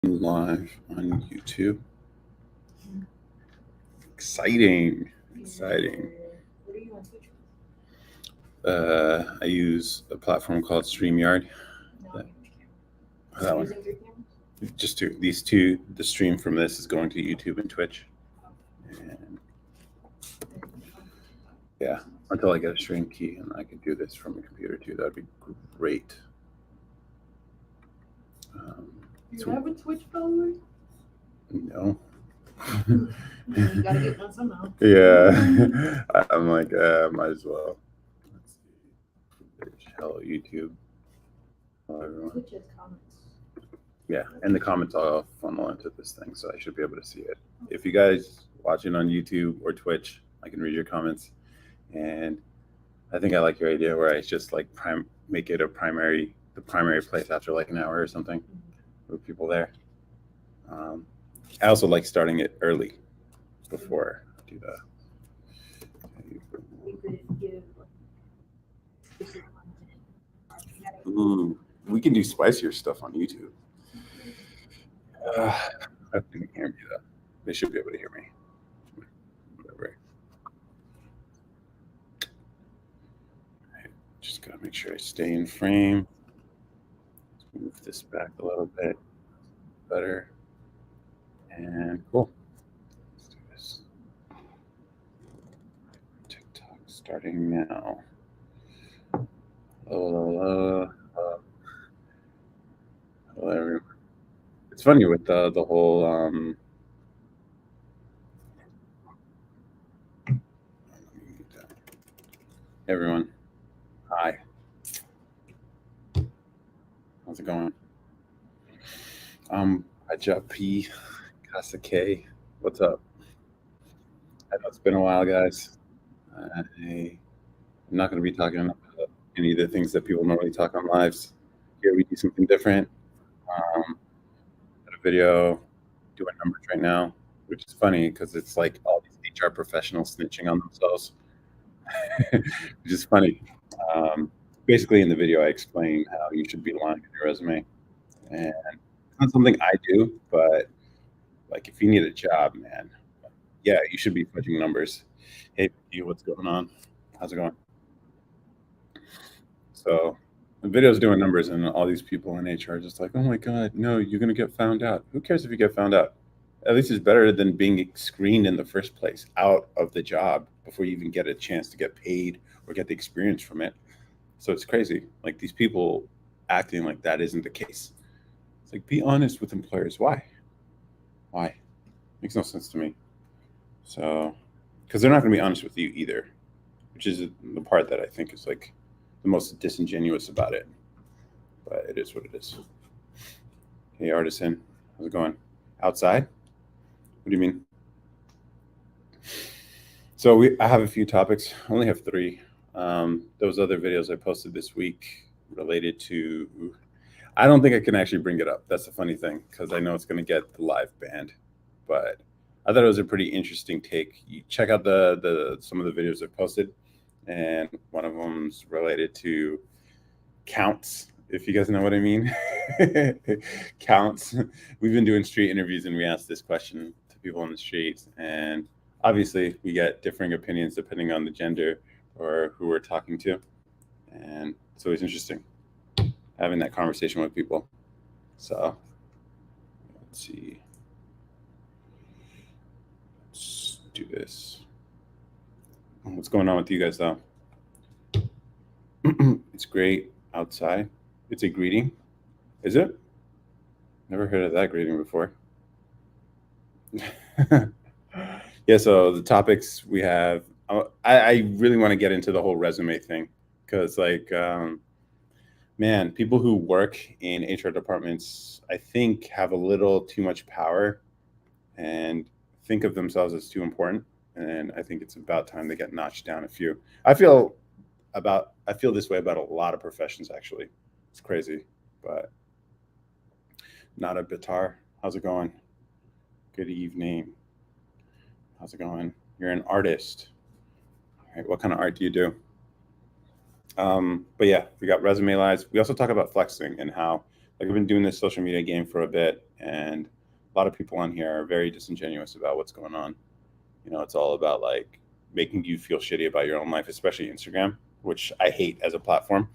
Live on YouTube. Exciting. Exciting. I use a platform called StreamYard. That one. Just two. These two. The stream from this is going to YouTube and Twitch. And yeah, until I get a stream key and I can do this from a computer too, that'd be great. Do you have a Twitch follower? No. You gotta get one somehow. Yeah. I'm like, might as well. Let's see. Hello, YouTube. Hello, everyone. Twitch has comments. Yeah, and the comments all funnel into this thing, so I should be able to see it. If you guys watching on YouTube or Twitch, I can read your comments. And I think I like your idea where I just like make it the primary place after like an hour or something with people there. I also like starting it early before I do that. Ooh, we can do spicier stuff on YouTube. I think they can hear me though. They should be able to hear me. Whatever. Right, just gotta make sure I stay in frame. Let's move this back a little bit. Better. And cool. Let's do this. TikTok starting now. Hello, everyone. It's funny with the whole everyone. Hi. How's it going? Ajah P. Casa K. What's up? I know it's been a while, guys. I'm not going to be talking about any of the things that people normally talk on lives. Here we do something different. Got a video doing numbers right now, which is funny because it's like all these HR professionals snitching on themselves, which is funny. Basically, in the video, I explain how you should be lying in your resume, and it's not something I do, but like if you need a job, man, yeah, you should be fudging numbers. Hey, you, what's going on? How's it going? So the video's doing numbers, and all these people in HR are just like, oh my God, no, you're going to get found out. Who cares if you get found out? At least it's better than being screened in the first place out of the job before you even get a chance to get paid or get the experience from it. So it's crazy. Like these people acting like that isn't the case. It's like, be honest with employers. Why? Why? Makes no sense to me. So, because they're not going to be honest with you either, which is the part that I think is like the most disingenuous about it. But it is what it is. Hey, artisan, how's it going? Outside? What do you mean? So I have a few topics. I only have three. Those other videos I posted this week related to. I don't think I can actually bring it up. That's the funny thing because I know it's going to get the live banned. But I thought it was a pretty interesting take. You check out the some of the videos I've posted, and one of them's related to counts. If you guys know what I mean, counts. We've been doing street interviews, and we ask this question to people on the streets, and obviously we get differing opinions depending on the gender or who we're talking to, and it's always interesting having that conversation with people. So let's see. Let's do this. What's going on with you guys though? It's great outside. It's a greeting. Is it? Never heard of that greeting before. Yeah, so the topics we have, I really want to get into the whole resume thing because, like, man, people who work in HR departments, I think, have a little too much power and think of themselves as too important. And I think it's about time they get notched down a few. I feel this way about a lot of professions actually. It's crazy, but not a Bitar. How's it going? Good evening. How's it going? You're an artist. All right, what kind of art do you do? But yeah, we got resume lives. We also talk about flexing and how Like I've been doing this social media game for a bit, and a lot of people on here are very disingenuous about what's going on. It's all about like making you feel shitty about your own life, especially Instagram, which I hate as a platform.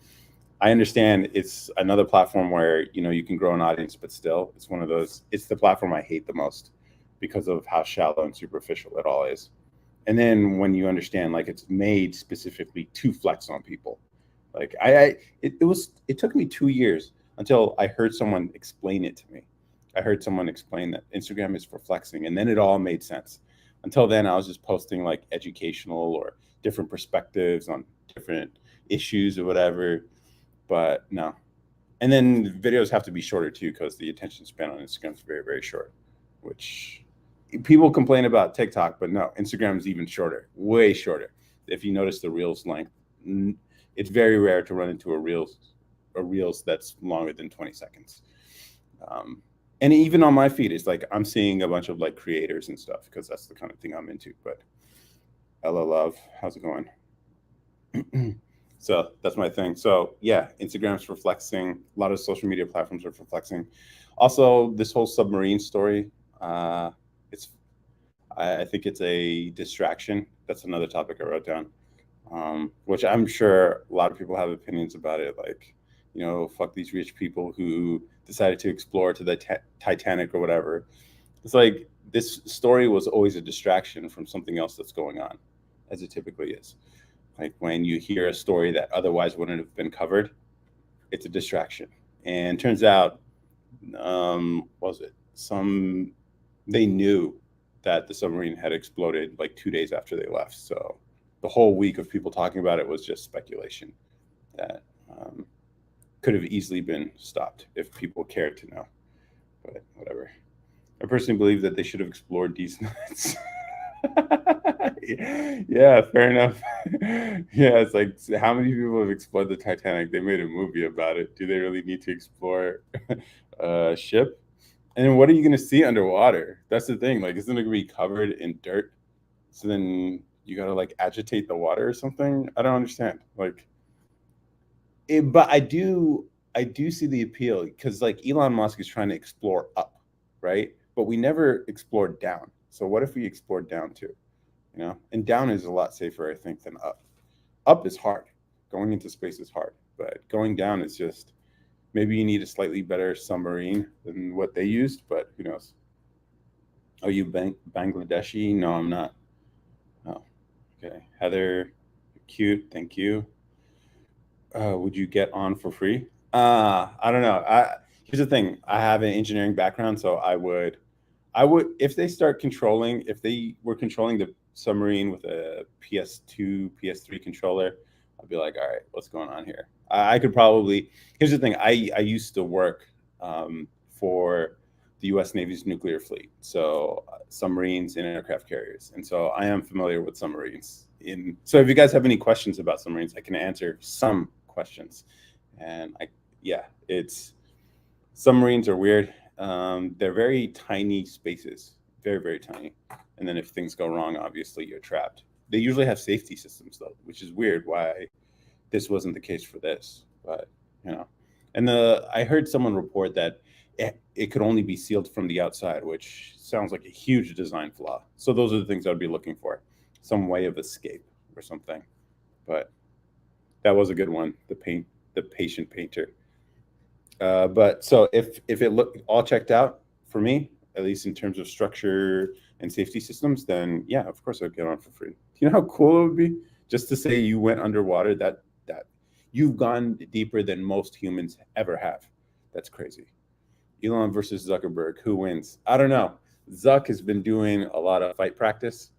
I understand it's another platform where you can grow an audience, but still, it's one of those. It's the platform I hate the most because of how shallow and superficial it all is. And then when you understand, like it's made specifically to flex on people, like it took me 2 years until I heard someone explain it to me. I heard someone explain that Instagram is for flexing, and then it all made sense. Until then, I was just posting like educational or different perspectives on different issues or whatever. But no. And then videos have to be shorter too, because the attention span on Instagram is very, very short, which people complain about TikTok, but no, Instagram is even shorter, way shorter. If you notice the reels length, it's very rare to run into a reels that's longer than 20 seconds. And even on my feed, it's like I'm seeing a bunch of like creators and stuff because that's the kind of thing I'm into. But Ella Love, how's it going? So that's my thing. So yeah, Instagram's for flexing. A lot of social media platforms are for flexing. Also, this whole submarine story, it's I think it's a distraction. That's another topic I wrote down, which I'm sure a lot of people have opinions about it. Like, fuck these rich people who decided to explore to the Titanic or whatever. It's like this story was always a distraction from something else that's going on, as it typically is. Like when you hear a story that otherwise wouldn't have been covered, it's a distraction. And turns out, what was it? They knew that the submarine had exploded like 2 days after they left. So the whole week of people talking about it was just speculation that could have easily been stopped if people cared to know. But whatever. I personally believe that they should have explored these nuts. Yeah, fair enough. Yeah, it's like how many people have explored the Titanic? They made a movie about it. Do they really need to explore a ship? And what are you going to see underwater? That's the thing. Like, isn't it going to be covered in dirt? So then you got to like agitate the water or something? I don't understand. Like, but I do see the appeal because like Elon Musk is trying to explore up, right? But we never explored down. So what if we explored down too? And down is a lot safer, I think, than up. Up is hard. Going into space is hard, but going down is just maybe you need a slightly better submarine than what they used, but who knows? Are you Bangladeshi? No, I'm not. Oh, okay. Heather, cute. Thank you. Would you get on for free? I don't know. Here's the thing. I have an engineering background, so I would, if they start controlling, if they were controlling the submarine with a PS2, PS3 controller, I'd be like, all right, what's going on here? I could probably. Here's the thing. I used to work for the U.S. Navy's nuclear fleet, so submarines and aircraft carriers, and so I am familiar with submarines. So if you guys have any questions about submarines, I can answer some questions. And yeah, it's submarines are weird. They're very tiny spaces, very, very tiny. And then if things go wrong, obviously you're trapped. They usually have safety systems though, which is weird why this wasn't the case for this. But you know, and I heard someone report that it could only be sealed from the outside, which sounds like a huge design flaw. So those are the things I'd be looking for, some way of escape or something. But that was a good one. The patient painter. But so if it looked all checked out for me, at least in terms of structure and safety systems, then yeah, of course I'd get on for free. Do you know how cool it would be just to say you went underwater? That you've gone deeper than most humans ever have. That's crazy. Elon versus Zuckerberg, who wins? I don't know. Zuck has been doing a lot of fight practice,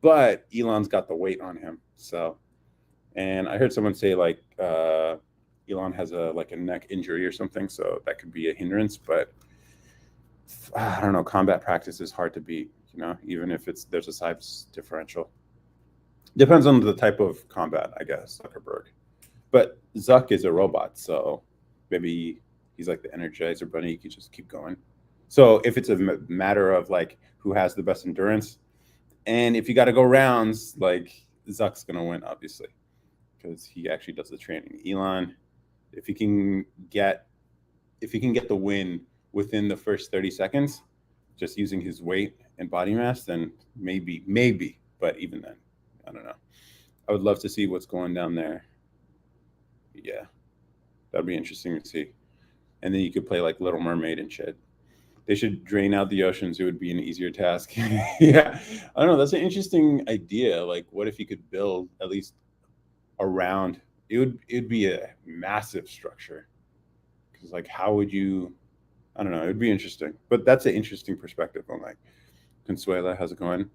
but Elon's got the weight on him. So, and I heard someone say like Elon has a neck injury or something, so that could be a hindrance. But I don't know. Combat practice is hard to beat. Even if there's a size differential. Depends on the type of combat, I guess. Zuckerberg, but Zuck is a robot, so maybe he's like the Energizer Bunny. You can just keep going. So if it's a matter of like who has the best endurance, and if you got to go rounds, like Zuck's gonna win, obviously, because he actually does the training. Elon, if he can get if he can get the win within the first 30 seconds, just using his weight and body mass, then maybe. But even then, I don't know. I would love to see what's going down there. Yeah, that'd be interesting to see. And then you could play like Little Mermaid and shit. They should drain out the oceans. It would be an easier task. Yeah, I don't know. That's an interesting idea. Like, what if you could build at least around? It'd be a massive structure. Because like, how would you? I don't know. It'd be interesting. But that's an interesting perspective on like Consuela. How's it going?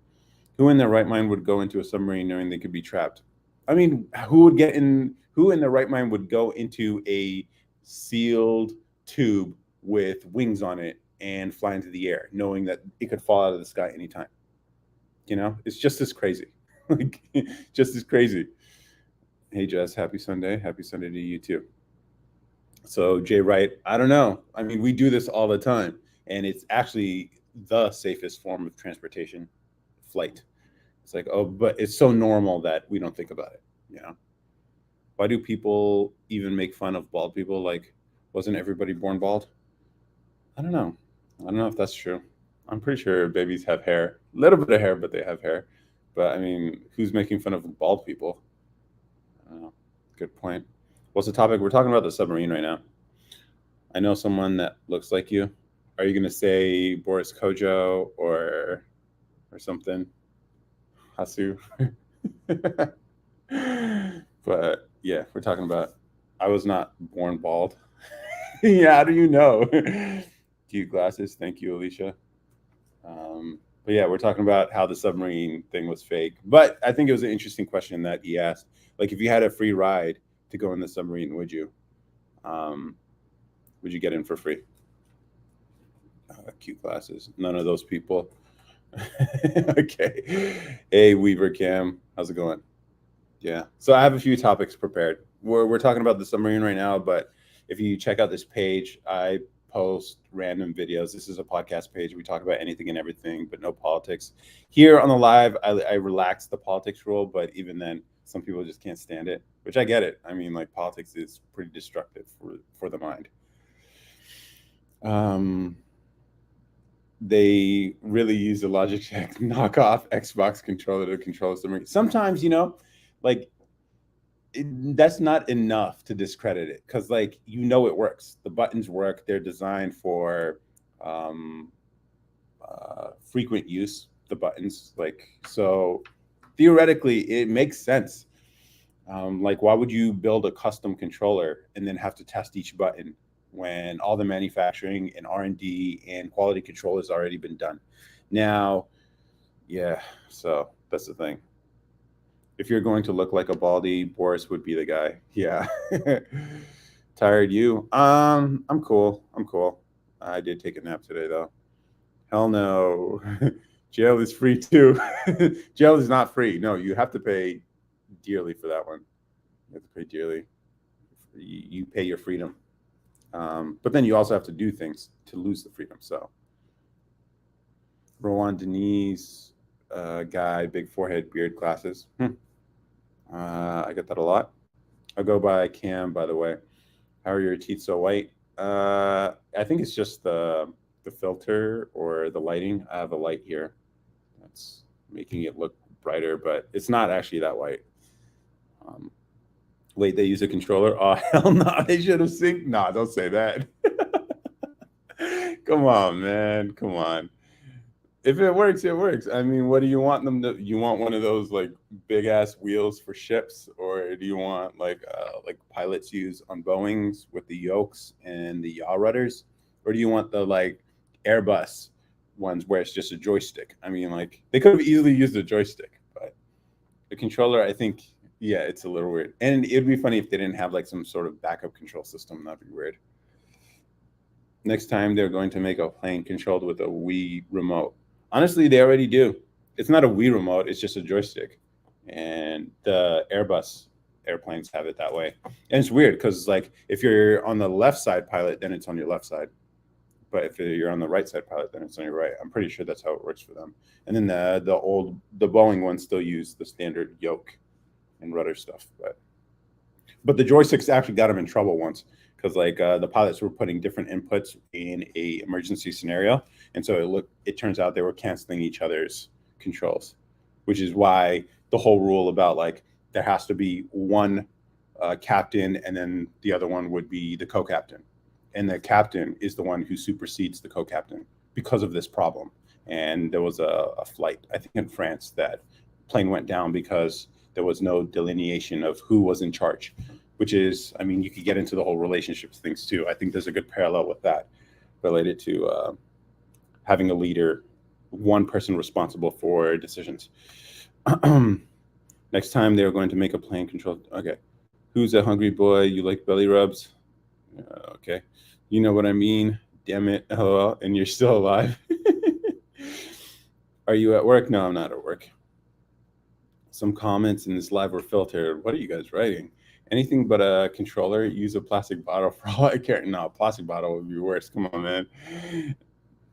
Who in their right mind would go into a submarine knowing they could be trapped? I mean, who in their right mind would go into a sealed tube with wings on it and fly into the air, knowing that it could fall out of the sky anytime? You know, it's just as crazy. Like, just as crazy. Hey, Jess, happy Sunday. Happy Sunday to you too. So, Jay Wright, I don't know. I mean, we do this all the time, and it's actually the safest form of transportation, flight. It's like, oh, but it's so normal that we don't think about it, you know? Why do people even make fun of bald people? Like, wasn't everybody born bald? I don't know. I don't know if that's true. I'm pretty sure babies have hair, a little bit of hair, but they have hair. But I mean, who's making fun of bald people? I don't know. Good point. What's the topic? We're talking about the submarine right now. I know someone that looks like you. Are you going to say Boris Kojo or something? Hasu? But yeah, we're talking about. I was not born bald. Yeah, how do you know? Cute glasses. Thank you, Alicia. But yeah, we're talking about how the submarine thing was fake. But I think it was an interesting question that he asked. Like, if you had a free ride to go in the submarine, would you? Would you get in for free? Cute glasses. None of those people. Okay. Hey, Weaver Cam. How's it going? Yeah. So I have a few topics prepared. We're talking about the submarine right now, but if you check out this page, I post random videos. This is a podcast page. We talk about anything and everything, but no politics. Here on the live, I relax the politics rule, but even then, some people just can't stand it, which I get it. I mean, like, politics is pretty destructive for the mind. They really use the Logitech knockoff Xbox controller to control submarine. Sometimes, you know, like that's not enough to discredit it because, like, you know, it works. The buttons work. They're designed for frequent use. The buttons, like, so theoretically, it makes sense. Like, why would you build a custom controller and then have to test each button when all the manufacturing and R&D and quality control has already been done? Now, yeah, so that's the thing. If you're going to look like a baldy, Boris would be the guy. Yeah. Tired you? I'm cool. I'm cool. I did take a nap today though. Hell no. Jail is free too. Jail is not free. No, you have to pay dearly for that one. You have to pay dearly. You pay your freedom. But then you also have to do things to lose the freedom. So, Rowan Denise, guy, big forehead, beard, glasses. I get that a lot. I'll go by Cam, by the way. How are your teeth so white? I think it's just the filter or the lighting. I have a light here that's making it look brighter, but it's not actually that white. Wait, they use a controller? Oh, hell no. They should have synced. Nah, don't say that. Come on, man. Come on. If it works, it works. I mean, what do you want them to? You want one of those like big ass wheels for ships, or do you want like pilots use on Boeings with the yokes and the yaw rudders, or do you want the like Airbus ones where it's just a joystick? I mean, like they could have easily used a joystick, but the controller, I think, yeah, it's a little weird. And it'd be funny if they didn't have like some sort of backup control system. That'd be weird. Next time they're going to make a plane controlled with a Wii remote. Honestly, they already do. It's not a Wii remote, it's just a joystick. And the Airbus airplanes have it that way. And it's weird because, like, if you're on the left side pilot, then it's on your left side. But if you're on the right side pilot, then it's on your right. I'm pretty sure that's how it works for them. And then the Boeing ones still use the standard yoke and rudder stuff. But the joysticks actually got them in trouble once because like the pilots were putting different inputs in a emergency scenario, and so it turns out they were canceling each other's controls, which is why the whole rule about like there has to be one captain and then the other one would be the co-captain, and the captain is the one who supersedes the co-captain because of this problem. And there was a flight, I think in France, that plane went down because there was no delineation of who was in charge, which is, I mean, you could get into the whole relationships things too. I think there's a good parallel with that related to having a leader, one person responsible for decisions. Next time they're going to make a plane control. Okay. Who's a hungry boy? You like belly rubs? Okay. You know what I mean? Damn it. LOL. And you're still alive. Are you at work? No, I'm not at work. Some comments in this live were filtered. What are you guys writing? Anything but a controller. Use a plastic bottle for all I care. No, a plastic bottle would be worse. Come on, man.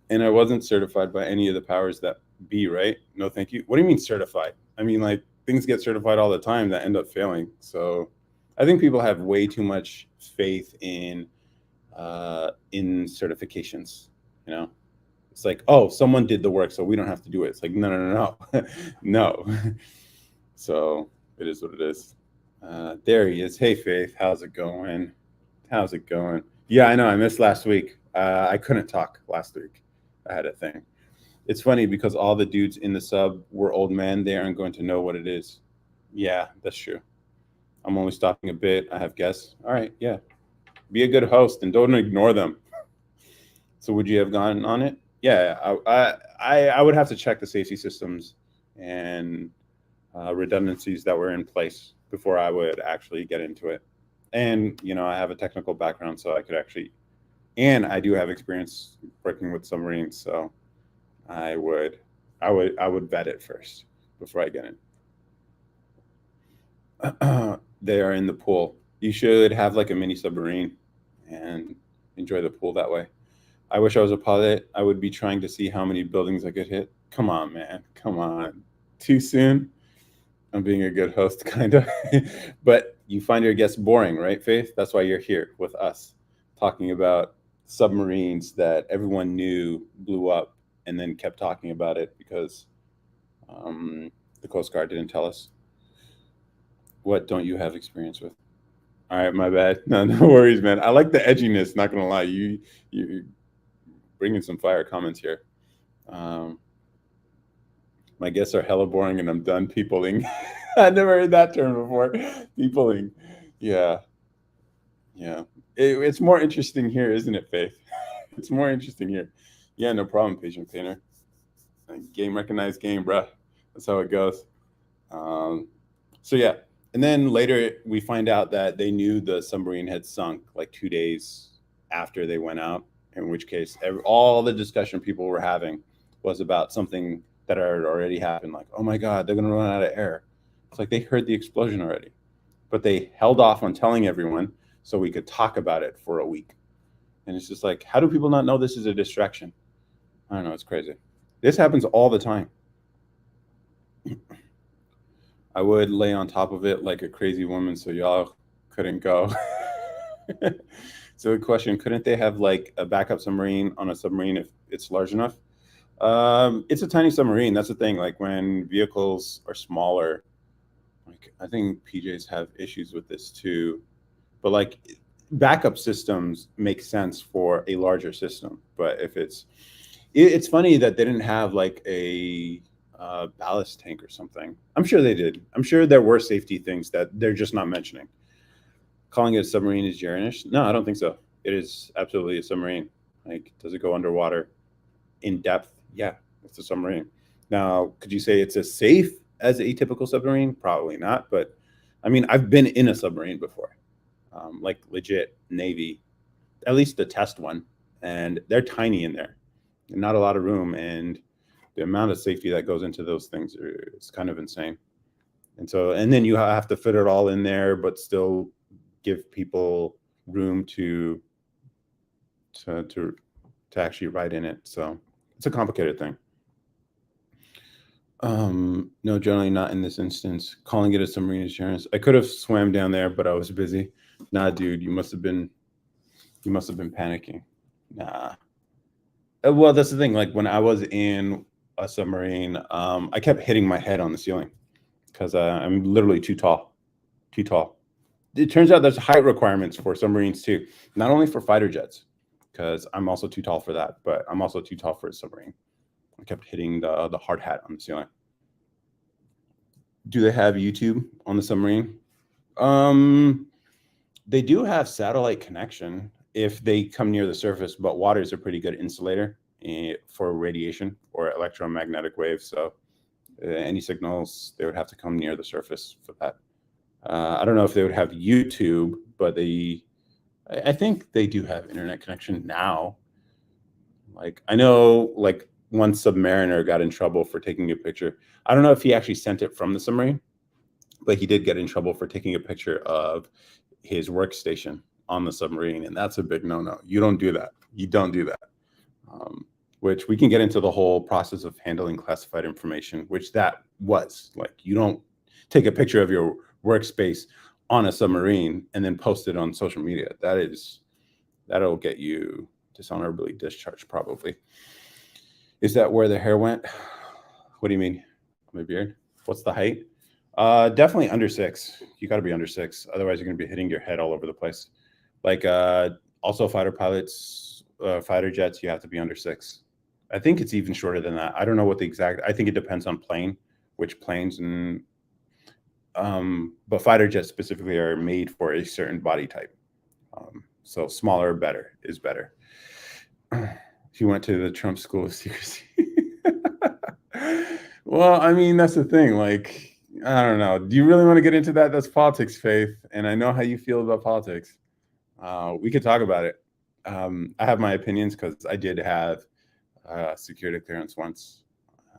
And I wasn't certified by any of the powers that be, right? No, thank you. What do you mean certified? I mean, like, things get certified all the time that end up failing. So I think people have way too much faith in certifications, you know? It's like, oh, someone did the work, so we don't have to do it. It's like, no. No. So it is what it is. There he is. Hey, Faith, how's it going? How's it going? Yeah, I know. I missed last week. I couldn't talk last week. I had a thing. It's funny because all the dudes in the sub were old men. They aren't going to know what it is. Yeah, that's true. I'm only stopping a bit. I have guests. All right, yeah. Be a good host and don't ignore them. So would you have gone on it? Yeah, I would have to check the safety systems and redundancies that were in place before I would actually get into it. And, you know, I have a technical background, so I could actually, and I do have experience working with submarines, so I would vet it first before I get in. They are in the pool. You should have like a mini submarine and enjoy the pool that way. I wish I was a pilot. I would be trying to see how many buildings I could hit. Come on, man. Come on. Too soon? I'm being a good host, kind of. But you find your guests boring, right, Faith? That's why you're here with us, talking about submarines that everyone knew blew up and then kept talking about it because the Coast Guard didn't tell us. What don't you have experience with? All right, my bad. No worries, man. I like the edginess, not going to lie. You bringing some fire comments here. My guests are hella boring and I'm done peopling. I never heard that term before. Peopling. Yeah. It's more interesting here, isn't it, Faith? It's more interesting here. Yeah, no problem, patient painter. Game recognized game, bruh. That's how it goes. So yeah. And then later we find out that they knew the submarine had sunk like 2 days after they went out, in which case all the discussion people were having was about something that had already happened. Like, oh my God, they're going to run out of air. It's like they heard the explosion already, but they held off on telling everyone so we could talk about it for a week. And it's just like, how do people not know this is a distraction? I don't know. It's crazy. This happens all the time. I would lay on top of it like a crazy woman so y'all couldn't go. So the question, couldn't they have like a backup submarine on a submarine if it's large enough? It's a tiny submarine. That's the thing. Like when vehicles are smaller, like I think PJs have issues with this too. But like backup systems make sense for a larger system. But if it's funny that they didn't have like a ballast tank or something. I'm sure they did. I'm sure there were safety things that they're just not mentioning. Calling it a submarine is gerish? No, I don't think so. It is absolutely a submarine. Like, does it go underwater in depth? Yeah, it's a submarine. Now, could you say it's as safe as a typical submarine? Probably not. But I mean, I've been in a submarine before, like legit Navy, at least the test one, and they're tiny in there, not a lot of room, and the amount of safety that goes into those things is kind of insane. And then you have to fit it all in there, but still give people room to actually ride in it. So it's a complicated thing. No, generally not in this instance. Calling it a submarine is generous. I could have swam down there, but I was busy. Nah, dude, you must have been You must have been panicking. Nah. Well, that's the thing. Like when I was in a submarine, I kept hitting my head on the ceiling because I'm literally too tall. Too tall. It turns out there's height requirements for submarines too, not only for fighter jets, because I'm also too tall for that, but I'm also too tall for a submarine. I kept hitting the hard hat on the ceiling. Do they have YouTube on the submarine? Um, they do have satellite connection if they come near the surface, but water is a pretty good insulator for radiation or electromagnetic waves. So any signals, they would have to come near the surface for that. I don't know if they would have YouTube, but I think they do have internet connection now. Like I know, like one submariner got in trouble for taking a picture. I don't know if he actually sent it from the submarine, but he did get in trouble for taking a picture of his workstation on the submarine, and that's a big no-no. You don't do that. You don't do that. Which we can get into the whole process of handling classified information, which that was like you don't take a picture of your workspace on a submarine and then post it on social media. That'll get you dishonorably discharged probably. Is that where the hair went? What do you mean? My beard? What's the height? Definitely under 6. You got to be under 6. Otherwise, you're going to be hitting your head all over the place. Like also fighter pilots, fighter jets, you have to be under 6. I think it's even shorter than that. I don't know what the exact. I think it depends on plane, which planes, and but fighter jets specifically are made for a certain body type. So smaller, better is better. He went to the Trump School of Secrecy. Well, I mean, that's the thing. Like, I don't know. Do you really want to get into that? That's politics, Faith. And I know how you feel about politics. We could talk about it. I have my opinions because I did have security clearance once.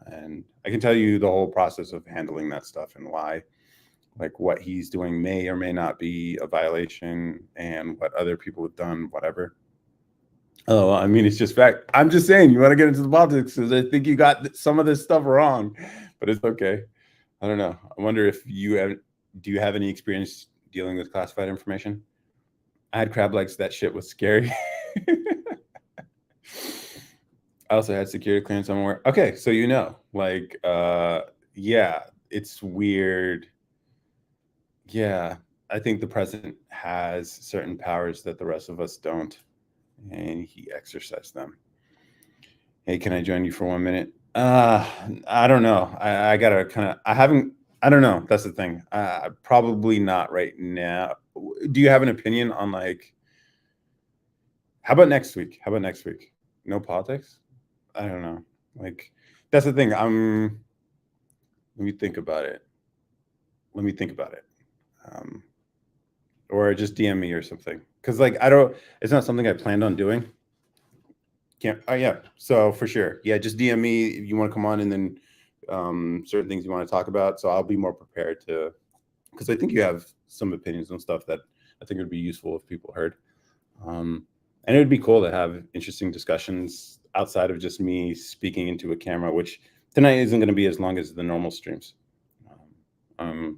And I can tell you the whole process of handling that stuff and why. Like what he's doing may or may not be a violation and what other people have done, whatever. Oh, I mean, it's just fact. I'm just saying, you want to get into the politics because I think you got some of this stuff wrong, but it's okay. I don't know. I wonder if do you have any experience dealing with classified information? I had crab legs. That shit was scary. I also had security clearance somewhere. Okay, so like, yeah, it's weird. Yeah, I think the president has certain powers that the rest of us don't, and he exercised them. Hey, can I join you for 1 minute? I don't know. I gotta kind of. I don't know. That's the thing. Probably not right now. Do you have an opinion on like? How about next week? How about next week? No politics? I don't know. Like, that's the thing. Let me think about it. Let me think about it. Or just DM me or something. Because like I don't. It's not something I planned on doing. Can't. Oh yeah. So for sure. Yeah. Just DM me if you want to come on, and then certain things you want to talk about. So I'll be more prepared to. Because I think you have some opinions on stuff that I think would be useful if people heard. And it would be cool to have interesting discussions outside of just me speaking into a camera, which tonight isn't going to be as long as the normal streams. Yeah,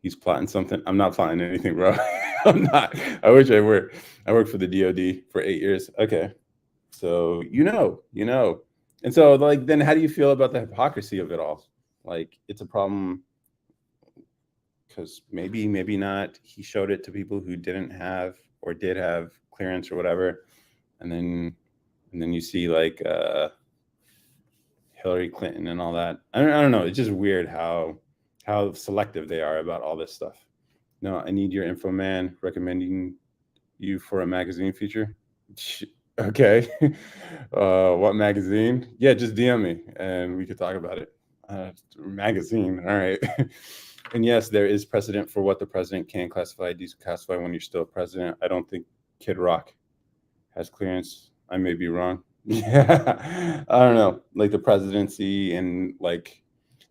he's plotting something. I'm not plotting anything, bro. I'm not. I wish I were. I worked for the DoD for 8 years. Okay, so and so like, then how do you feel about the hypocrisy of it all? Like, it's a problem because maybe not. He showed it to people who didn't have or did have clearance or whatever, and then you see like Hillary Clinton and all that. I don't know. It's just weird how selective they are about all this stuff. No, I need your info, man. Recommending you for a magazine feature. Okay. What magazine? Yeah, just DM me and we could talk about it. Magazine. All right. And yes, there is precedent for what the president can classify, declassify when you're still president. I don't think Kid Rock has clearance. I may be wrong. Yeah. I don't know. Like the presidency and like,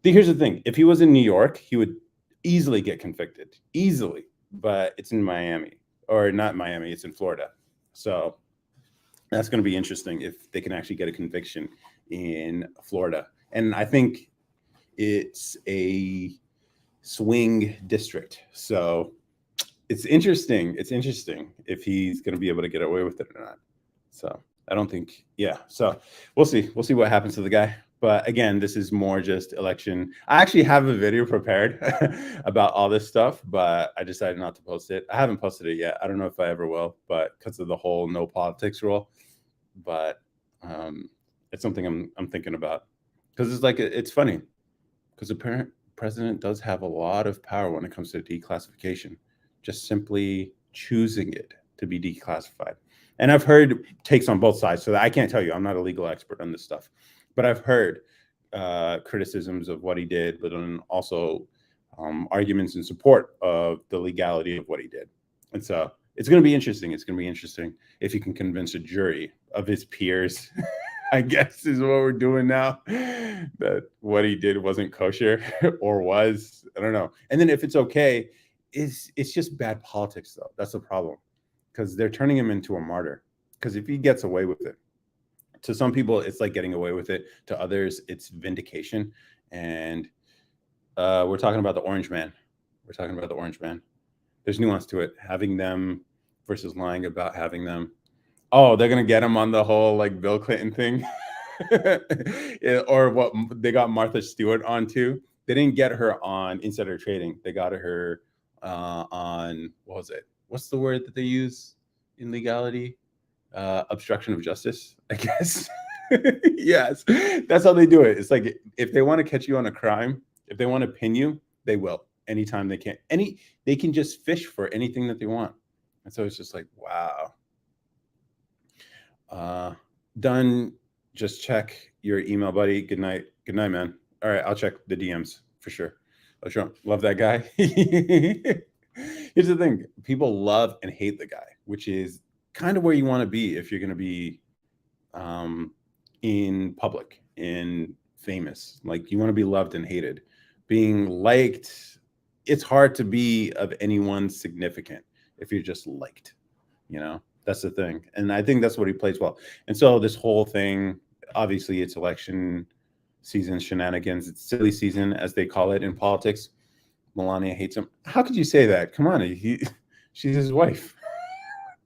here's the thing. If he was in New York, he would easily get convicted. Easily. But it's in Miami. Or not Miami, it's in Florida. So that's going to be interesting if they can actually get a conviction in Florida. And I think it's a swing district. So it's interesting. It's interesting if he's going to be able to get away with it or not. So I don't think, yeah. So we'll see. We'll see what happens to the guy. But again, this is more just election. I actually have a video prepared about all this stuff, but I decided not to post it. I haven't posted it yet. I don't know if I ever will, but because of the whole no politics rule. But it's something I'm thinking about, because it's like it's funny because the president does have a lot of power when it comes to declassification, just simply choosing it to be declassified. And I've heard takes on both sides, so that I can't tell you. I'm not a legal expert on this stuff, but I've heard criticisms of what he did, but then also arguments in support of the legality of what he did. And so it's going to be interesting. It's going to be interesting if he can convince a jury of his peers, I guess is what we're doing now, that what he did wasn't kosher or was, I don't know. And then if it's okay, it's just bad politics though. That's the problem, because they're turning him into a martyr. Because if he gets away with it, to some people it's like getting away with it, to others it's vindication. And we're talking about the orange man. We're talking about the orange man. There's nuance to it, having them versus lying about having them. Oh, they're gonna get him on the whole like Bill Clinton thing. Or what they got Martha Stewart on too. They didn't get her on insider trading. They got her on, what was it? What's the word that they use in legality? Obstruction of justice, I guess. Yes, that's how they do it. It's like if they want to catch you on a crime, if they want to pin you, they will anytime they can. They can just fish for anything that they want. And so it's just like, wow. Done. Just check your email, buddy. Good night. Good night, man. All right, I'll check the DMs for sure. Oh, sure. Love that guy. Here's the thing. People love and hate the guy, which is kind of where you want to be if you're going to be in public, in famous. Like you want to be loved and hated. Being liked, it's hard to be of anyone significant if you're just liked, you know? That's the thing. And I think that's what he plays well. And so this whole thing, obviously it's election season shenanigans. It's silly season, as they call it in politics. Melania hates him. How could you say that? Come on. She's his wife.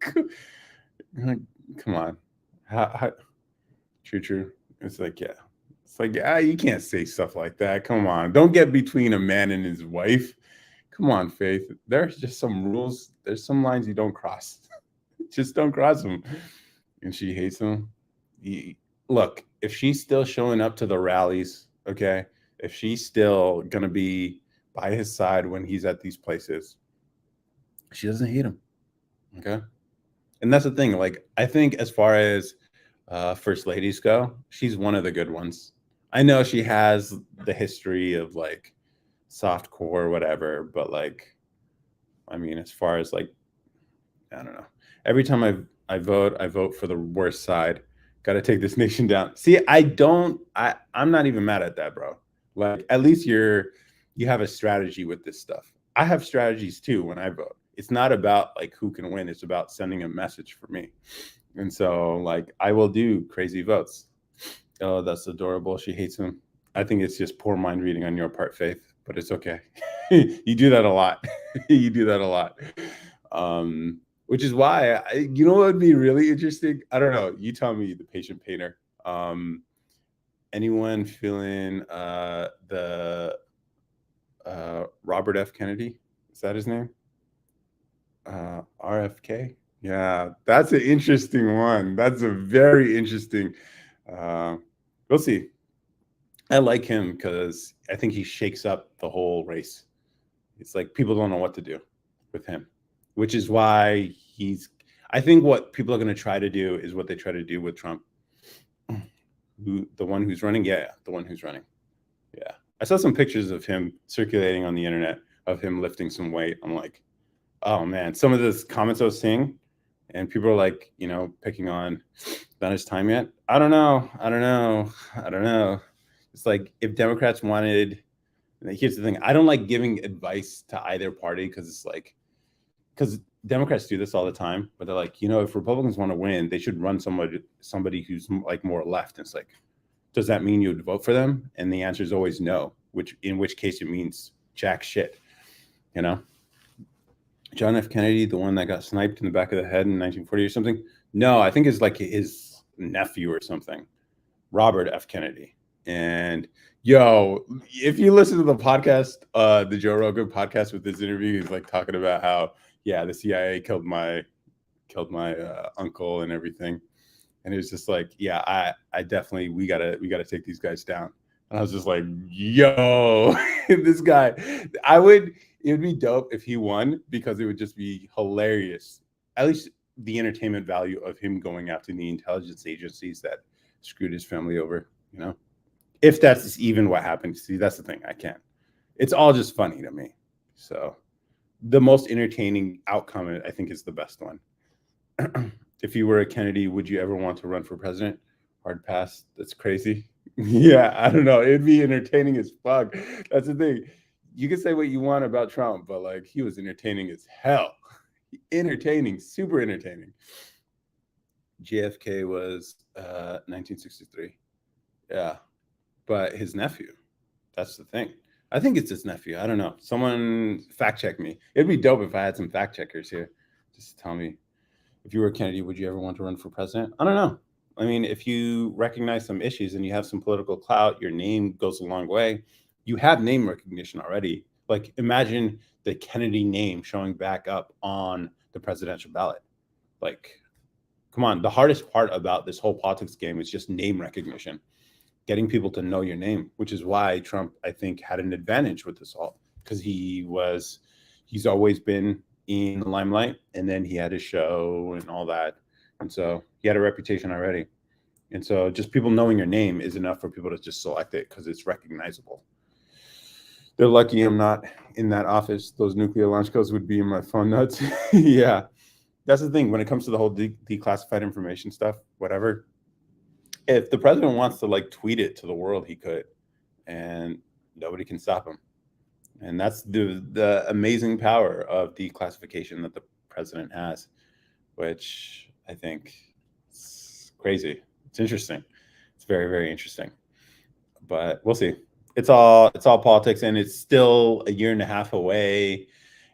Come on. True. It's like, yeah. It's like, you can't say stuff like that. Come on. Don't get between a man and his wife. Come on, Faith. There's just some rules. There's some lines you don't cross. Just don't cross them. And she hates him. Look, if she's still showing up to the rallies, okay, if she's still going to be by his side when he's at these places, she doesn't hate him, okay? And that's the thing. Like, I think as far as first ladies go, she's one of the good ones. I know she has the history of, like, soft core or whatever, but, like, I mean, as far as, like, I don't know. Every time I vote for the worst side. Got to take this nation down. See, I'm not even mad at that, bro. Like, at least you have a strategy with this stuff. I have strategies too when I vote. It's not about like who can win. It's about sending a message for me. And so like I will do crazy votes. Oh, that's adorable. She hates him. I think it's just poor mind reading on your part, Faith, but it's okay. You do that a lot. You do that a lot. Which is why, you know what would be really interesting? I don't know. You tell me, the patient painter. Anyone feeling the Robert F. Kennedy? Is that his name? RFK? Yeah, that's an interesting one. That's a very interesting. We'll see. I like him because I think he shakes up the whole race. It's like people don't know what to do with him, which is why I think what people are going to try to do is what they try to do with Trump. The one who's running? Yeah, the one who's running. Yeah. I saw some pictures of him circulating on the internet of him lifting some weight. I'm like, oh man, some of the comments I was seeing, and people are like, you know, picking on, not his time yet. I don't know. It's like if Democrats wanted, here's the thing. I don't like giving advice to either party because Democrats do this all the time, but they're like, you know, if Republicans want to win, they should run somebody who's like more left. And it's like, does that mean you would vote for them? And the answer is always no, in which case it means jack shit, you know? John F. Kennedy, the one that got sniped in the back of the head in 1940 or something? No, I think it's like his nephew or something, Robert F. Kennedy. And yo, if you listen to the podcast, the Joe Rogan podcast with this interview, he's like talking about how, yeah, the CIA killed my uncle and everything. And it was just like, yeah, I definitely we gotta take these guys down. And I was just like, yo, this guy, it would be dope if he won because it would just be hilarious. At least the entertainment value of him going after the intelligence agencies that screwed his family over, you know? If that's even what happened. See, that's the thing. I can't. It's all just funny to me. So the most entertaining outcome, I think, is the best one. If you were a Kennedy, would you ever want to run for president? Hard pass. That's crazy. Yeah, I don't know. It'd be entertaining as fuck. That's the thing. You can say what you want about Trump, but like he was entertaining as hell. Entertaining, super entertaining. JFK was 1963. Yeah, but his nephew. That's the thing. I think it's his nephew. I don't know. Someone fact check me. It'd be dope if I had some fact checkers here. Just tell me, if you were Kennedy, would you ever want to run for president? I don't know. I mean, if you recognize some issues and you have some political clout, your name goes a long way. You have name recognition already. Like, imagine the Kennedy name showing back up on the presidential ballot. Like, come on. The hardest part about this whole politics game is just name recognition, getting people to know your name, which is why Trump, I think, had an advantage with this all, because he's always been in the limelight, and then he had his show and all that, and so he had a reputation already, and so just people knowing your name is enough for people to just select it because it's recognizable. They're lucky I'm not in that office. Those nuclear launch codes would be in my phone notes. Yeah, that's the thing when it comes to the whole declassified information stuff, whatever. If the president wants to like tweet it to the world, he could, and nobody can stop him. And that's the amazing power of declassification that the president has, which I think is crazy. It's interesting. It's very, very interesting. But we'll see. It's all politics, and it's still a year and a half away,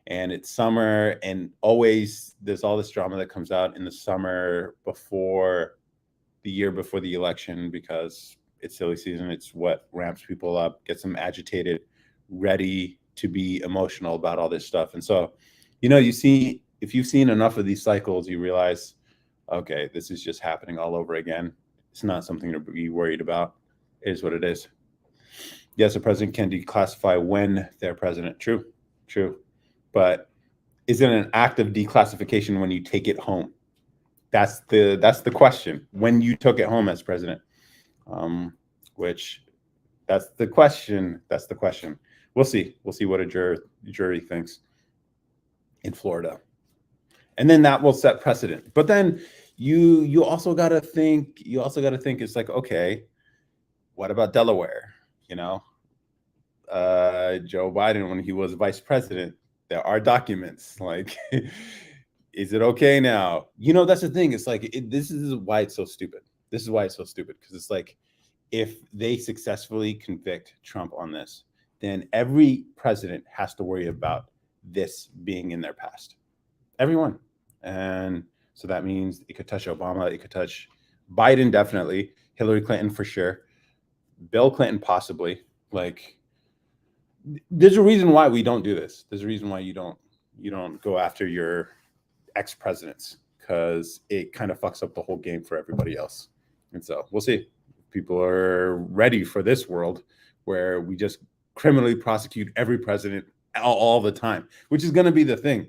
and it's summer, and always there's all this drama that comes out in the summer before the year before the election because it's silly season. It's what ramps people up, gets them agitated, ready to be emotional about all this stuff. And so, you see, if you've seen enough of these cycles, you realize, okay, this is just happening all over again. It's not something to be worried about. It is what it is. Yes, a president can declassify when they're president. True. But is it an act of declassification when you take it home? That's the question. When you took it home as president, which that's the question. We'll see what a jury thinks in Florida, and then that will set precedent. But then you also got to think. It's like, okay, what about Delaware? Joe Biden, when he was vice president, there are documents. Like, is it okay now? That's the thing. It's like this is why it's so stupid. Because it's like, if they successfully convict Trump on this, then every president has to worry about this being in their past. Everyone. And so that means it could touch Obama, it could touch Biden, definitely, Hillary Clinton for sure, Bill Clinton possibly. Like, there's a reason why we don't do this. There's a reason why you don't go after your ex-presidents, because it kind of fucks up the whole game for everybody else. And so we'll see. People are ready for this world where we just criminally prosecute every president all the time, which is going to be the thing.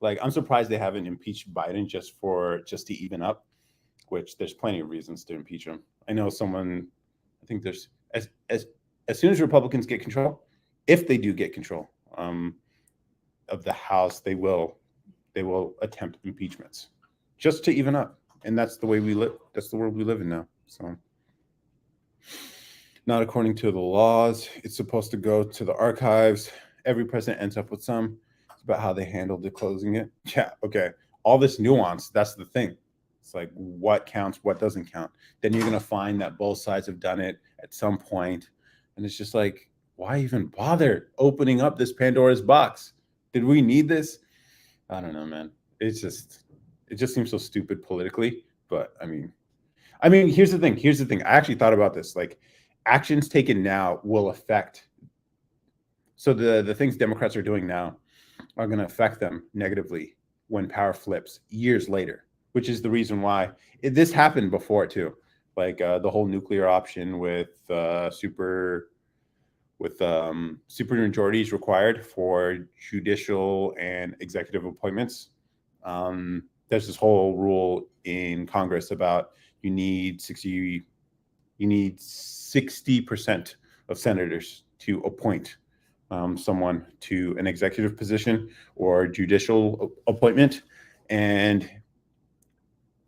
Like, I'm surprised they haven't impeached Biden just to even up, which there's plenty of reasons to impeach him. I know I think there's as soon as Republicans get control, if they do get control of the House, they will attempt impeachments just to even up. And that's the way we live. That's the world we live in now. So, not according to the laws. It's supposed to go to the archives. Every president ends up with some. It's about how they handled the closing it. Yeah, okay. All this nuance, that's the thing. It's like, what counts, what doesn't count. Then you're going to find that both sides have done it at some point. And it's just like, why even bother opening up this Pandora's box? Did we need this? I don't know, man. It just seems so stupid politically. But I mean, here's the thing. Here's the thing. I actually thought about this. Like, actions taken now will affect. So the things Democrats are doing now are going to affect them negatively when power flips years later, which is the reason why this happened before too. Like the whole nuclear option with super majorities required for judicial and executive appointments. There's this whole rule in Congress about you need 60% of senators to appoint someone to an executive position or judicial appointment, and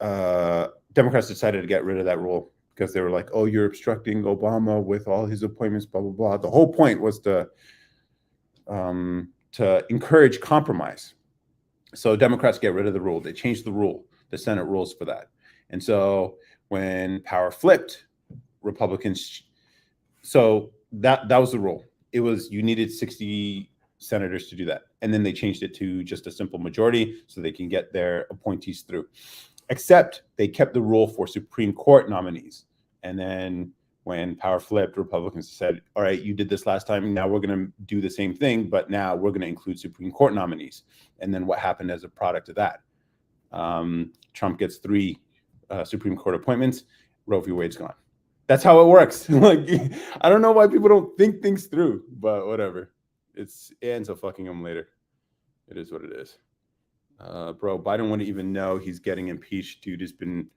Democrats decided to get rid of that rule because they were like, "Oh, you're obstructing Obama with all his appointments." Blah blah blah. The whole point was to encourage compromise. So Democrats get rid of the rule. They changed the rule, the Senate rules for that, and so when power flipped, Republicans. So that was the rule. It was you needed 60 senators to do that, and then they changed it to just a simple majority so they can get their appointees through. Except they kept the rule for Supreme Court nominees, and then when power flipped, Republicans said, "All right, you did this last time. Now we're going to do the same thing, but now we're going to include Supreme Court nominees." And then what happened as a product of that? Trump gets 3 Supreme Court appointments. Roe v. Wade's gone. That's how it works. Like, I don't know why people don't think things through, but whatever. It ends up fucking them later. It is what it is. Bro, Biden wouldn't even know he's getting impeached. Dude has been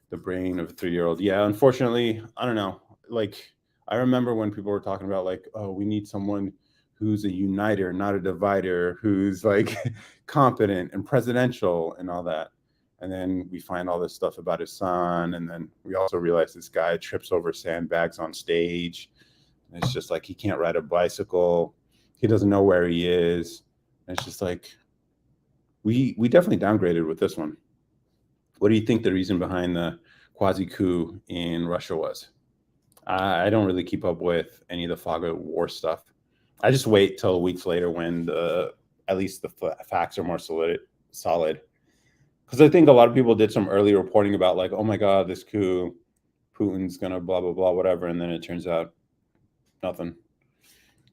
the brain of a 3-year-old. Yeah, unfortunately, I don't know. Like, I remember when people were talking about like, oh, we need someone who's a uniter, not a divider, who's like competent and presidential and all that. And then we find all this stuff about his son. And then we also realize this guy trips over sandbags on stage. And it's just like, he can't ride a bicycle. He doesn't know where he is. And it's just like, we definitely downgraded with this one. What do you think the reason behind the quasi coup in Russia was? I don't really keep up with any of the fog of war stuff. I just wait till weeks later when at least the facts are more solid. Because I think a lot of people did some early reporting about like, oh my God, this coup, Putin's gonna blah blah blah whatever, and then it turns out nothing.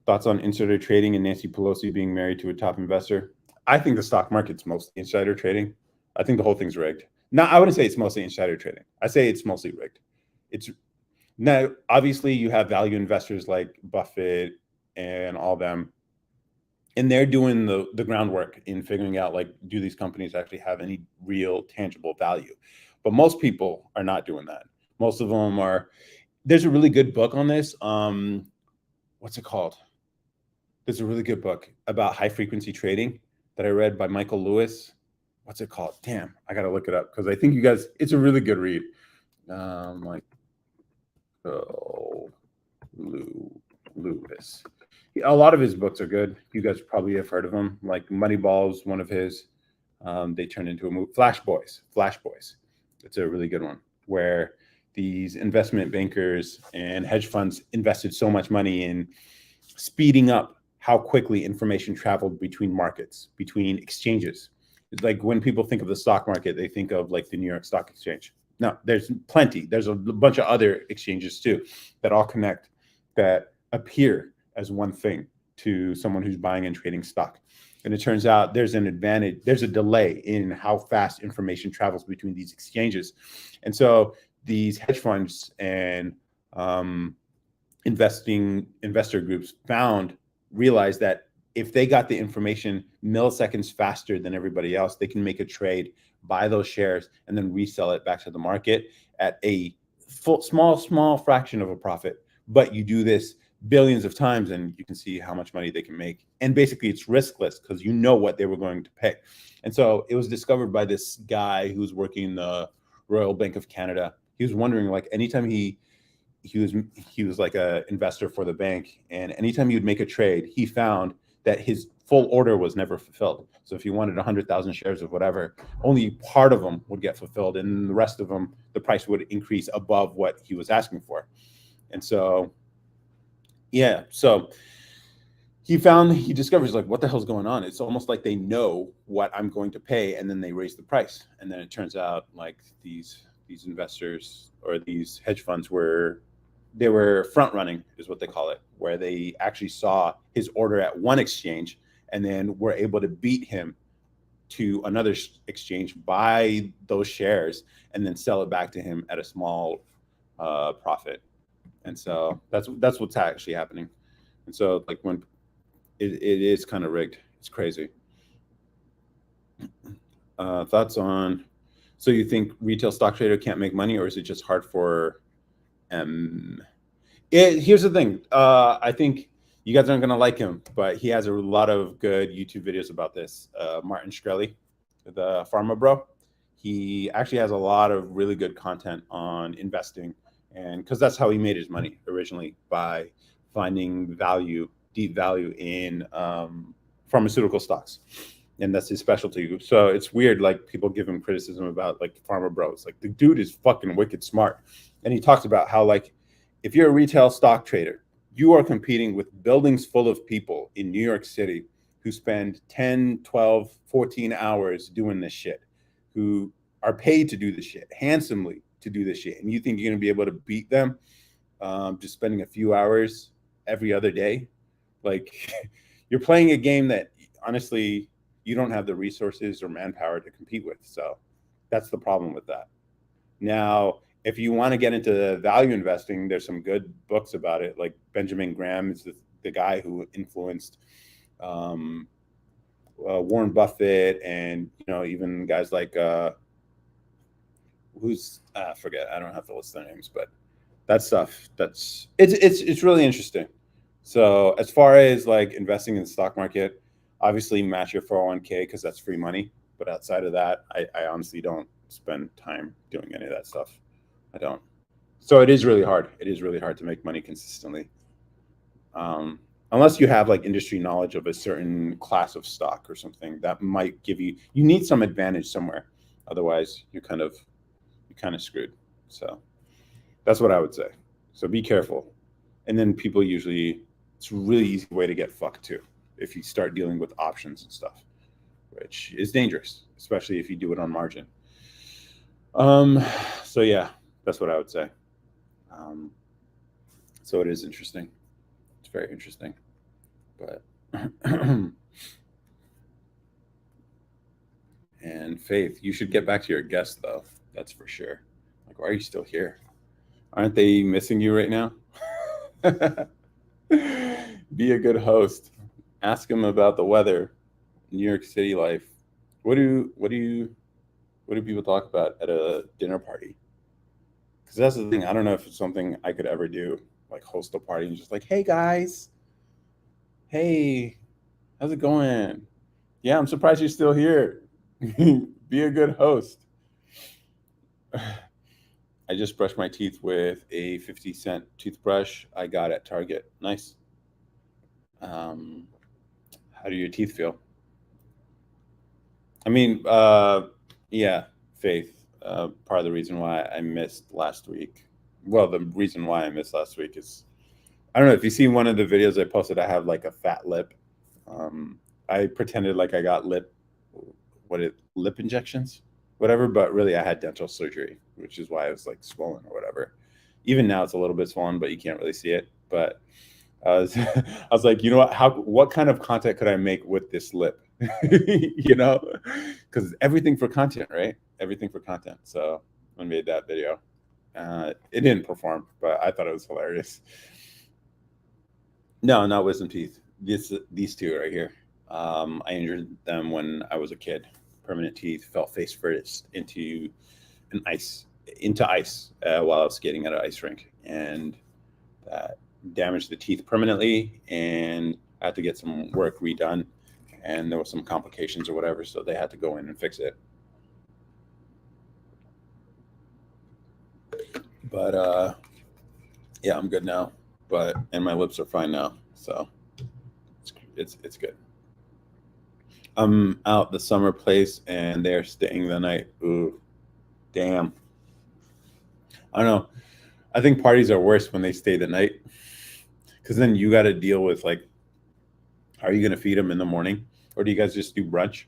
Thoughts on insider trading and Nancy Pelosi being married to a top investor? I think the stock market's mostly insider trading. I think the whole thing's rigged. No, I wouldn't say it's mostly insider trading. I say it's mostly rigged. It's now obviously you have value investors like Buffett and all them, and they're doing the groundwork in figuring out like, do these companies actually have any real tangible value? But most people are not doing that. Most of them are. There's a really good book on this. What's it called? There's a really good book about high frequency trading that I read by Michael Lewis. What's it called? Damn, I gotta look it up because I think you guys. It's a really good read. Like, Lewis. A lot of his books are good. You guys probably have heard of him. Like Moneyball's one of his. They turned into a movie. Flash Boys. It's a really good one where these investment bankers and hedge funds invested so much money in speeding up how quickly information traveled between markets, between exchanges. It's like when people think of the stock market, they think of like the New York Stock Exchange. No, there's plenty. There's a bunch of other exchanges too that all connect, that appear as one thing to someone who's buying and trading stock. And it turns out there's an advantage, there's a delay in how fast information travels between these exchanges. And so these hedge funds and investor groups realized that if they got the information milliseconds faster than everybody else, they can make a trade, buy those shares, and then resell it back to the market at a small fraction of a profit. But you do this billions of times and you can see how much money they can make. And basically it's riskless because you know what they were going to pay. And so it was discovered by this guy who's working in the Royal Bank of Canada. He was wondering, like, anytime he was like a investor for the bank, and anytime he would make a trade, he found that his full order was never fulfilled. So if he wanted 100,000 shares of whatever, only part of them would get fulfilled, and the rest of them, the price would increase above what he was asking for. And so, yeah, so he discovers like, what the hell's going on? It's almost like they know what I'm going to pay, and then they raise the price. And then it turns out like these investors or these hedge funds they were front running, is what they call it, where they actually saw his order at one exchange and then were able to beat him to another exchange, buy those shares, and then sell it back to him at a small profit. And so that's what's actually happening. And so like when it is kind of rigged, it's crazy. Thoughts on? So you think retail stock trader can't make money, or is it just hard for here's the thing. I think you guys aren't gonna like him, but he has a lot of good YouTube videos about this. Martin Shkreli, the Pharma Bro, he actually has a lot of really good content on investing, and because that's how he made his money originally, by finding value, deep value in pharmaceutical stocks, and that's his specialty. So it's weird, like people give him criticism about like Pharma Bros. Like the dude is fucking wicked smart, and he talks about how like if you're a retail stock trader, you are competing with buildings full of people in New York City who spend 10, 12, 14 hours doing this shit, who are paid to do this shit, handsomely to do this shit. And you think you're going to be able to beat them just spending a few hours every other day? Like you're playing a game that honestly, you don't have the resources or manpower to compete with. So that's the problem with that. Now, if you want to get into value investing, there's some good books about it. Like Benjamin Graham is the guy who influenced Warren Buffett, and even guys like forget. I don't have to list their names, but that stuff. It's really interesting. So as far as like investing in the stock market, obviously match your 401k because that's free money. But outside of that, I honestly don't spend time doing any of that stuff. I don't. So it is really hard. It is really hard to make money consistently. Unless you have like industry knowledge of a certain class of stock or something that might give you need some advantage somewhere. Otherwise, you're kind of screwed. So that's what I would say. So be careful. And then people usually, it's a really easy way to get fucked too if you start dealing with options and stuff, which is dangerous, especially if you do it on margin. So yeah, that's what I would say. So it is interesting. It's very interesting. But and Faith, you should get back to your guest though. That's for sure. Like, why are you still here? Aren't they missing you right now? Be a good host. Ask them about the weather, New York City life. What do people talk about at a dinner party? Because that's the thing. I don't know if it's something I could ever do, like host a party and just like, hey guys, hey, how's it going? Yeah, I'm surprised you're still here. Be a good host. I just brushed my teeth with a 50-cent toothbrush I got at Target. Nice. How do your teeth feel? I mean, yeah, Faith. Part of the reason why I missed last week. Well, the reason why I missed last week is, I don't know if you see one of the videos I posted. I have like a fat lip. I pretended like I got lip injections, whatever. But really, I had dental surgery, which is why it was like swollen or whatever. Even now, it's a little bit swollen, but you can't really see it. But I was like, you know what? What kind of content could I make with this lip? Because everything for content, right? Everything for content. So I made that video. It didn't perform, but I thought it was hilarious. No, not wisdom teeth. These two right here. I injured them when I was a kid. Permanent teeth, fell face first into ice while I was skating at an ice rink, and that damaged the teeth permanently, and I had to get some work redone, and there was some complications or whatever, so they had to go in and fix it. But yeah, I'm good now. And my lips are fine now, so it's good. I'm out the summer place, and they're staying the night. Ooh, damn. I don't know. I think parties are worse when they stay the night, because then you got to deal with like Are you gonna feed them in the morning, or do you guys just do brunch?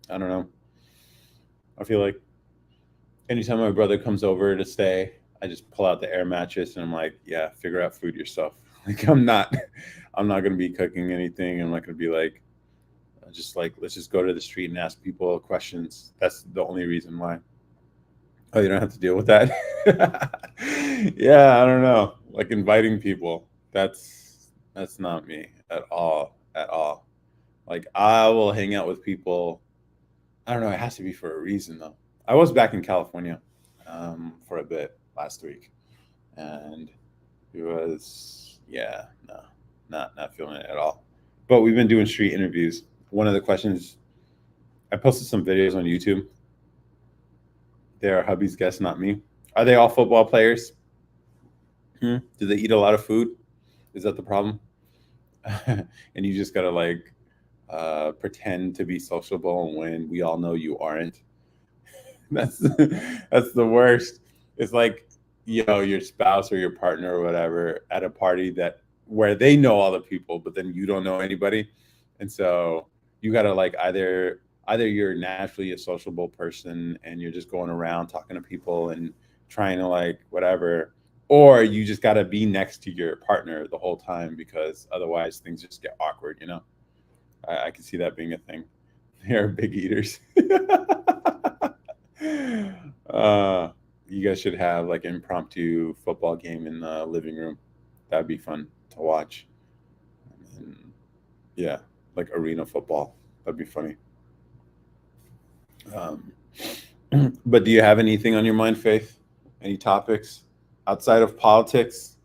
I don't know. I feel like anytime my brother comes over to stay, I just pull out the air mattress and I'm like, yeah, figure out food yourself. Like I'm not gonna be cooking anything. I'm not gonna be like, just like let's just go to the street and ask people questions. That's the only reason why. Oh, you don't have to deal with that. Yeah, I don't know. Like inviting people. That's not me at all. At all. Like I will hang out with people. I don't know. It has to be for a reason though. I was back in California for a bit last week, and it was yeah, no, not feeling it at all. But we've been doing street interviews. One of the questions I posted some videos on YouTube. They're hubby's guests, not me. Are they all football players? Do they eat a lot of food? Is that the problem? And you just gotta like pretend to be sociable when we all know you aren't. That's that's the worst. It's like your spouse or your partner or whatever at a party that where they know all the people, but then you don't know anybody, and so you gotta like either you're naturally a sociable person and you're just going around talking to people and trying to like whatever, or you just gotta be next to your partner the whole time because otherwise things just get awkward. I can see that being a thing. They're big eaters. uh, you guys should have like impromptu football game in the living room. That'd be fun to watch. And, yeah, like arena football. That'd be funny. Um, but do you have anything on your mind, Faith? Any topics outside of politics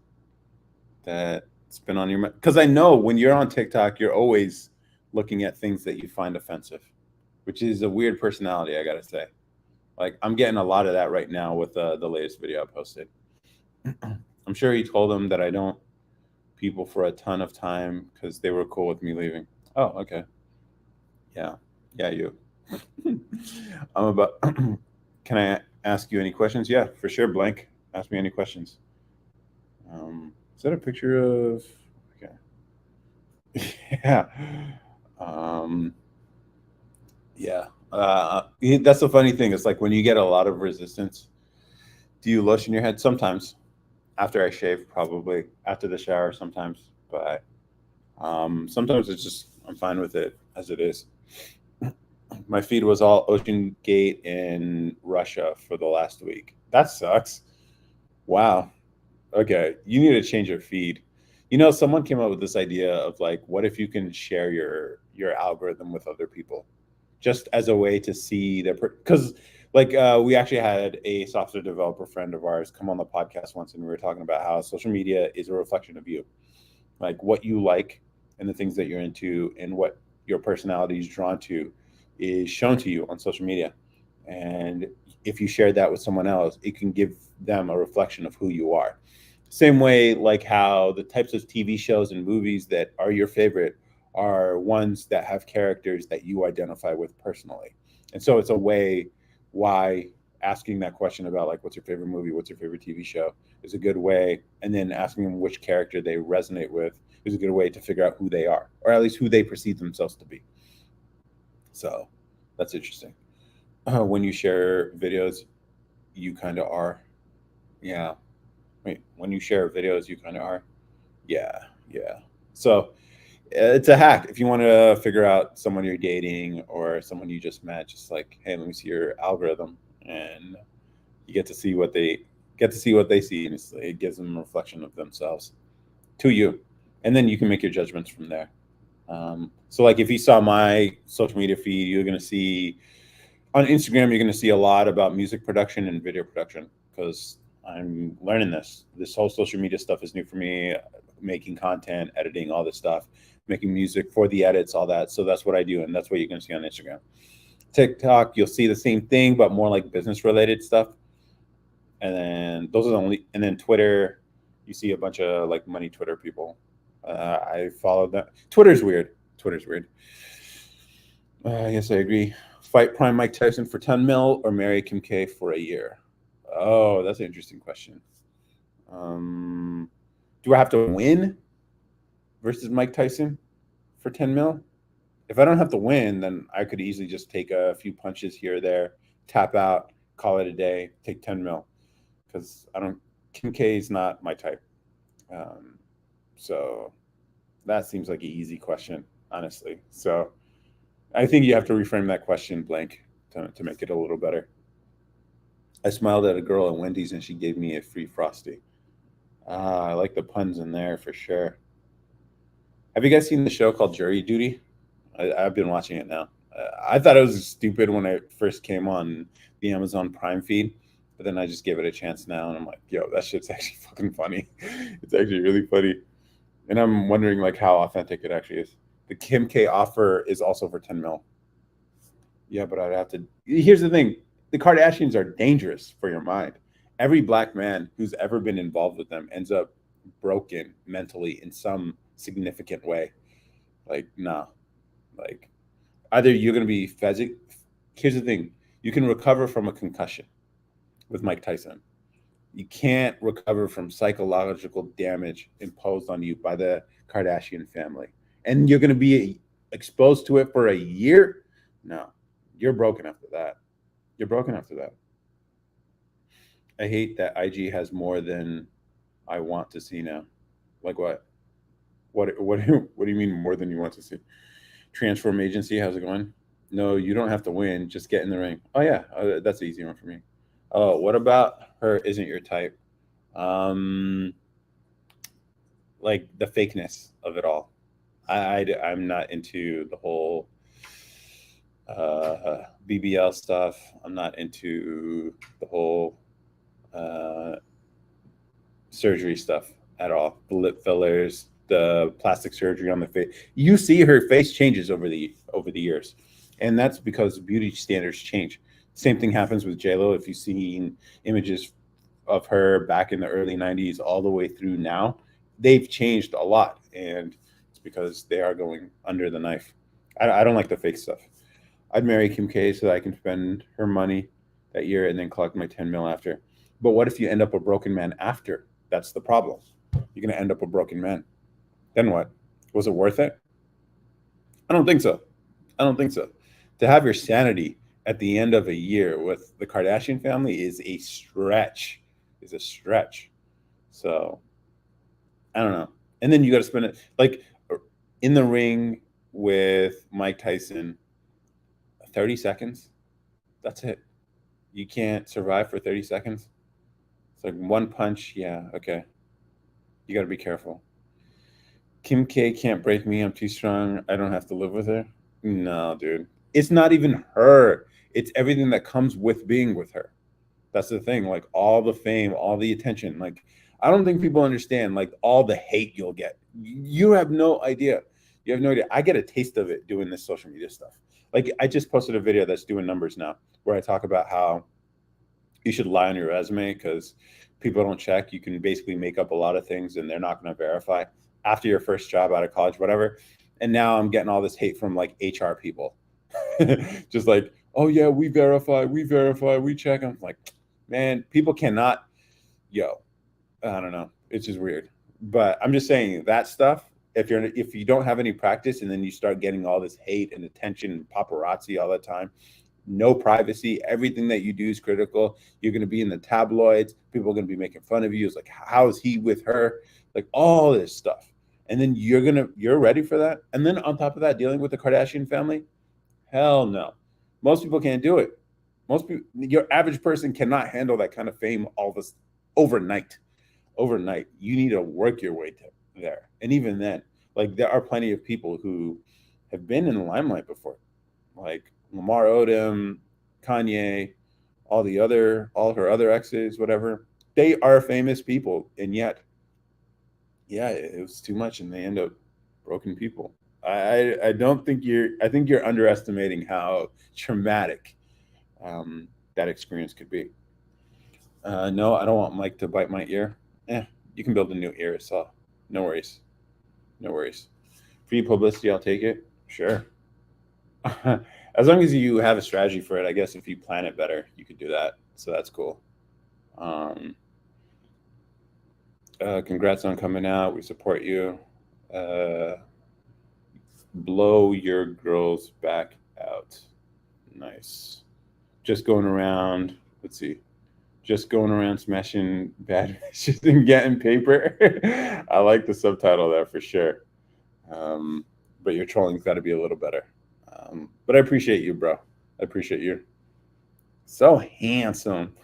that's been on your mind? Because I know when you're on TikTok, you're always looking at things that you find offensive, which is a weird personality, I gotta say. Like I'm getting a lot of that right now with the latest video I posted. I'm sure he told them that I don't people for a ton of time because they were cool with me leaving. Oh, okay. Yeah. Yeah, you. I'm about can I ask you any questions? Yeah, for sure, Blank. Ask me any questions. Is that a picture of okay. Yeah. Um yeah. That's the funny thing. It's like when you get a lot of resistance, do you lotion your head? Sometimes after I shave, probably after the shower sometimes, but sometimes it's just I'm fine with it as it is. My feed was all Ocean Gate in Russia for the last week. That sucks. Wow. Okay, you need to change your feed. Someone came up with this idea of like, what if you can share your algorithm with other people, just as a way to see their because like we actually had a software developer friend of ours come on the podcast once, and we were talking about how social media is a reflection of you, like what you like and the things that you're into and what your personality is drawn to is shown to you on social media. And if you share that with someone else, it can give them a reflection of who you are. Same way, like how the types of TV shows and movies that are your favorite are ones that have characters that you identify with personally. And so it's a way why asking that question about like what's your favorite movie, what's your favorite TV show is a good way, and then asking them which character they resonate with is a good way to figure out who they are, or at least who they perceive themselves to be. So that's interesting. When you share videos, you kind of are. Yeah. Wait, when you share videos, you kind of are. Yeah. Yeah. So it's a hack. If you want to figure out someone you're dating or someone you just met, just like, hey, let me see your algorithm, and you get to see what they see, and it gives them a reflection of themselves to you, and then you can make your judgments from there. So, like, if you saw my social media feed, you're gonna see on Instagram, you're gonna see a lot about music production and video production because I'm learning this. This whole social media stuff is new for me. Making content, editing, all this stuff, making music for the edits, all that. So that's what I do, and that's what you're gonna see on Instagram. TikTok, you'll see the same thing, but more like business related stuff. And then those are the only. And then Twitter, you see a bunch of like money Twitter people. I follow that. Twitter's weird. Twitter's weird. Yes, I agree. Fight Prime Mike Tyson for 10 mil or marry Kim K for a year? Oh, that's an interesting question. Do I have to win versus Mike Tyson for 10 mil. If I don't have to win, then I could easily just take a few punches here or there, tap out, call it a day, take 10 mil. Because I don't, Kim K is not my type. Um, so that seems like an easy question, honestly. So I think you have to reframe that question blank to make it a little better. I smiled at a girl at Wendy's and she gave me a free Frosty. Ah, I like the puns in there for sure. Have you guys seen the show called Jury Duty? I've been watching it now. I thought it was stupid when it first came on the Amazon Prime feed, but then I just gave it a chance now, and I'm like, yo, that shit's actually fucking funny. It's actually really funny, and I'm wondering like how authentic it actually is. The Kim K offer is also for 10 mil. Yeah, but I'd have to. Here's the thing: the Kardashians are dangerous for your mind. Every black man who's ever been involved with them ends up broken mentally in some significant way. Like, nah, like either you're going to be physic. Here's the thing: you can recover from a concussion with Mike Tyson. You can't recover from psychological damage imposed on you by the Kardashian family, and you're going to be exposed to it for a year. No, you're broken after that. You're broken after that. I hate that IG has more than I want to see now. Like what? What do you mean more than you want to see? Transform agency, how's it going? No, you don't have to win. Just get in the ring. Oh yeah, that's an easy one for me. Oh, what about her? Isn't your type? Um, like the fakeness of it all. I'm not into the whole BBL stuff. I'm not into the whole uh, surgery stuff at all. The lip fillers, the plastic surgery on the face. You see her face changes over the years, and that's because beauty standards change. Same thing happens with J Lo. If you've seen images of her back in the early '90s all the way through now, they've changed a lot, and it's because they are going under the knife. I don't like the fake stuff. I'd marry Kim K so that I can spend her money that year and then collect my 10 mil after. But what if you end up a broken man after? That's the problem. You're going to end up a broken man. Then what? Was it worth it? I don't think so. I don't think so. To have your sanity at the end of a year with the Kardashian family is a stretch. Is a stretch. So I don't know. And then you got to spend it like in the ring with Mike Tyson, 30 seconds. That's it. You can't survive for 30 seconds. It's like one punch. Yeah, okay. You got to be careful. Kim K can't break me. I'm too strong. I don't have to live with her. No, dude. It's not even her. It's everything that comes with being with her. That's the thing. Like all the fame, all the attention. Like I don't think people understand like all the hate you'll get. You have no idea. You have no idea. I get a taste of it doing this social media stuff. Like I just posted a video that's doing numbers now where I talk about how you should lie on your resume because people don't check. You can basically make up a lot of things and they're not going to verify after your first job out of college, whatever. And now I'm getting all this hate from like HR people, just like, oh yeah, we verify, we check. I'm like, man, people cannot, yo, I don't know. It's just weird. But I'm just saying that stuff. If you don't have any practice and then you start getting all this hate and attention and paparazzi all the time, no privacy. Everything that you do is critical. You're going to be in the tabloids. People are going to be making fun of you. It's like, how is he with her? Like all this stuff. And then you're ready for that. And then on top of that, dealing with the Kardashian family, hell no. Most people can't do it. Most people, your average person cannot handle that kind of fame all this overnight. Overnight, you need to work your way to there. And even then, like there are plenty of people who have been in the limelight before, like Lamar Odom, Kanye, all her other exes, whatever. They are famous people, and yet, yeah, it was too much, and they end up broken people. I don't think you're. I think you're underestimating how traumatic that experience could be. No, I don't want Mike to bite my ear. You can build a new ear, so no worries, no worries. Free publicity, I'll take it. Sure. As long as you have a strategy for it, I guess if you plan it better, you could do that. So that's cool. Um, congrats on coming out. We support you. Uh, Blow your girl's back out. Nice. Just going around. Let's see. Just going around smashing bad bitches and getting paper. I like the subtitle there for sure. Um, but your trolling's got to be a little better. But I appreciate you, bro. I appreciate you. So handsome.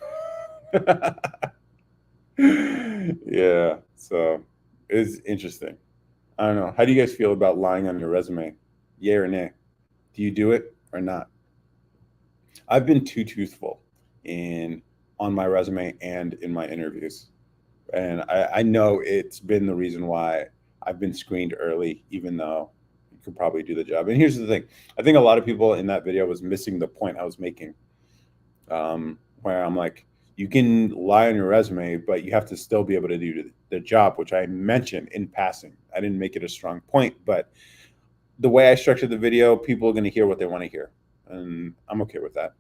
Yeah. So it's interesting. I don't know. How do you guys feel about lying on your resume? Yay or nay? Do you do it or not? I've been too truthful in on my resume and in my interviews. And I know it's been the reason why I've been screened early, even though you could probably do the job. And here's the thing: I think a lot of people in that video was missing the point I was making, where I'm like, you can lie on your resume, but you have to still be able to do the job, which I mentioned in passing. I didn't make it a strong point, but the way I structured the video, people are going to hear what they want to hear, and I'm okay with that.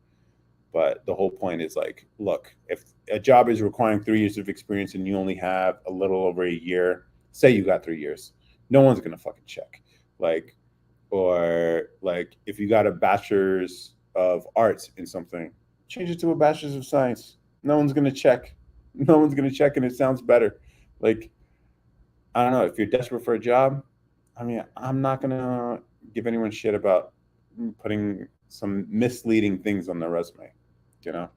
But the whole point is like, look, if a job is requiring 3 years of experience and you only have a little over a year, say you got 3 years, no one's gonna fucking check. Like, or like if you got a bachelor's of arts in something, change it to a bachelor's of science. No one's gonna check. No one's gonna check, and it sounds better. Like, I don't know. If you're desperate for a job, I mean, I'm not gonna give anyone shit about putting some misleading things on their resume, you know.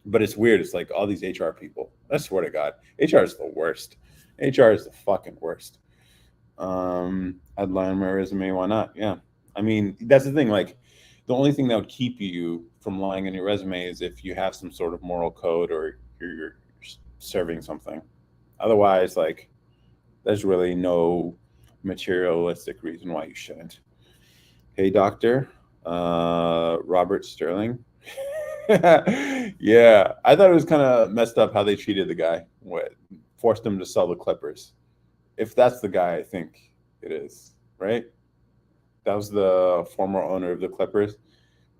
But it's weird. It's like all these HR people. I swear to God, HR is the worst. HR is the fucking worst. I'd lie on my resume. Why not? Yeah. I mean, that's the thing. Like, the only thing that would keep you from lying on your resume is if you have some sort of moral code or you're serving something. Otherwise, like, there's really no materialistic reason why you shouldn't. Hey, doctor, Robert Sterling. Yeah, I thought it was kind of messed up how they treated the guy. What forced him to sell the Clippers? If that's the guy, I think it is, right? That was the former owner of the Clippers,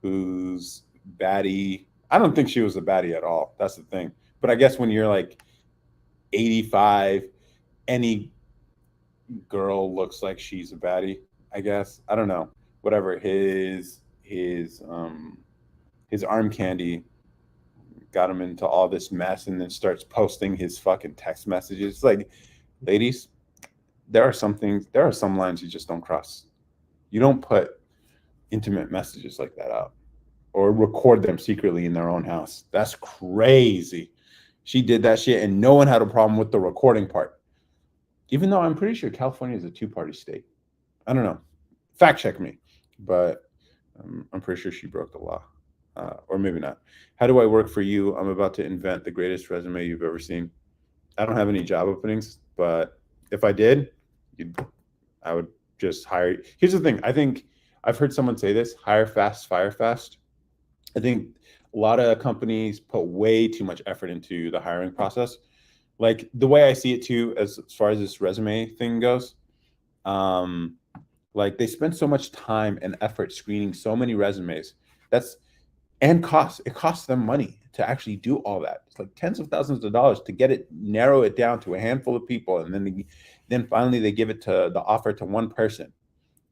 who's baddie. I don't think she was a baddie at all. That's the thing. But I guess when you're like 85, any girl looks like she's a baddie. I guess I don't know. Whatever his arm candy got him into all this mess, and then starts posting his fucking text messages. It's like, ladies, there are some lines you just don't cross. You don't put intimate messages like that out or record them secretly in their own house. That's crazy. She did that shit, and no one had a problem with the recording part. Even though I'm pretty sure California is a two-party state. I don't know. Fact check me, but I'm pretty sure she broke the law, or maybe not. How do I work for you? I'm about to invent the greatest resume you've ever seen. I don't have any job openings, but if I did, you'd, I would just hire. Here's the thing. I think I've heard someone say this: hire fast, fire fast. I think a lot of companies put way too much effort into the hiring process. Like the way I see it too, as far as this resume thing goes, um, like they spend so much time and effort screening so many resumes. That's and costs. It costs them money to actually do all that. It's like tens of thousands of dollars to get it, narrow it down to a handful of people, and then finally they give it to the offer to one person,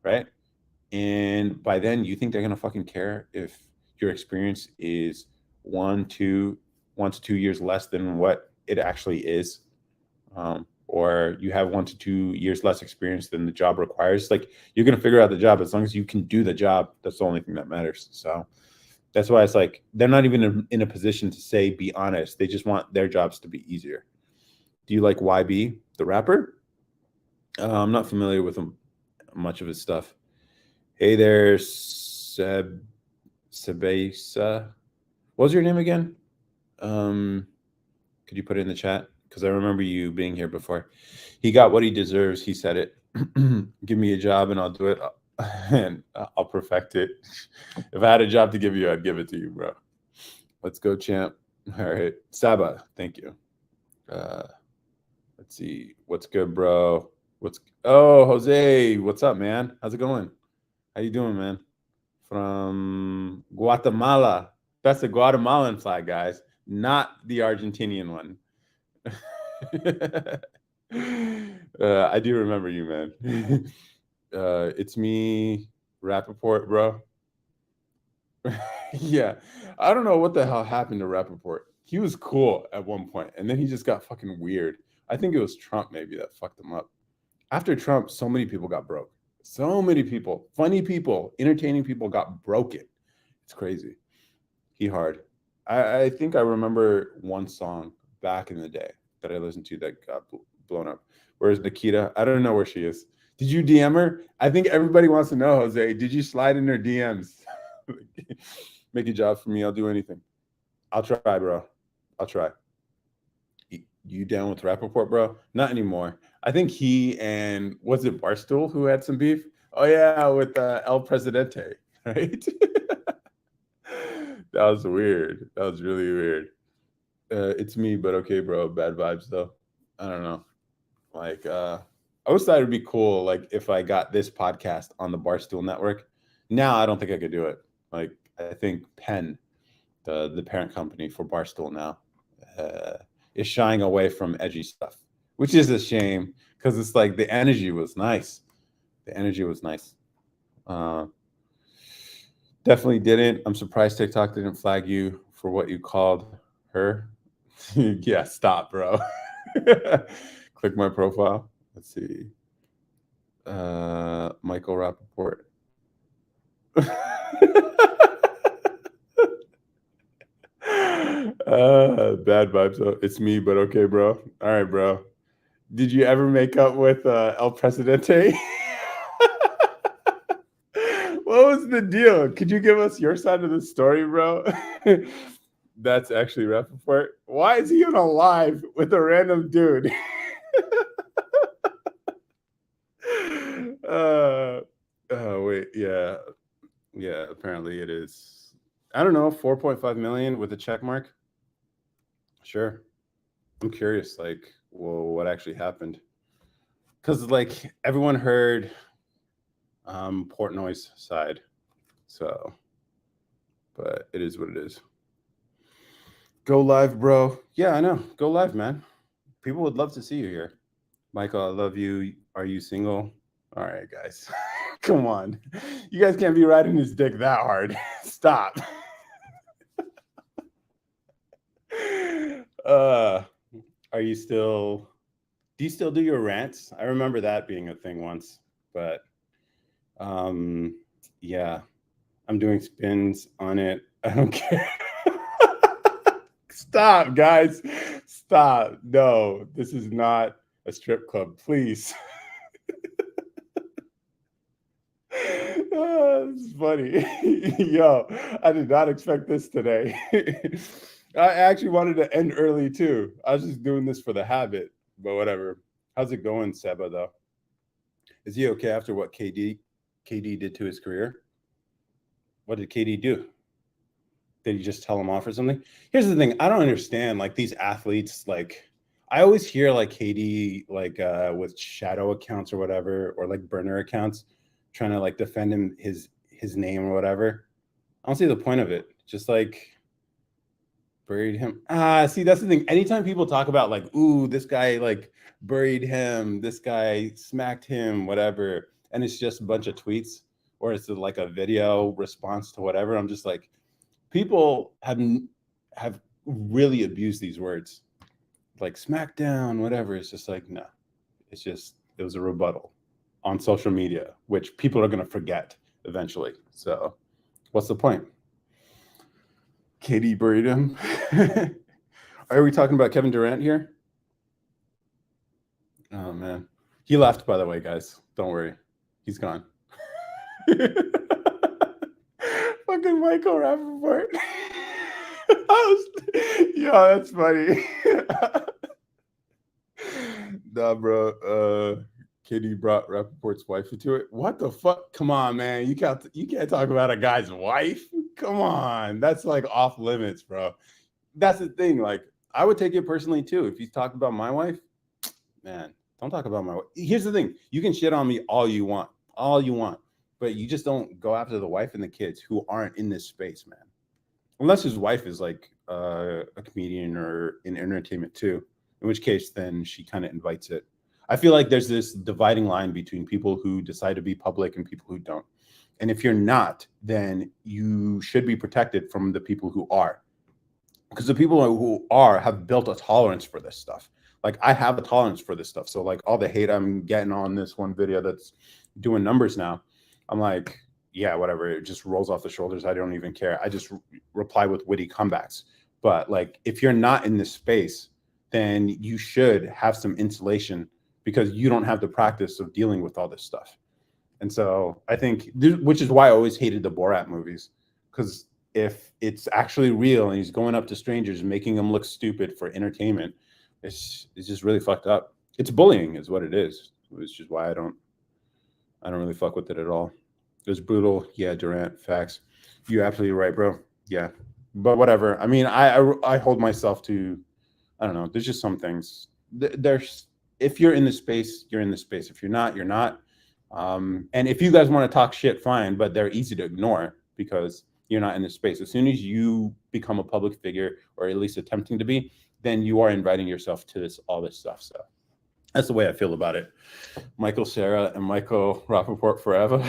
right? And by then, you think they're gonna fucking care if your experience is 1 to 2 years less than what it actually is, or you have 1 to 2 years less experience than the job requires? Like, you're gonna figure out the job as long as you can do the job. That's the only thing that matters. So that's why it's like they're not even in a position to say be honest. They just want their jobs to be easier. Do you like YB, the rapper? I'm not familiar with him, much of his stuff. Hey there, Sebesa. What was your name again? Could you put it in the chat? Because I remember you being here before. He got what he deserves. He said it. Give me a job and I'll do it, and I'll perfect it. If I had a job to give you, I'd give it to you, bro. Let's go, champ. All right, Saba. Thank you. Let's see. What's good, bro? Jose? What's up, man? How's it going? How you doing, man? From Guatemala. That's the Guatemalan flag, guys, not the Argentinian one. I do remember you, man. It's me, Rappaport, bro. Yeah, I don't know what the hell happened to Rappaport. He was cool at one point, and then he just got fucking weird. I think it was Trump maybe that fucked him up. After Trump, so many people got broke. So many people, funny people, entertaining people got broken. It's crazy. He hard. I think I remember one song back in the day that I listened to that got blown up. Where's Nikita? I don't know where she is. Did you DM her? I think everybody wants to know, Jose. Did you slide in her DMs? Make a job for me. I'll do anything. I'll try, bro. I'll try. You down with Rappaport, bro? Not anymore. I think he and was it Barstool who had some beef? Oh yeah, with El Presidente, right? That was weird. That was really weird. It's me, but okay, bro. Bad vibes though. I don't know. Like, I always thought it'd be cool, like if I got this podcast on the Barstool Network. Now I don't think I could do it. Like, I think Penn, the parent company for Barstool now, uh, is shying away from edgy stuff, which is a shame because it's like the energy was nice. The energy was nice. Uh, Definitely didn't. I'm surprised TikTok didn't flag you for what you called her. Yeah, stop, bro. Click my profile. Let's see. Michael Rappaport. Bad vibes. Oh, it's me, but okay, bro. All right, bro. Did you ever make up with El Presidente? What was the deal? Could you give us your side of the story, bro? That's actually Rappaport. Why is he on a live with a random dude? Oh wait, yeah, yeah. Apparently it is. I don't know, 4.5 million with a check mark. Sure. I'm curious, like, well, what actually happened? Because like everyone heard Portnoy's side, so but it is what it is. Go live, bro. Yeah, I know. Go live, man. People would love to see you here. Michael, I love you. Are you single? All right, guys. Come on. You guys can't be riding his dick that hard. Stop. uh are you still do you still do your rants? I remember that being a thing once, but um yeah, I'm doing spins on it. I don't care. Stop, guys. Stop. No, this is not a strip club. Please. This is funny. Yo, I did not expect this today. I actually wanted to end early too. I was just doing this for the habit, but whatever. How's it going, Seba, though? Is he okay after what KD did to his career? What did KD do? Did he just tell him off or something? Here's the thing. I don't understand. Like these athletes, like I always hear like KD, like with shadow accounts or whatever, or like burner accounts, trying to like defend his name or whatever. I don't see the point of it. Just like buried him. See, that's the thing. Anytime people talk about like, ooh, this guy like buried him, this guy smacked him, whatever, and it's just a bunch of tweets or it's like a video response to whatever. I'm just like, people have really abused these words, like smackdown, whatever. It's just like, no, it's just it was a rebuttal on social media, which people are going to forget eventually. So, what's the point? KD buried him. Are we talking about Kevin Durant here? Oh man, he left. By the way, guys, don't worry, he's gone. Fucking Michael Rappaport. Yeah, that's funny. Nah, bro. KD brought Rappaport's wife into it. What the fuck? Come on, man. You can't talk about a guy's wife. Come on, that's like off limits, bro. That's the thing. Like, I would take it personally too. If he's talking about my wife, man, don't talk about my wife. Here's the thing: you can shit on me all you want, but you just don't go after the wife and the kids who aren't in this space, man. Unless his wife is like a comedian or in entertainment too, in which case then she kind of invites it. I feel like there's this dividing line between people who decide to be public and people who don't. And if you're not, then you should be protected from the people who are. Because the people who are have built a tolerance for this stuff. Like I have a tolerance for this stuff. So like all the hate I'm getting on this one video that's doing numbers now, I'm like, yeah, whatever. It just rolls off the shoulders. I don't even care. I just reply with witty comebacks. But like, if you're not in this space, then you should have some insulation because you don't have the practice of dealing with all this stuff. And so I think, which is why I always hated the Borat movies, because if it's actually real and he's going up to strangers and making them look stupid for entertainment, it's just really fucked up. It's bullying, is what it is. Which is why I don't really fuck with it at all. It was brutal. Yeah, Durant, facts. You're absolutely right, bro. Yeah, but whatever. I mean, I hold myself to, I don't know. There's just some things. There's, if you're in the space, you're in the space. If you're not, you're not. And if you guys want to talk shit, fine, but they're easy to ignore because you're not in the space. As soon as you become a public figure, or at least attempting to be, then you are inviting yourself to all this stuff. So that's the way I feel about it. Michael Sarah and Michael Rappaport forever.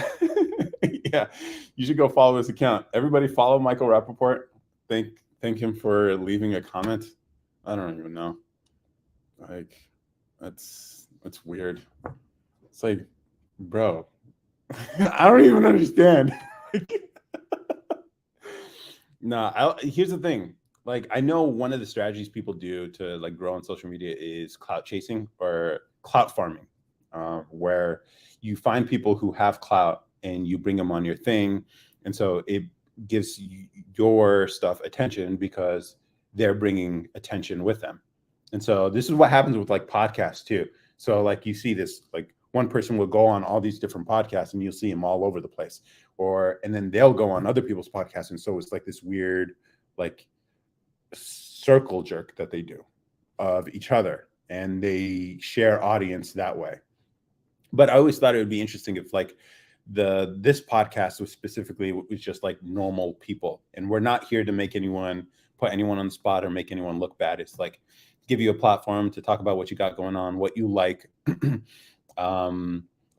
Yeah, you should go follow his account. Everybody follow Michael Rappaport. Thank him for leaving a comment. I don't even know. Like, that's weird. It's like, bro, I don't even understand. No, here's the thing. Like, I know one of the strategies people do to like grow on social media is clout chasing or clout farming, where you find people who have clout and you bring them on your thing, and so it gives your stuff attention because they're bringing attention with them. And so this is what happens with like podcasts too. So like you see this, like one person will go on all these different podcasts and you'll see them all over the place, and then they'll go on other people's podcasts. And so it's like this weird, like circle jerk that they do of each other, and they share audience that way. But I always thought it would be interesting if like this podcast was just like normal people, and we're not here to make anyone, put anyone on the spot or make anyone look bad. It's like give you a platform to talk about what you got going on, what you like,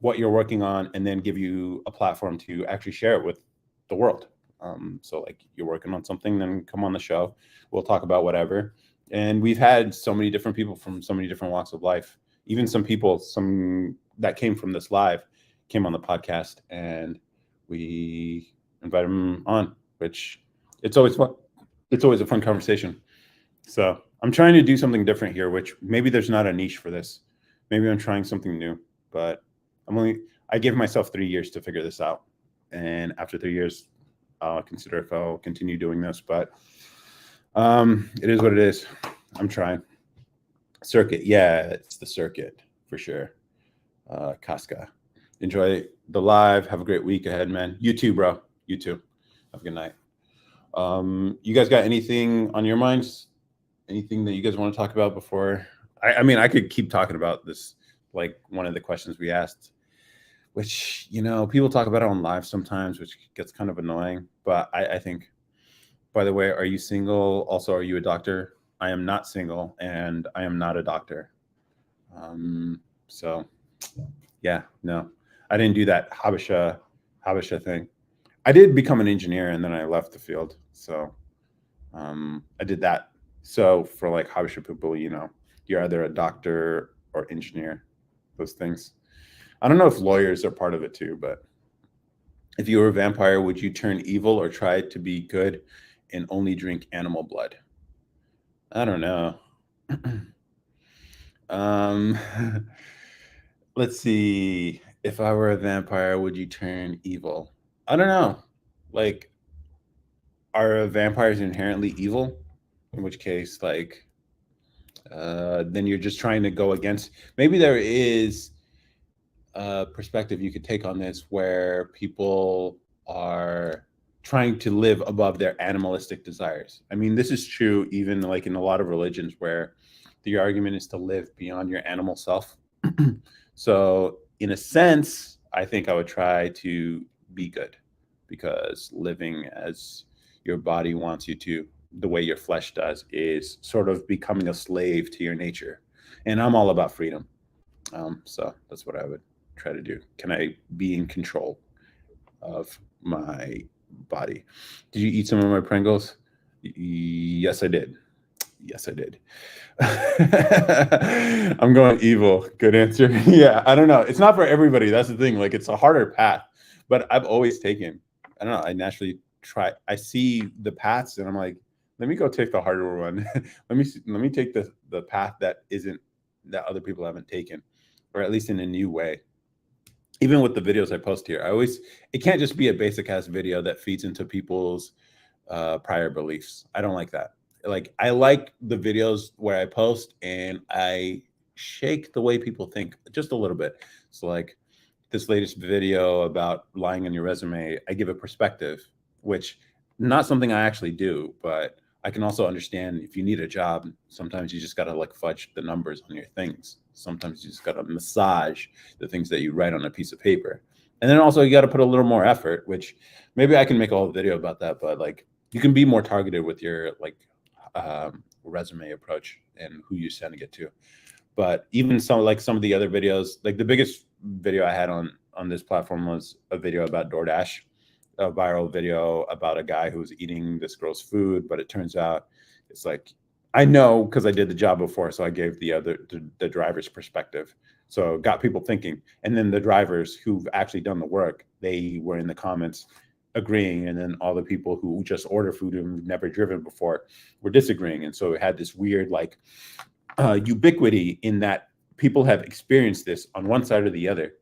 what you're working on, and then give you a platform to actually share it with the world. So like you're working on something, then come on the show. We'll talk about whatever. And we've had so many different people from so many different walks of life. Even some that came from this live came on the podcast, and we invited them on, which it's always fun. It's always a fun conversation. So I'm trying to do something different here, which maybe there's not a niche for this. Maybe I'm trying something new, but I give myself 3 years to figure this out. And after 3 years, I'll consider if I'll continue doing this, but it is what it is. I'm trying. Circuit. Yeah, it's the circuit for sure. Casca. Enjoy the live. Have a great week ahead, man. You too, bro. You too. Have a good night. You guys got anything on your minds? Anything that you guys want to talk about before? I mean, I could keep talking about this, like one of the questions we asked, which, people talk about it on live sometimes, which gets kind of annoying. But I think, by the way, are you single? Also, are you a doctor? I am not single, and I am not a doctor. So, yeah, no, I didn't do that Habesha thing. I did become an engineer, and then I left the field. So, I did that. So for like Habesha people, you're either a doctor or engineer, those things. I don't know if lawyers are part of it too, but if you were a vampire, would you turn evil or try to be good and only drink animal blood? I don't know. Let's see. If I were a vampire, would you turn evil? I don't know. Like, are vampires inherently evil? In which case, like, then you're just trying to go against. Maybe there is a perspective you could take on this where people are trying to live above their animalistic desires. I mean, this is true even like in a lot of religions where the argument is to live beyond your animal self. So in a sense, I think I would try to be good, because living as your body wants you to, the way your flesh does, is sort of becoming a slave to your nature. And I'm all about freedom. So that's what I would try to do. Can I be in control of my body? Did you eat some of my Pringles? Yes, I did. Yes, I did. I'm going evil. Good answer. Yeah, I don't know. It's not for everybody. That's the thing. Like, it's a harder path, but I've always taken. I don't know. I naturally try. I see the paths, and I'm like, let me go take the harder one. Let me take the path that isn't that other people haven't taken, or at least in a new way. Even with the videos I post here, I always it can't just be a basic ass video that feeds into people's prior beliefs. I don't like that. Like, I like the videos where I post and I shake the way people think just a little bit. So like this latest video about lying on your resume, I give a perspective, which not something I actually do, but I can also understand if you need a job, sometimes you just gotta like fudge the numbers on your things. Sometimes you just gotta massage the things that you write on a piece of paper. And then also you gotta put a little more effort, which maybe I can make a whole video about that, but like you can be more targeted with your like resume approach and who you're sending it to. But even some of the other videos, like the biggest video I had on this platform was a video about DoorDash, a viral video about a guy who was eating this girl's food, but it turns out it's like I know because I did the job before, so I gave the driver's perspective. So it got people thinking, and then the drivers who've actually done the work, they were in the comments agreeing, and then all the people who just order food and never driven before were disagreeing, and so it had this weird like ubiquity in that people have experienced this on one side or the other,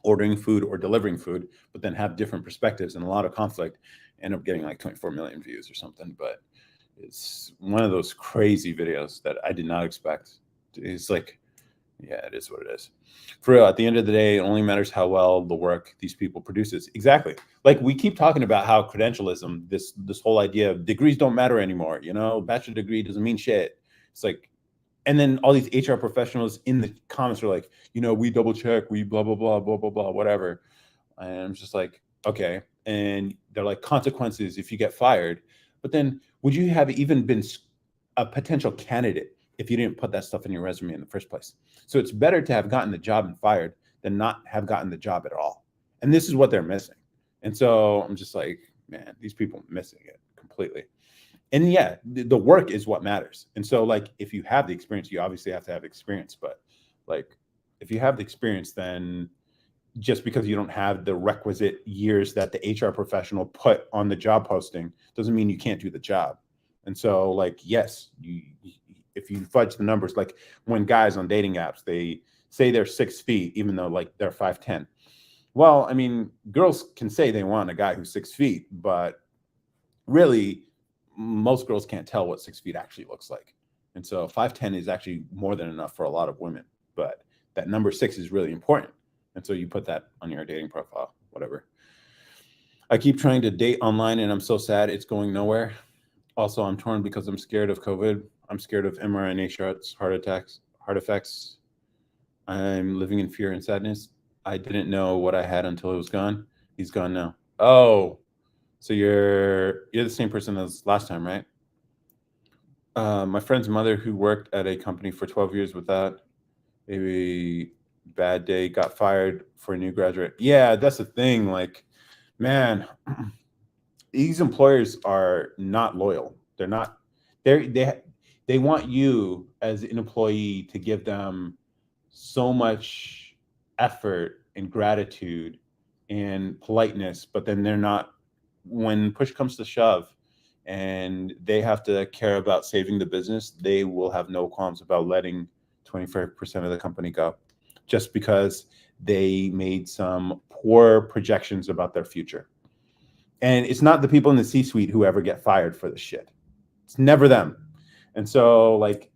ordering food or delivering food, but then have different perspectives and a lot of conflict. End up getting like 24 million views or something. But it's one of those crazy videos that I did not expect. It's like, yeah, it is what it is. For real, at the end of the day, it only matters how well the work these people produces. Exactly. Like we keep talking about how credentialism, this whole idea of degrees don't matter anymore. You know, bachelor degree doesn't mean shit. It's like, and then all these HR professionals in the comments are like, you know, we double check, we blah blah blah blah blah blah, whatever. And I'm just like, okay. And they're like consequences if you get fired. But then would you have even been a potential candidate if you didn't put that stuff in your resume in the first place? So it's better to have gotten the job and fired than not have gotten the job at all. And this is what they're missing. And so I'm just like, man, these people are missing it completely. And yeah, the work is what matters. And so like if you have the experience, you obviously have to have experience, but like if you have the experience, then just because you don't have the requisite years that the HR professional put on the job posting doesn't mean you can't do the job. And so like yes, you if you fudge the numbers, like when guys on dating apps, they say they're 6 feet even though like they're 5'10". Well, I mean, girls can say they want a guy who's 6 feet, but really most girls can't tell what 6 feet actually looks like. And so 5'10" is actually more than enough for a lot of women. But that number 6 is really important. And so you put that on your dating profile, whatever. I keep trying to date online and I'm so sad it's going nowhere. Also, I'm torn because I'm scared of COVID. I'm scared of mRNA shots, heart effects. I'm living in fear and sadness. I didn't know what I had until it was gone. He's gone now. Oh, so you're the same person as last time, right? My friend's mother, who worked at a company for 12 years without a bad day, got fired for a new graduate. Yeah, that's the thing. Like, man, these employers are not loyal. They're not. They want you as an employee to give them so much effort and gratitude and politeness, but then they're not. When push comes to shove, and they have to care about saving the business, they will have no qualms about letting 25% of the company go just because they made some poor projections about their future. And it's not the people in the C-suite who ever get fired for the shit. It's never them. And so like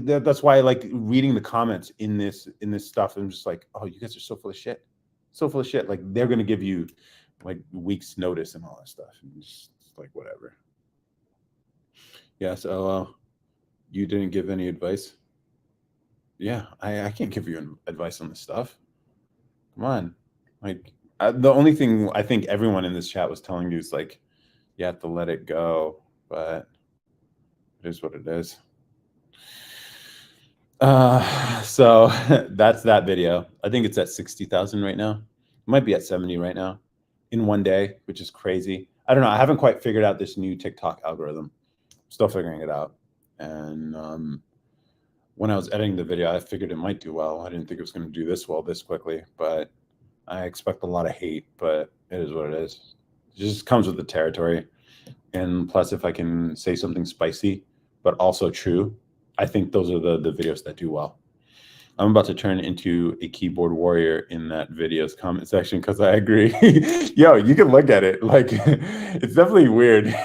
that's why I like reading the comments in this stuff. I'm just like, oh, you guys are so full of shit. So full of shit. Like they're gonna give you like weeks notice and all that stuff. And just like whatever. Yeah, so you didn't give any advice. Yeah, I can't give you advice on this stuff. Come on. Like the only thing I think everyone in this chat was telling you is like you have to let it go, but it is what it is. So that's that video. I think it's at 60,000 right now. It might be at 70 right now in one day, which is crazy. I don't know. I haven't quite figured out this new TikTok algorithm. Still figuring it out. And when I was editing the video, I figured it might do well. I didn't think it was going to do this well this quickly, but I expect a lot of hate, but it is what it is. It just comes with the territory. And plus, if I can say something spicy, but also true, I think those are the videos that do well. I'm about to turn into a keyboard warrior in that video's comment section because I agree. Yo, you can look at it. Like, it's definitely weird.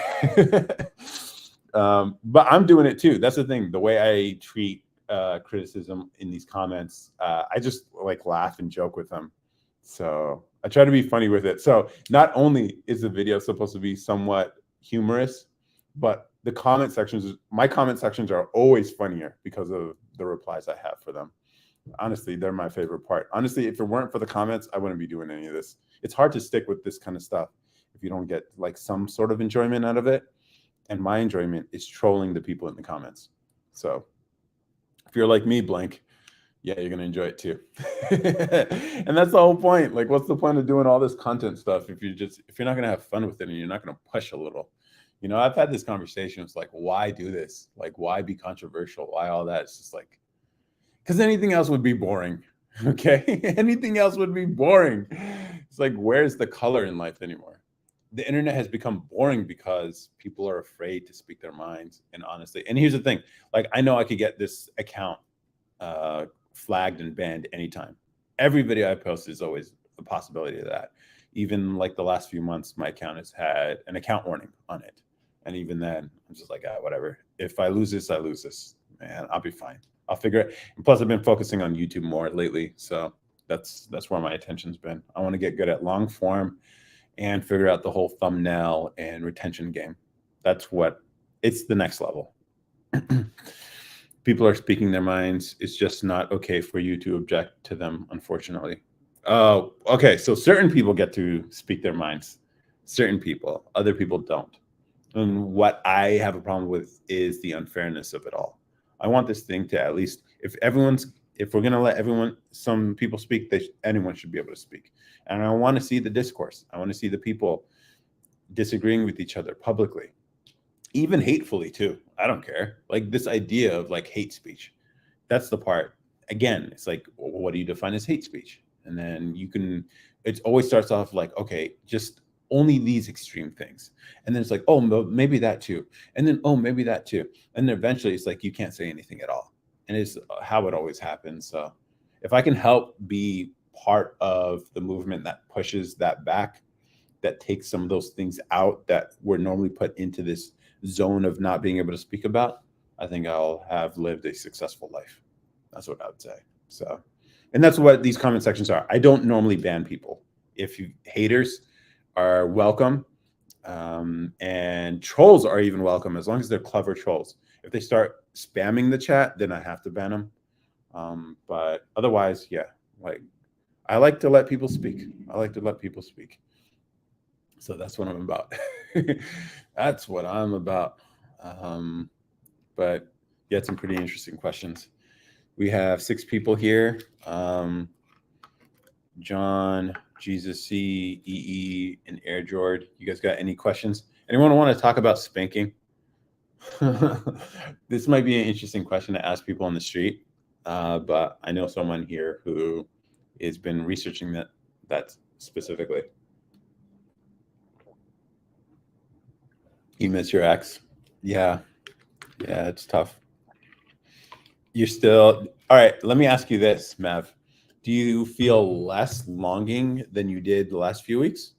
But I'm doing it too. That's the thing. The way I treat criticism in these comments, I just like laugh and joke with them. So I try to be funny with it. So not only is the video supposed to be somewhat humorous, but the comment sections, my comment sections are always funnier because of the replies I have for them. Honestly, they're my favorite part. Honestly, if it weren't for the comments, I wouldn't be doing any of this. It's hard to stick with this kind of stuff if you don't get like some sort of enjoyment out of it. And my enjoyment is trolling the people in the comments. So if you're like me, blank, yeah, you're gonna enjoy it too. And that's the whole point. Like, what's the point of doing all this content stuff if you're not gonna have fun with it and you're not gonna push a little? You know, I've had this conversation. It's like, why do this? Like, why be controversial? Why all that? It's just like, because anything else would be boring. Okay, anything else would be boring. It's like, where's the color in life anymore? The internet has become boring because people are afraid to speak their minds. And honestly, and here's the thing: like, I know I could get this account flagged and banned anytime. Every video I post is always a possibility of that. Even like the last few months, my account has had an account warning on it. And even then, I'm just like, whatever. If I lose this, I lose this. Man, I'll be fine. I'll figure it. And plus, I've been focusing on YouTube more lately. So that's where my attention's been. I want to get good at long form and figure out the whole thumbnail and retention game. It's the next level. People are speaking their minds. It's just not okay for you to object to them, unfortunately. Oh, okay. So certain people get to speak their minds. Certain people, other people don't. And what I have a problem with is the unfairness of it all. I want this thing to at least, if we're going to let some people speak, anyone should be able to speak. And I want to see the discourse. I want to see the people disagreeing with each other publicly, even hatefully too. I don't care. Like this idea of like hate speech, that's the part. Again, it's like, what do you define as hate speech? And then it always starts off like, okay, just only these extreme things. And then it's like, oh, maybe that too. And then, oh, maybe that too. And then eventually it's like, you can't say anything at all. And it's how it always happens. So if I can help be part of the movement that pushes that back, that takes some of those things out that were normally put into this zone of not being able to speak about, I think I'll have lived a successful life. That's what I would say. So, and that's what these comment sections are. I don't normally ban people. Haters are welcome, and trolls are even welcome as long as they're clever trolls. If they start spamming the chat, then I have to ban them. But otherwise, yeah, like I like to let people speak. So that's what I'm about. That's what I'm about. But you had some pretty interesting questions. We have 6 people here. John, Jesus C, EE, and Air Jord. You guys got any questions? Anyone want to talk about spanking? This might be an interesting question to ask people on the street, but I know someone here who has been researching that specifically. You miss your ex? Yeah, it's tough. You're still all right. Let me ask you this, Mav. Do you feel less longing than you did the last few weeks?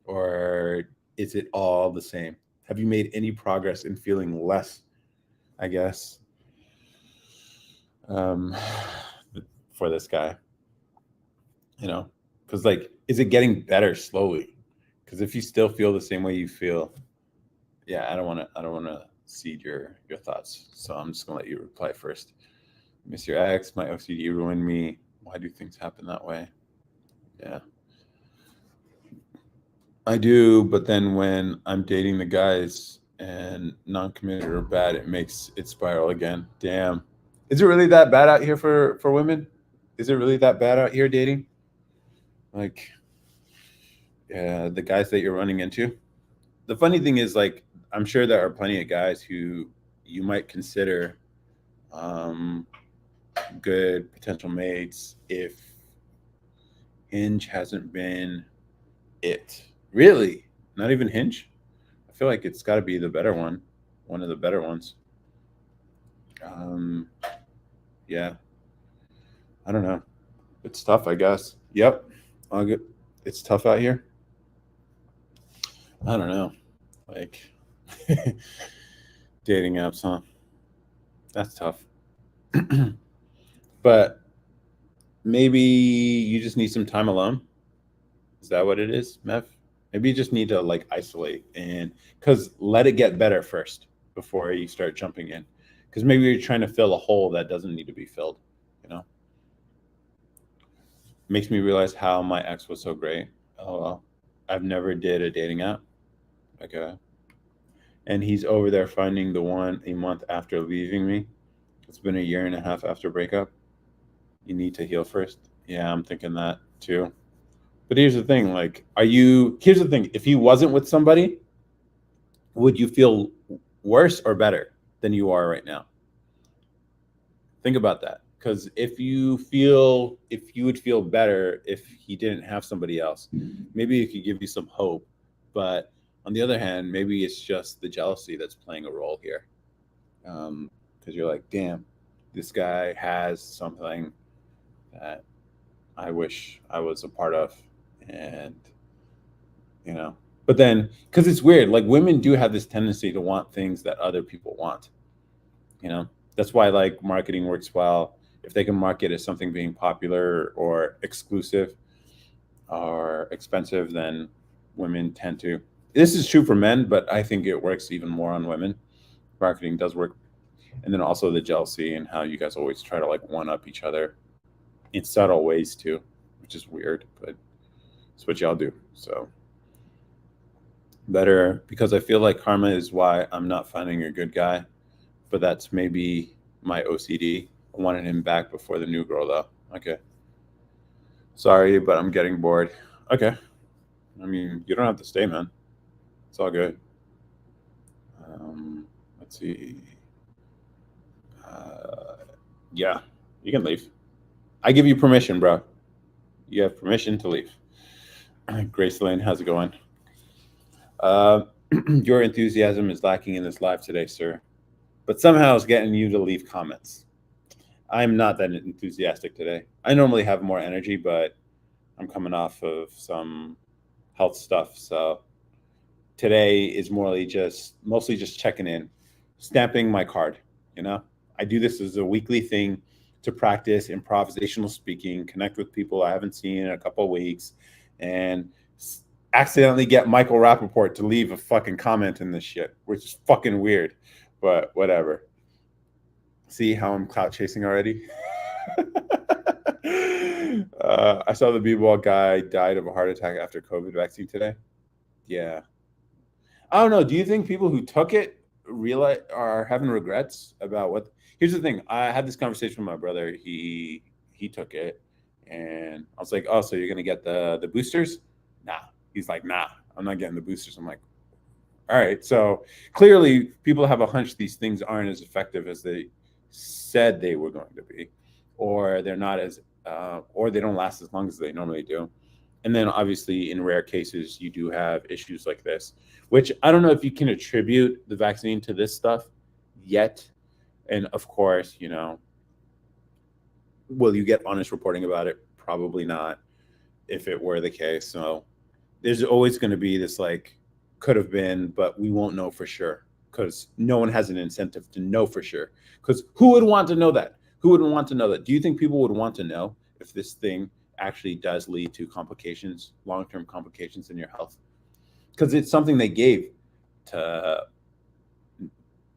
Or is it all the same? Have you made any progress in feeling less, I guess, for this guy? You know, because like, is it getting better slowly? Because if you still feel the same way you feel, yeah, I don't want to cede your thoughts. So I'm just gonna let you reply first. Miss your ex, my OCD ruined me. Why do things happen that way? Yeah. I do, but then when I'm dating the guys and non-committed or bad, it makes it spiral again. Damn. Is it really that bad out here for women? Is it really that bad out here dating? Like, the guys that you're running into. The funny thing is, like, I'm sure there are plenty of guys who you might consider um, good potential mates if Hinge hasn't been it. Really? Not even Hinge? I feel like it's got to be the better one of the better ones. Um, yeah, I don't know. It's tough, I guess. Yep, I'll get, it's tough out here. I don't know. Like, dating apps, huh? That's tough. But maybe you just need some time alone. Is that what it is, Mev? Maybe you just need to like isolate and because let it get better first before you start jumping in. Because maybe you're trying to fill a hole that doesn't need to be filled. You know, makes me realize how my ex was so great. Oh well, I've never did a dating app. Okay, and he's over there finding the one a month after leaving me. It's been a year and a half after breakup. You need to heal first. Yeah, I'm thinking that too. But here's the thing, like, here's the thing, if he wasn't with somebody, would you feel worse or better than you are right now? Think about that. Because if you would feel better if he didn't have somebody else, maybe it could give you some hope. But on the other hand, maybe it's just the jealousy that's playing a role here. Because you're like, damn, this guy has something that I wish I was a part of. And, you know, but then, because it's weird, like women do have this tendency to want things that other people want, you know? That's why like marketing works well. If they can market as something being popular or exclusive or expensive, then women tend to. This is true for men, but I think it works even more on women. Marketing does work. And then also the jealousy and how you guys always try to like one up each other in subtle ways too, which is weird, but it's what y'all do. So better because I feel like karma is why I'm not finding a good guy, but that's maybe my OCD. I wanted him back before the new girl though. Okay. Sorry, but I'm getting bored. Okay. I mean, you don't have to stay, man. It's all good. Let's see. Uh, yeah, you can leave. I give you permission, bro. You have permission to leave. Grace Lane, how's it going? Uh, your enthusiasm is lacking in this live today, sir. But somehow it's getting you to leave comments. I'm not that enthusiastic today. I normally have more energy, but I'm coming off of some health stuff. So today is mostly just checking in, stamping my card. You know, I do this as a weekly thing to practice improvisational speaking, connect with people I haven't seen in a couple of weeks, and accidentally get Michael Rappaport to leave a fucking comment in this shit, which is fucking weird, but whatever. See how I'm clout chasing already? I saw the b-ball guy died of a heart attack after COVID vaccine today. Yeah. I don't know. Do you think people who took it realize are having regrets about what? Here's the thing. I had this conversation with my brother. He took it, and I was like, "Oh, so you're gonna get the boosters?" Nah. He's like, "Nah, I'm not getting the boosters." I'm like, "All right." So clearly, people have a hunch these things aren't as effective as they said they were going to be, or they're not as, or they don't last as long as they normally do. And then obviously in rare cases, you do have issues like this, which I don't know if you can attribute the vaccine to this stuff yet. And of course, you know, will you get honest reporting about it? Probably not if it were the case. So there's always going to be this like could have been, but we won't know for sure because no one has an incentive to know for sure. Because who would want to know that? Who would want to know that? Do you think people would want to know if this thing actually does lead to complications, long-term complications in your health? Because it's something they gave to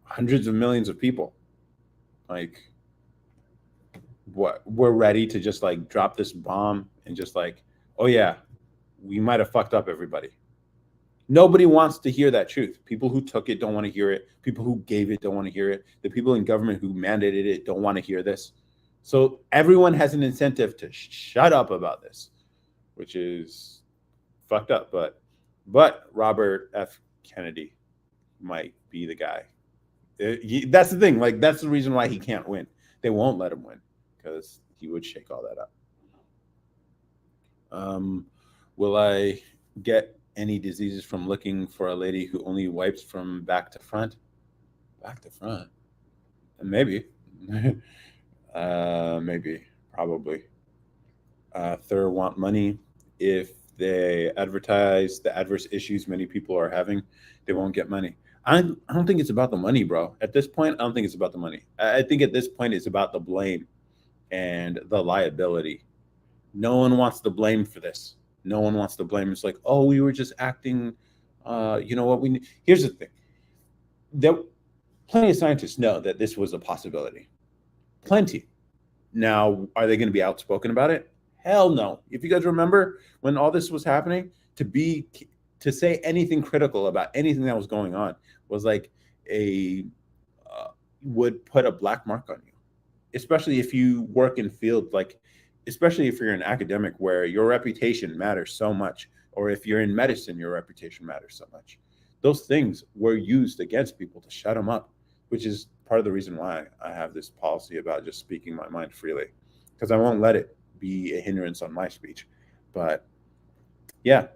hundreds of millions of people. Like, what we're ready to just like drop this bomb and just like, oh yeah, we might have fucked up everybody. Nobody wants to hear that truth. People who took it don't want to hear it. People who gave it don't want to hear it. The people in government who mandated it don't want to hear this. So everyone has an incentive to shut up about this, which is fucked up. But Robert F. Kennedy might be the guy. That's the thing. Like, that's the reason why he can't win. They won't let him win because he would shake all that up. Will I get any diseases from looking for a lady who only wipes from back to front? Back to front? Maybe. Maybe. Probably. Third, want money. If they advertise the adverse issues many people are having, they won't get money. I don't think it's about the money, bro. At this point, I don't think it's about the money. I think at this point, it's about the blame and the liability. No one wants the blame for this. No one wants to blame. It's like, oh, we were just acting. You know what? Here's the thing. There, plenty of scientists know that this was a possibility. Plenty. Now, are they going to be outspoken about it? Hell no. If you guys remember when all this was happening, to say anything critical about anything that was going on was like would put a black mark on you, especially if you work in fields like, especially if you're an academic where your reputation matters so much, or if you're in medicine, your reputation matters so much. Those things were used against people to shut them up, which is part of the reason why I have this policy about just speaking my mind freely, because I won't let it be a hindrance on my speech. But yeah,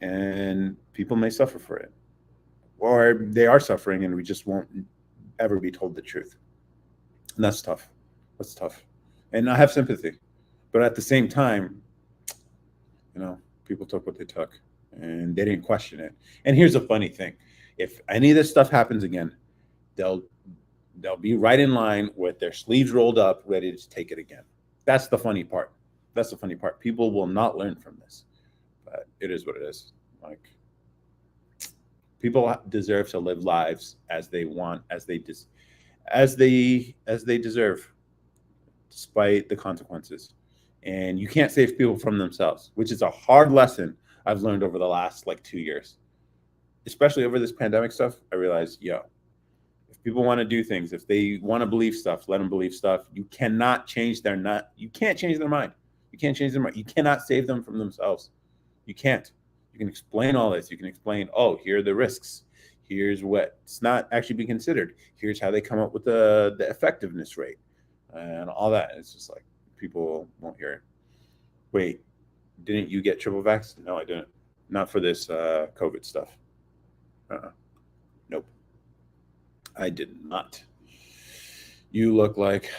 and people may suffer for it, or they are suffering and we just won't ever be told the truth. And that's tough. That's tough. And I have sympathy. But at the same time, people took what they took and they didn't question it. And here's the funny thing. If any of this stuff happens again, they'll be right in line with their sleeves rolled up, ready to take it again. That's the funny part. That's the funny part. People will not learn from this. But it is what it is. Like, people deserve to live lives as they want, as they deserve, despite the consequences. And you can't save people from themselves, which is a hard lesson I've learned over the last 2 years, especially over this pandemic stuff. I realized, if people want to do things, if they want to believe stuff, let them believe stuff. You cannot change you can't change their mind. You can't change their mind. You cannot save them from themselves. You can't. You can explain all this. You can explain, oh, here are the risks. Here's what's not actually being considered. Here's how they come up with the effectiveness rate and all that. It's just like, people won't hear it. Wait, didn't you get triple vax? No, I didn't. Not for this COVID stuff. Nope. I did not. You look like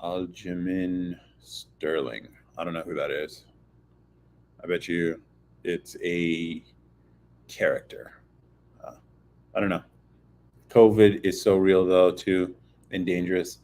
Aljamain Sterling. I don't know who that is. I bet you it's a character. I don't know. COVID is so real, though, too, and dangerous.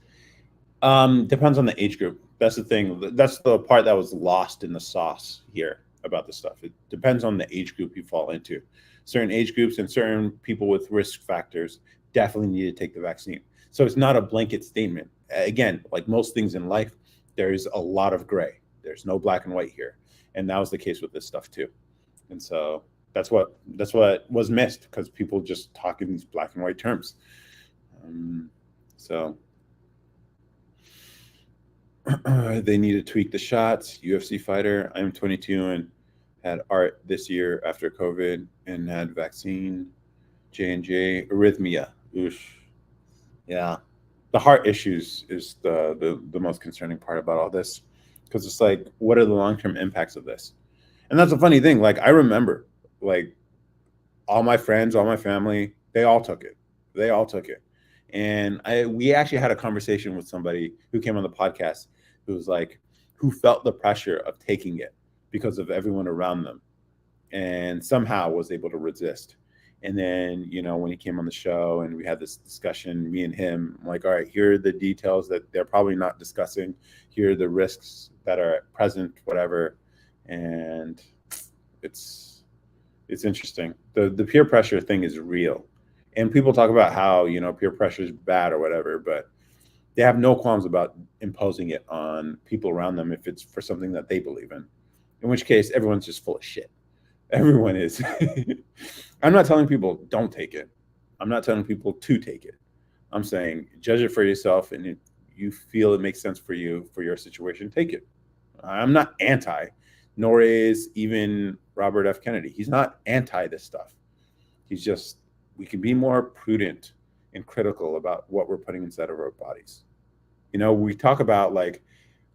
Depends on the age group. That's the thing. That's the part that was lost in the sauce here about this stuff. It depends on the age group you fall into. Certain age groups and certain people with risk factors definitely need to take the vaccine. So it's not a blanket statement. Again, like most things in life, there's a lot of gray. There's no black and white here. And that was the case with this stuff too. And so that's what was missed, because people just talk in these black and white terms. So they need to tweak the shots. UFC fighter. I'm 22 and had art this year after COVID and had vaccine. J&J arrhythmia. Oof. Yeah. The heart issues is the most concerning part about all this, because it's like, what are the long-term impacts of this? And that's a funny thing. Like, I remember, like, all my friends, all my family, they all took it. They all took it. And we actually had a conversation with somebody who came on the podcast who was like, who felt the pressure of taking it because of everyone around them, and somehow was able to resist. And then, when he came on the show and we had this discussion, me and him, I'm like, all right, here are the details that they're probably not discussing. Here are the risks that are present, whatever. And it's interesting. The peer pressure thing is real. And people talk about how, peer pressure is bad or whatever, but they have no qualms about imposing it on people around them if it's for something that they believe in which case everyone's just full of shit. Everyone is. I'm not telling people don't take it. I'm not telling people to take it. I'm saying judge it for yourself, and if you feel it makes sense for you for your situation, take it. I'm not anti, nor is even Robert F. Kennedy. He's not anti this stuff. He's just, we can be more prudent and critical about what we're putting inside of our bodies. We talk about like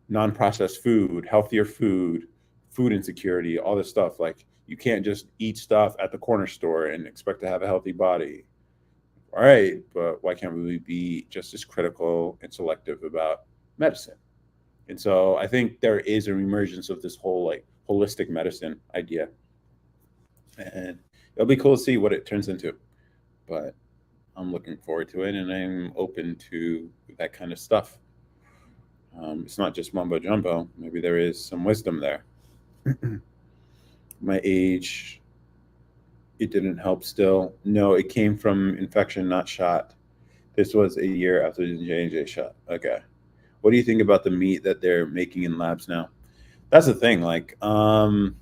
non-processed food, healthier food, food insecurity, all this stuff. Like you can't just eat stuff at the corner store and expect to have a healthy body. All right, but why can't we be just as critical and selective about medicine? And so I think there is an emergence of this whole like holistic medicine idea. And it'll be cool to see what it turns into. But I'm looking forward to it, and I'm open to that kind of stuff. It's not just mumbo jumbo. Maybe there is some wisdom there. My age, it didn't help still. No, it came from infection, not shot. This was a year after the J&J shot. Okay. What do you think about the meat that they're making in labs now? That's the thing. Like, who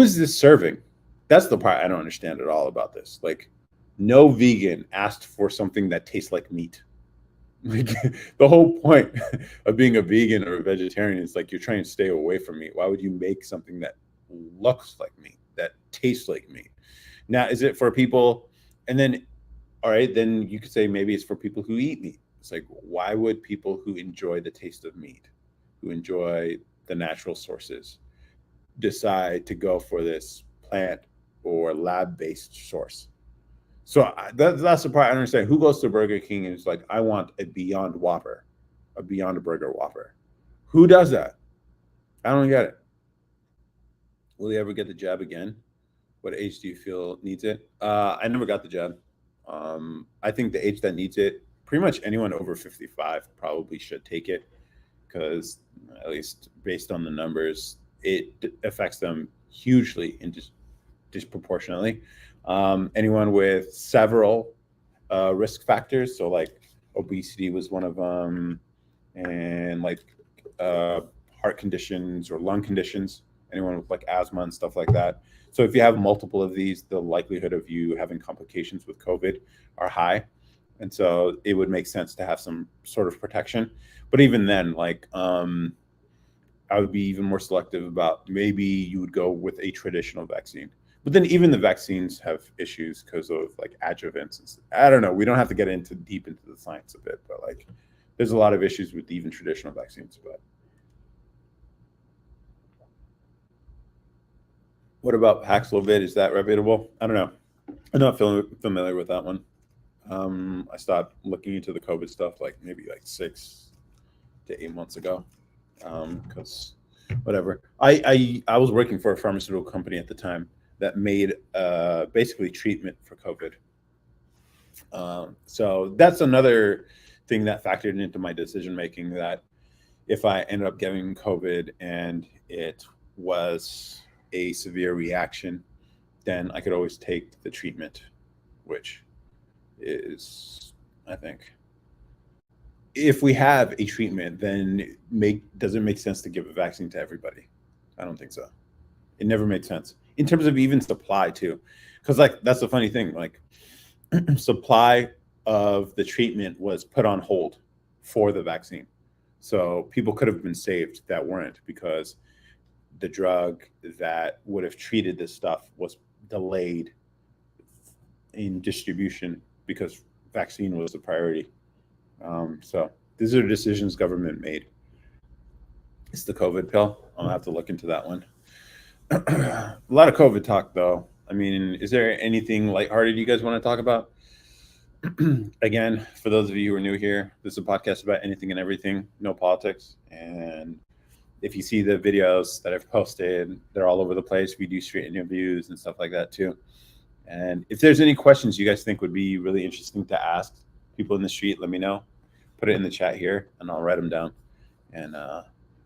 is this serving? That's the part I don't understand at all about this. Like, no vegan asked for something that tastes like meat. Like the whole point of being a vegan or a vegetarian is like you're trying to stay away from meat. Why would you make something that looks like meat, that tastes like meat? Now, is it for people? And then, all right, then you could say maybe it's for people who eat meat. It's like, why would people who enjoy the taste of meat, who enjoy the natural sources, decide to go for this plant or lab-based source? So that's the part I understand. Who goes to Burger King and is like, I want a Beyond Whopper, a Beyond Burger Whopper? Who does that? I don't get it. Will he ever get the jab again? What age do you feel needs it? I never got the jab. I think the age that needs it, pretty much anyone over 55 probably should take it, because at least based on the numbers, it affects them hugely and disproportionately. Anyone with several risk factors, so like obesity was one of them, and like heart conditions or lung conditions, anyone with like asthma and stuff like that. So if you have multiple of these, the likelihood of you having complications with COVID are high. And so it would make sense to have some sort of protection. But even then, like I would be even more selective about maybe you would go with a traditional vaccine. But then even the vaccines have issues because of like adjuvants. And I don't know. We don't have to get into deep into the science of it, but like there's a lot of issues with even traditional vaccines. But what about Paxlovid? Is that reputable? I don't know. I'm not familiar with that one. I stopped looking into the COVID stuff like maybe like 6 to 8 months ago. Because whatever. I was working for a pharmaceutical company at the time that made basically treatment for COVID. So that's another thing that factored into my decision making, that if I ended up getting COVID and it was a severe reaction, then I could always take the treatment, which is, I think, if we have a treatment, then does it make sense to give a vaccine to everybody? I don't think so. It never made sense in terms of even supply too, because like that's the funny thing. Like supply of the treatment was put on hold for the vaccine, so people could have been saved that weren't, because the drug that would have treated this stuff was delayed in distribution because vaccine was the priority. So these are decisions government made. It's the COVID pill. I'll have to look into that one. A lot of COVID talk, though. I mean, is there anything lighthearted you guys want to talk about? Again, for those of you who are new here, this is a podcast about anything and everything, no politics. And if you see the videos that I've posted, they're all over the place. We do street interviews and stuff like that too. And if there's any questions you guys think would be really interesting to ask people in the street, let me know. Put it in the chat here and I'll write them down. And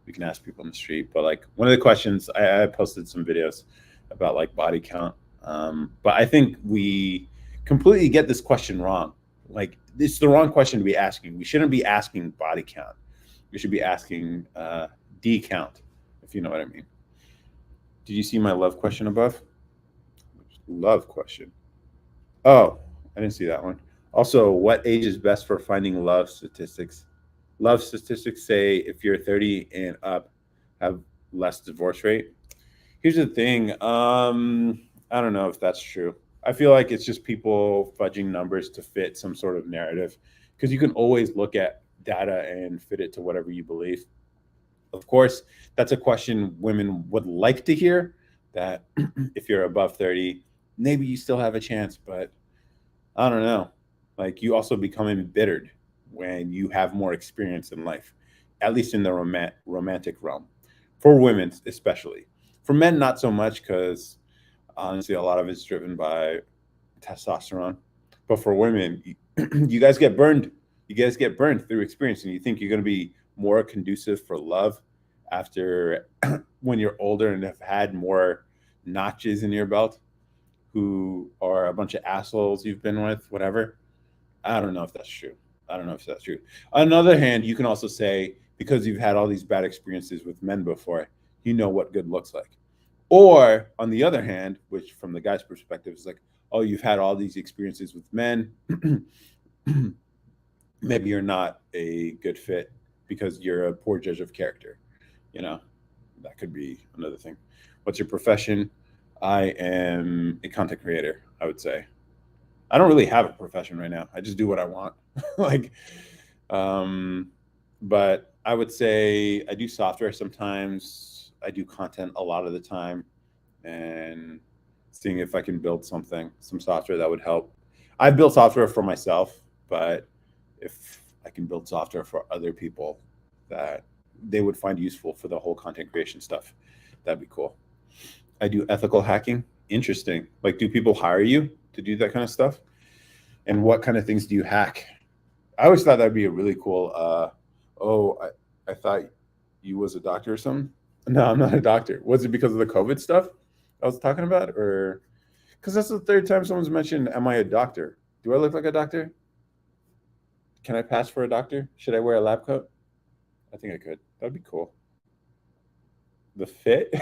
we can ask people in the street. But like one of the questions, I posted some videos about like body count. But I think we completely get this question wrong. Like it's the wrong question to be asking. We shouldn't be asking body count. We should be asking D count, if you know what I mean. Did you see my love question above? Love question. Oh, I didn't see that one. Also, what age is best for finding love statistics? Love statistics say if you're 30 and up, have less divorce rate. Here's the thing. I don't know if that's true. I feel like it's just people fudging numbers to fit some sort of narrative, because you can always look at data and fit it to whatever you believe. Of course, that's a question women would like to hear. That if you're above 30, maybe you still have a chance, but I don't know. Like, you also become embittered when you have more experience in life, at least in the romantic realm. For women, especially. For men, not so much, because honestly, a lot of it's driven by testosterone. But for women, you guys get burned. You guys get burned through experience, and you think you're going to be more conducive for love after when you're older and have had more notches in your belt, who are a bunch of assholes you've been with, whatever. I don't know if that's true. I don't know if that's true. On the other hand, you can also say, because you've had all these bad experiences with men before, you know what good looks like. Or on the other hand, which from the guy's perspective is like, oh, you've had all these experiences with men. Maybe you're not a good fit because you're a poor judge of character. You know, that could be another thing. What's your profession? I am a content creator, I would say. I don't really have a profession right now. I just do what I want. like, um, but I would say I do software sometimes. I do content a lot of the time, and seeing if I can build some software that would help. I've built software for myself, but if I can build software for other people that they would find useful for the whole content creation stuff, that'd be cool. I do ethical hacking. Interesting. Like, do people hire you to do that kind of stuff? And what kind of things do you hack? I always thought that'd be a really cool. Oh, I thought you was a doctor or something. No, I'm not a doctor. Was it because of the COVID stuff I was talking about, or because that's the third time someone's mentioned, "Am I a doctor? Do I look like a doctor? Can I pass for a doctor? Should I wear a lab coat? I think I could. That'd be cool. The fit.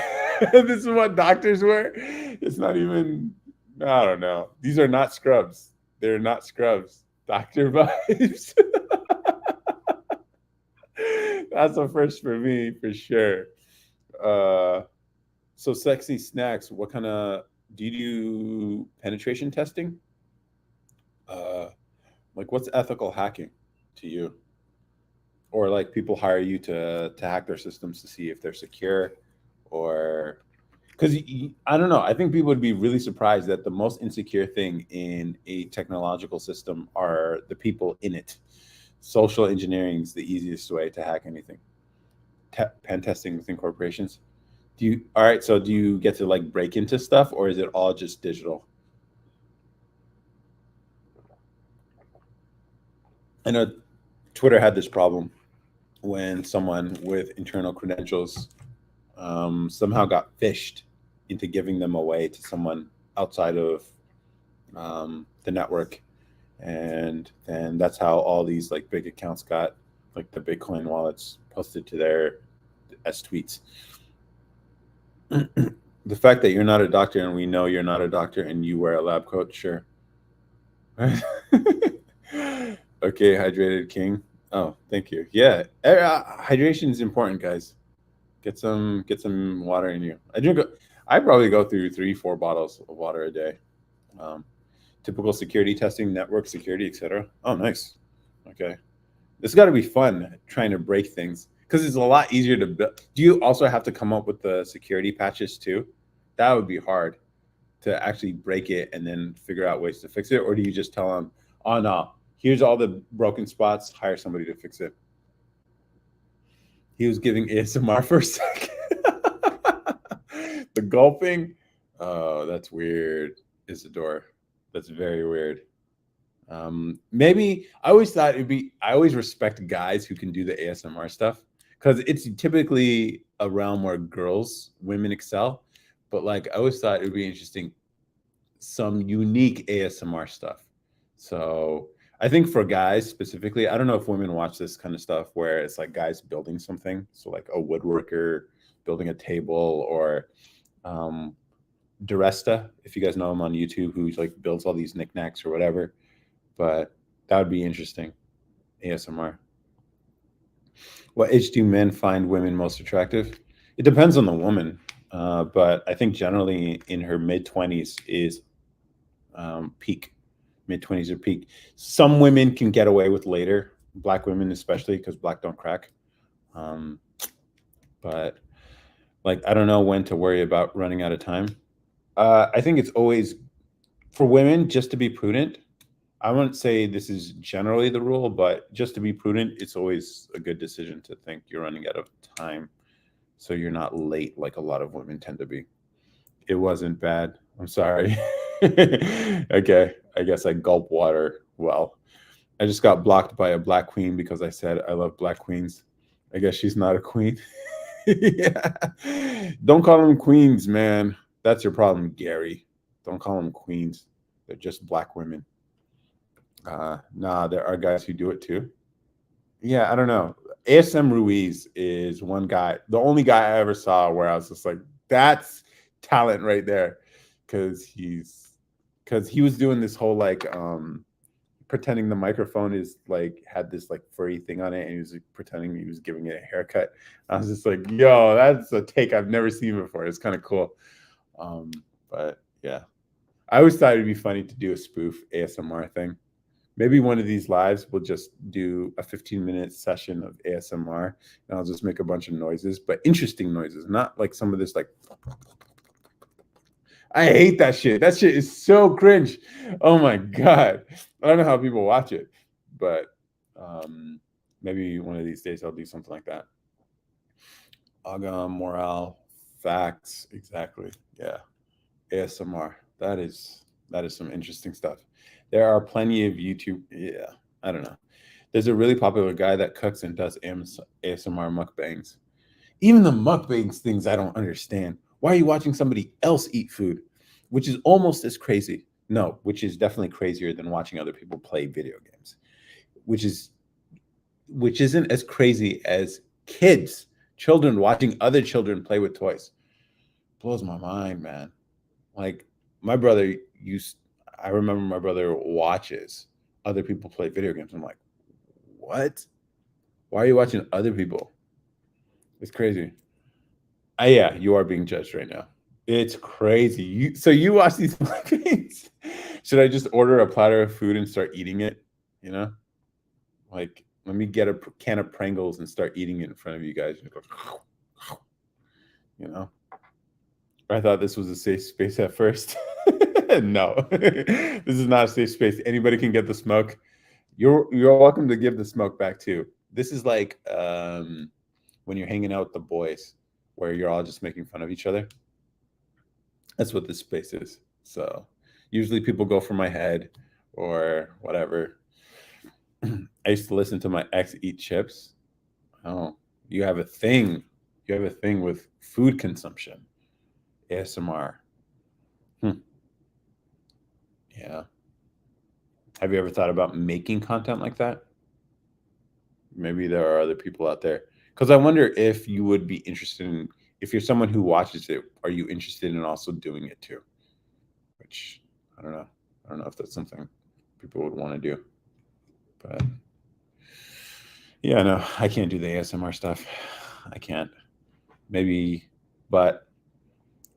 This is what doctors wear. It's not even. I don't know. These are not scrubs. They're not scrubs. Doctor vibes. That's a first for me for sure. Uh, so sexy snacks. What kind of do you do penetration testing? Uh, like, what's ethical hacking to you? Or like people hire you to hack their systems to see if they're secure, or because I don't know. I think people would be really surprised that the most insecure thing in a technological system are the people in it. Social engineering is the easiest way to hack anything. Pen testing within corporations. Do you all right? So do you get to like break into stuff, or is it all just digital? I know Twitter had this problem when someone with internal credentials somehow got phished into giving them away to someone outside of the network, and then that's how all these like big accounts got like the Bitcoin wallets posted to their as tweets. The fact that you're not a doctor and we know you're not a doctor and you wear a lab coat, sure. Okay, hydrated king. Oh, thank you. Yeah, hydration is important, guys. Get some water in you. I probably go through 3-4 bottles of water a day. Um, Typical security testing, network security, etc. Oh, nice. Okay, this got to be fun trying to break things because it's a lot easier to build. Do you also have to come up with the security patches too? That would be hard to actually break it and then figure out ways to fix it, or do you just tell them, "Oh no, here's all the broken spots. Hire somebody to fix it." He was giving ASMR for a second. The gulping. Oh, that's weird, Isidore. That's very weird. Maybe I always thought it'd be. I always respect guys who can do the ASMR stuff because it's typically a realm where women excel. But like, I always thought it'd be interesting, some unique ASMR stuff. So I think for guys specifically, I don't know if women watch this kind of stuff where it's like guys building something. So like a woodworker building a table, or Duresta, if you guys know him on YouTube, who like builds all these knickknacks or whatever. But that would be interesting. ASMR. What age do men find women most attractive? It depends on the woman, but I think generally in her mid 20s is peak. Mid 20s are peak. Some women can get away with later, black women especially, because black don't crack. Um, but like, I don't know when to worry about running out of time. I think it's always for women just to be prudent. I wouldn't say this is generally the rule, but just to be prudent, it's always a good decision to think you're running out of time so you're not late like a lot of women tend to be. It wasn't bad. I'm sorry. Okay, I guess I gulp water. Well, I just got blocked by a black queen because I said I love black queens. I guess she's not a queen. Yeah. Don't call them queens, man. That's your problem, Gary. Don't call them queens. They're just black women. Nah, there are guys who do it too. Yeah, I don't know. ASM Ruiz is one guy, the only guy I ever saw where I was just like, that's talent right there. Because he was doing this whole like pretending the microphone is like had this like furry thing on it, and he was like, pretending he was giving it a haircut. I was just like, yo, that's a take I've never seen before. It's kind of cool. But yeah, I always thought it'd be funny to do a spoof ASMR thing. Maybe one of these lives we'll just do a 15-minute session of ASMR, and I'll just make a bunch of noises, but interesting noises, not like some of this like. I hate that shit. That shit is so cringe. Oh my god. I don't know how people watch it, but maybe one of these days I'll do something like that. Agam, morale, facts, exactly. Yeah. ASMR. That is some interesting stuff. There are plenty of YouTube. Yeah, I don't know. There's a really popular guy that cooks and does ASMR mukbangs. Even the mukbangs things I don't understand. Why are you watching somebody else eat food? Which is almost as crazy. No, which is definitely crazier than watching other people play video games. Which isn't as crazy as children watching other children play with toys. Blows my mind, man. Like my brother I remember my brother watches other people play video games. I'm like, what? Why are you watching other people? It's crazy. Yeah, you are being judged right now. It's crazy. So you watch these things. Should I just order a platter of food and start eating it? You know, like let me get a can of Pringles and start eating it in front of you guys. You know, I thought this was a safe space at first. No, this is not a safe space. Anybody can get the smoke. You're welcome to give the smoke back too. This is like when you're hanging out with the boys, where you're all just making fun of each other. That's what this space is. So usually people go for my head or whatever. I used to listen to my ex eat chips. Oh, you have a thing. You have a thing with food consumption. ASMR. Yeah. Have you ever thought about making content like that? Maybe there are other people out there. Because I wonder if you would be interested in, if you're someone who watches it, are you interested in also doing it too? Which I don't know. I don't know if that's something people would want to do. But yeah, no, I can't do the ASMR stuff. I can't. Maybe, but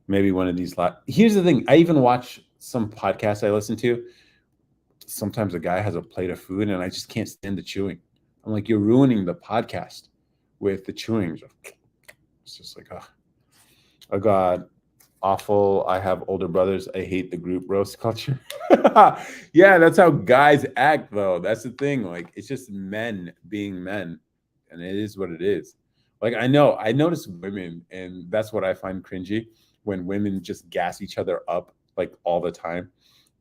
maybe one of these. Here's the thing. I even watch some podcasts I listen to. Sometimes a guy has a plate of food and I just can't stand the chewing. I'm like, you're ruining the podcast with the chewing. It's just like, oh God, awful. I have older brothers. I hate the group roast culture. Yeah, that's how guys act, though. That's the thing. Like, it's just men being men, and it is what it is. Like, I notice women, and that's what I find cringy when women just gas each other up like all the time.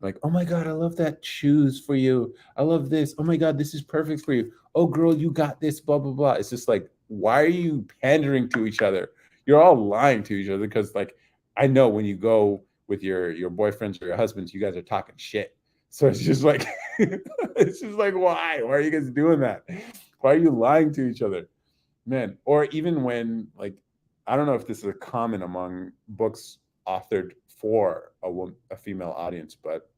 Like, oh my God, I love that shoes for you. I love this. Oh my God, this is perfect for you. Oh, girl, you got this, blah, blah, blah. It's just like, why are you pandering to each other? You're all lying to each other because, like, I know when you go with your boyfriends or your husbands, you guys are talking shit. So it's just like, it's just like, why? Why are you guys doing that? Why are you lying to each other? Man, or even when, like, I don't know if this is a common among books authored for a female audience, but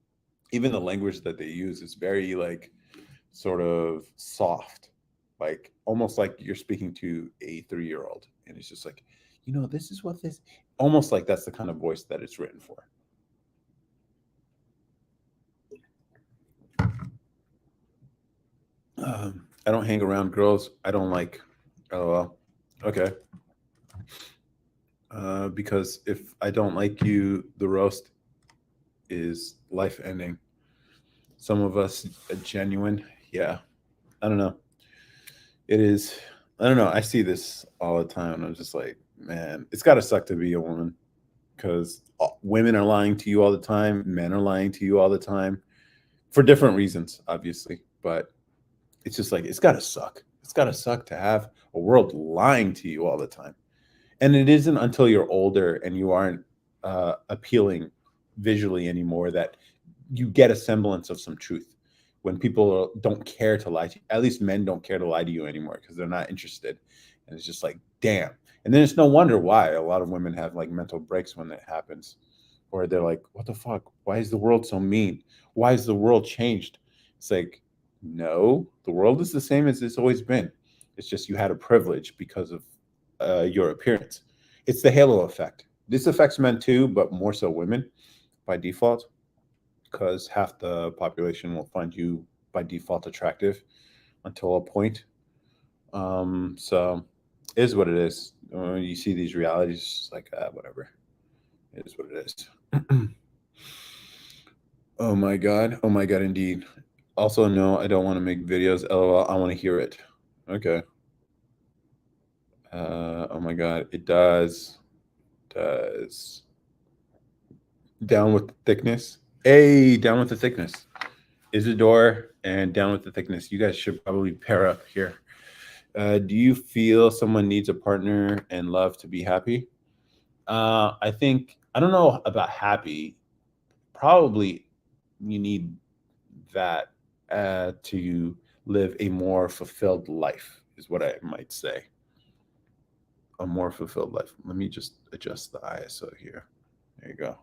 even the language that they use is very like sort of soft, like almost like you're speaking to a 3-year old, and it's just like, this is what this, almost like that's the kind of voice that it's written for. I don't hang around girls I don't like. LOL. Okay. Because if I don't like you, the roast is life ending. Some of us are genuine. Yeah. I don't know. It is. I don't know. I see this all the time. And I'm just like, man, it's got to suck to be a woman because women are lying to you all the time. Men are lying to you all the time for different reasons, obviously. But it's just like, it's got to suck. It's got to suck to have a world lying to you all the time. And it isn't until you're older and you aren't appealing visually anymore that you get a semblance of some truth. When people don't care to lie to you, at least men don't care to lie to you anymore because they're not interested. And it's just like, damn. And then it's no wonder why a lot of women have like mental breaks when it happens, or they're like, what the fuck? Why is the world so mean? Why is the world changed? It's like, no, the world is the same as it's always been. It's just you had a privilege because of your appearance. It's the halo effect. This affects men too, but more so women by default, because half the population will find you by default attractive until a point. So it is what it is. When you see these realities, it's just like whatever. It is what it is. Oh my god. Oh my god, indeed. Also, no, I don't want to make videos. LOL. I want to hear it. Okay. Oh my god, it does. Down with the thickness. Hey, down with the thickness. Isidore and down with the thickness. You guys should probably pair up here. Do you feel someone needs a partner and love to be happy? I think, I don't know about happy. Probably you need that to live a more fulfilled life, is what I might say. A more fulfilled life. Let me just adjust the ISO here. There you go.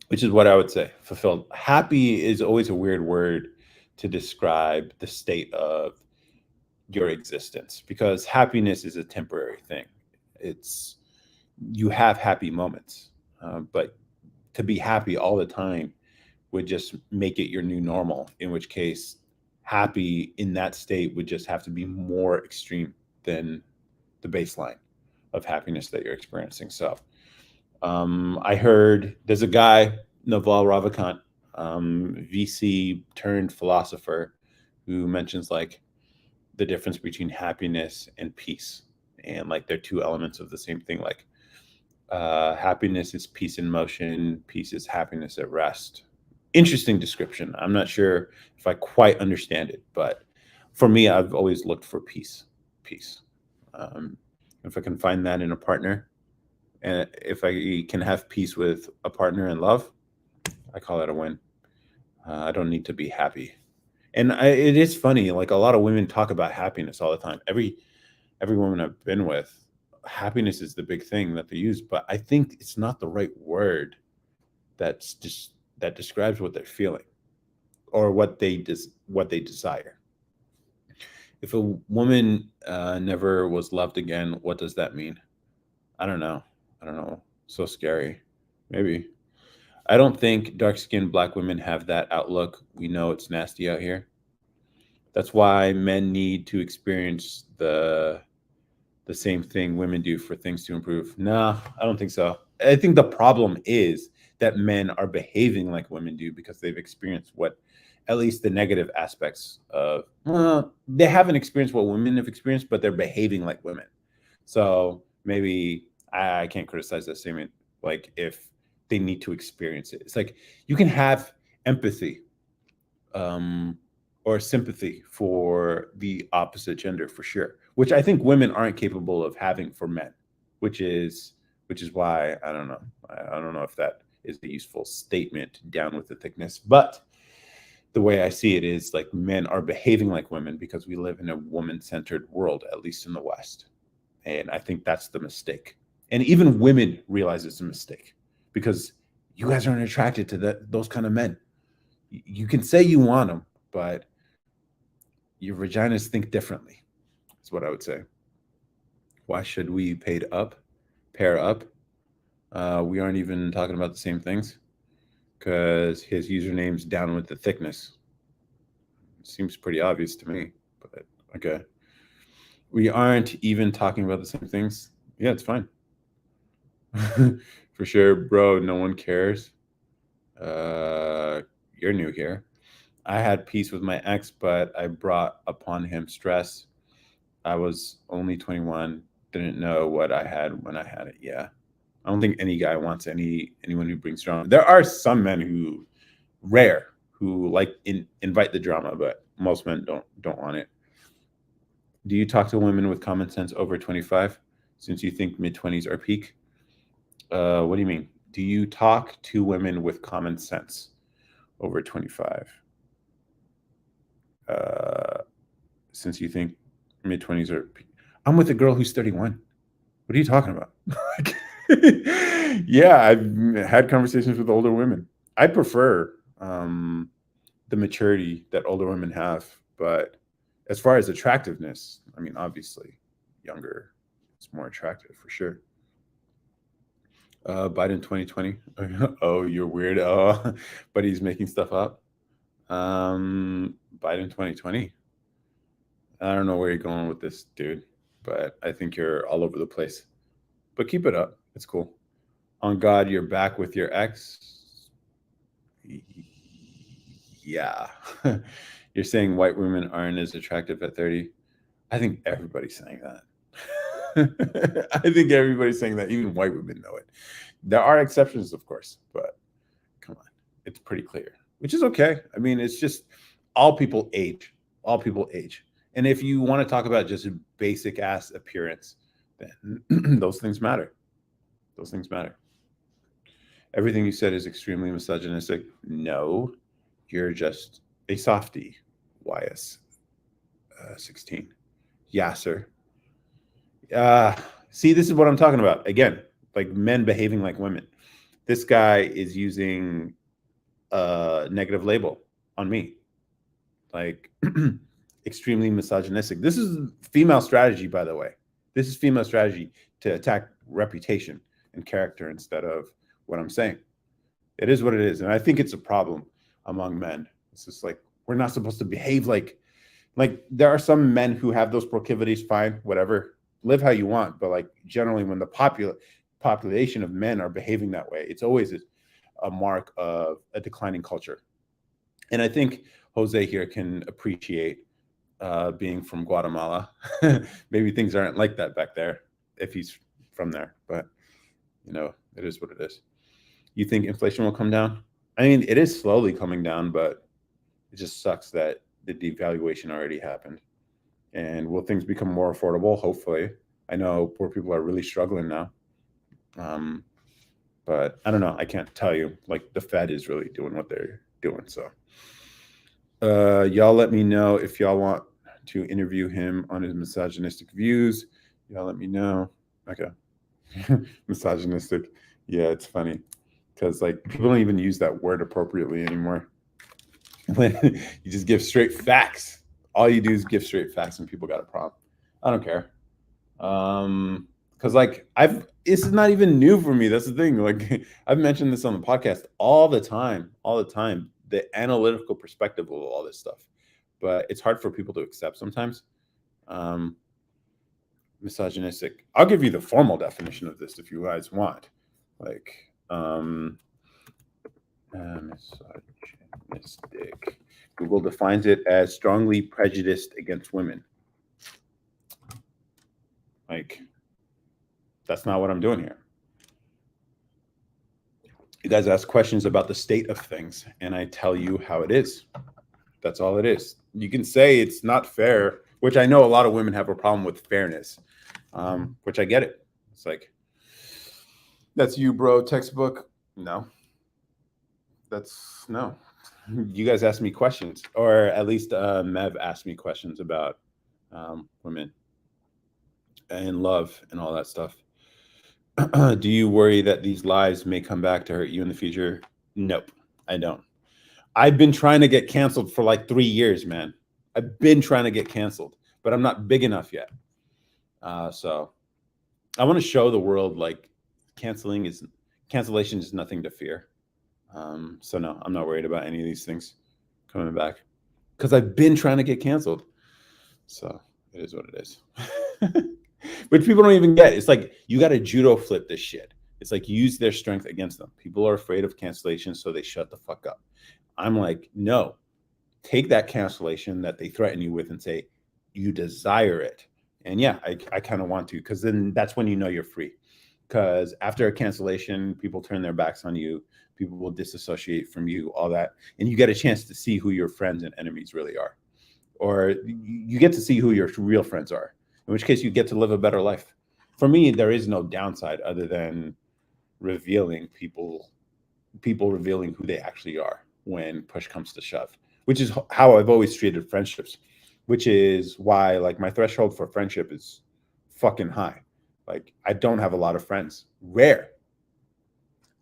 Which is what I would say. Fulfilled. Happy is always a weird word to describe the state of your existence, because happiness is a temporary thing. It's, you have happy moments, but to be happy all the time would just make it your new normal, in which case happy in that state would just have to be more extreme than the baseline of happiness that you're experiencing. So I heard there's a guy, Naval Ravikant, VC turned philosopher, who mentions like the difference between happiness and peace, and like they're two elements of the same thing. Like happiness is peace in motion, peace is happiness at rest. Interesting description. I'm not sure if I quite understand it, but for me, I've always looked for peace. Peace. If I can find that in a partner, and if I can have peace with a partner in love, I call it a win. I don't need to be happy. And it is funny, like a lot of women talk about happiness all the time. Every woman I've been with, happiness is the big thing that they use, but I think it's not the right word that's just that describes what they're feeling or what they desire. If a woman never was loved again, what does that mean? I don't know. I don't know. So scary. Maybe. I don't think dark-skinned black women have that outlook. We know it's nasty out here. That's why men need to experience the same thing women do for things to improve. No, I don't think so. I think the problem is that men are behaving like women do because they've experienced what, at least the negative aspects of, they haven't experienced what women have experienced, but they're behaving like women. So maybe I can't criticize that statement. Like if they need to experience it, it's like you can have empathy or sympathy for the opposite gender for sure, which I think women aren't capable of having for men, which is why I don't know. I don't know if that is a useful statement, down with the thickness, but the way I see it is like men are behaving like women because we live in a woman-centered world, at least in the West. And I think that's the mistake. And even women realize it's a mistake because you guys aren't attracted to those kind of men. You can say you want them, but your vaginas think differently. That's what I would say. Why should we pair up? We aren't even talking about the same things because his username's down with the thickness. It seems pretty obvious to me, but okay. We aren't even talking about the same things. Yeah, it's fine. For sure, bro. No one cares. You're new here. I had peace with my ex, but I brought upon him stress. I was only 21, didn't know what I had when I had it. Yeah. I don't think any guy wants anyone who brings drama. There are some men rare who invite the drama, but most men don't want it. Do you talk to women with common sense over 25 since you think mid-20s are peak? What do you mean? Do you talk to women with common sense over 25 since you think mid-20s are peak? I'm with a girl who's 31. What are you talking about? Yeah, I've had conversations with older women. I prefer the maturity that older women have, but as far as attractiveness, I mean, obviously, younger is more attractive for sure. Biden 2020. Oh, you're weird. Oh, but he's making stuff up. Biden 2020. I don't know where you're going with this, dude, but I think you're all over the place. But keep it up. It's cool. On God, you're back with your ex. Yeah. You're saying white women aren't as attractive at 30. I think everybody's saying that. I think everybody's saying that. Even white women know it. There are exceptions, of course, but come on. It's pretty clear, which is okay. I mean, it's just all people age. All people age. And if you want to talk about just a basic ass appearance, then those things matter. Those things matter. Everything you said is extremely misogynistic. No, you're just a softie. YS 16. Yeah, sir. See, this is what I'm talking about. Again, like men behaving like women. This guy is using a negative label on me. Like extremely misogynistic. This is female strategy, by the way. This is female strategy to attack reputation and character instead of what I'm saying. It is what it is. And I think it's a problem among men. It's just like, we're not supposed to behave like there are some men who have those proclivities, fine, whatever, live how you want. But like generally when the population of men are behaving that way, it's always a mark of a declining culture. And I think Jose here can appreciate being from Guatemala. Maybe things aren't like that back there if he's from there, but it is what it is. You think inflation will come down? I mean, it is slowly coming down, but it just sucks that the devaluation already happened. And will things become more affordable? Hopefully. I know poor people are really struggling now. But I don't know. I can't tell you. Like the Fed is really doing what they're doing. So y'all let me know if y'all want to interview him on his misogynistic views. Y'all let me know. Okay. Misogynistic. Yeah, it's funny. Because like people don't even use that word appropriately anymore. When you just give straight facts. All you do is give straight facts and people got a problem. I don't care. Because like it's not even new for me. That's the thing. Like I've mentioned this on the podcast all the time, the analytical perspective of all this stuff. But it's hard for people to accept sometimes. Misogynistic. I'll give you the formal definition of this if you guys want. Like misogynistic. Google defines it as strongly prejudiced against women. Like, that's not what I'm doing here. You guys ask questions about the state of things, and I tell you how it is. That's all it is. You can say it's not fair, which I know a lot of women have a problem with fairness, which I get it. It's like, that's you, bro, textbook. No. No. You guys ask me questions, or at least Mev asked me questions about women and love and all that stuff. Do you worry that these lies may come back to hurt you in the future? Nope, I don't. I've been trying to get canceled for like 3 years, man. I've been trying to get canceled, but I'm not big enough yet. So I want to show the world like cancellation is nothing to fear. So no, I'm not worried about any of these things coming back because I've been trying to get canceled. So it is what it is. Which people don't even get. It's like you got to judo flip this shit. It's like use their strength against them. People are afraid of cancellation, so they shut the fuck up. I'm like, no, take that cancellation that they threaten you with and say, you desire it. And yeah, I kind of want to, because then that's when you know you're free. Because after a cancellation, people turn their backs on you, people will disassociate from you, all that. And you get a chance to see who your friends and enemies really are. Or you get to see who your real friends are, in which case you get to live a better life. For me, there is no downside other than revealing people revealing who they actually are when push comes to shove, which is how I've always treated friendships, which is why like my threshold for friendship is fucking high. Like I don't have a lot of friends, rare,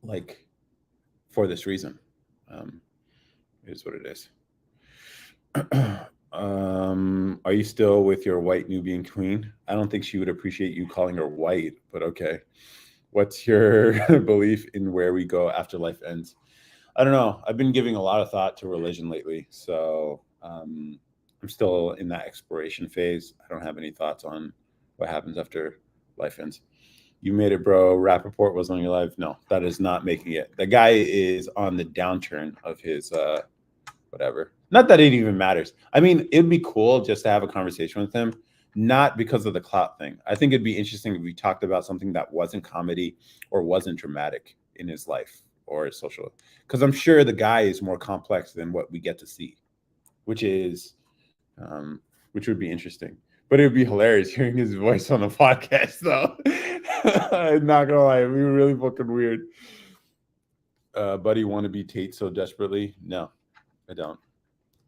like for this reason. Um, it is what it is. Are you still with your white Nubian queen? I don't think she would appreciate you calling her white, but okay. What's your belief in where we go after life ends? I don't know. I've been giving a lot of thought to religion lately, so I'm still in that exploration phase. I don't have any thoughts on what happens after life ends. You made it, bro. Rappaport was on your life. No, that is not making it. The guy is on the downturn of his whatever. Not that it even matters. I mean, it'd be cool just to have a conversation with him, not because of the clout thing. I think it'd be interesting if we talked about something that wasn't comedy or wasn't dramatic in his life or his social. Because I'm sure the guy is more complex than what we get to see, which is, which would be interesting. But it would be hilarious hearing his voice on the podcast, though. I'm not gonna lie, it'd be really fucking weird. Buddy, want to be Tate so desperately? No, I don't.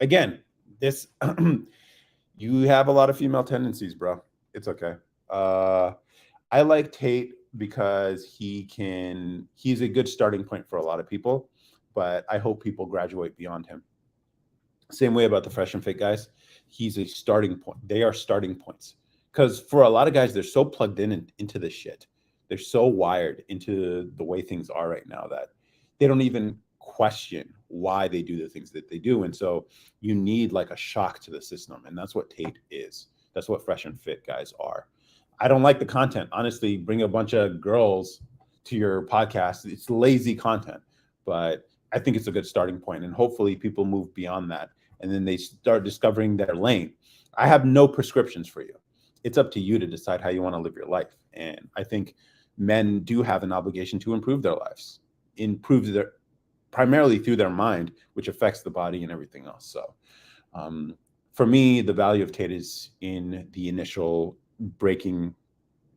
Again, this you have a lot of female tendencies, bro. It's okay. Uh, I like Tate because he's a good starting point for a lot of people, but I hope people graduate beyond him. Same way about the fresh and fit guys. He's a starting point. They are starting points. Because for a lot of guys, they're so plugged into this shit. They're so wired into the way things are right now that they don't even question why they do the things that they do. And so you need like a shock to the system. And that's what Tate is. That's what fresh and fit guys are. I don't like the content. Honestly, bring a bunch of girls to your podcast. It's lazy content, but I think it's a good starting point. And hopefully people move beyond that and then they start discovering their lane. I have no prescriptions for you. It's up to you to decide how you want to live your life. And I think men do have an obligation to improve their lives, improve their primarily through their mind, which affects the body and everything else. So for me, the value of Tate is in the initial breaking,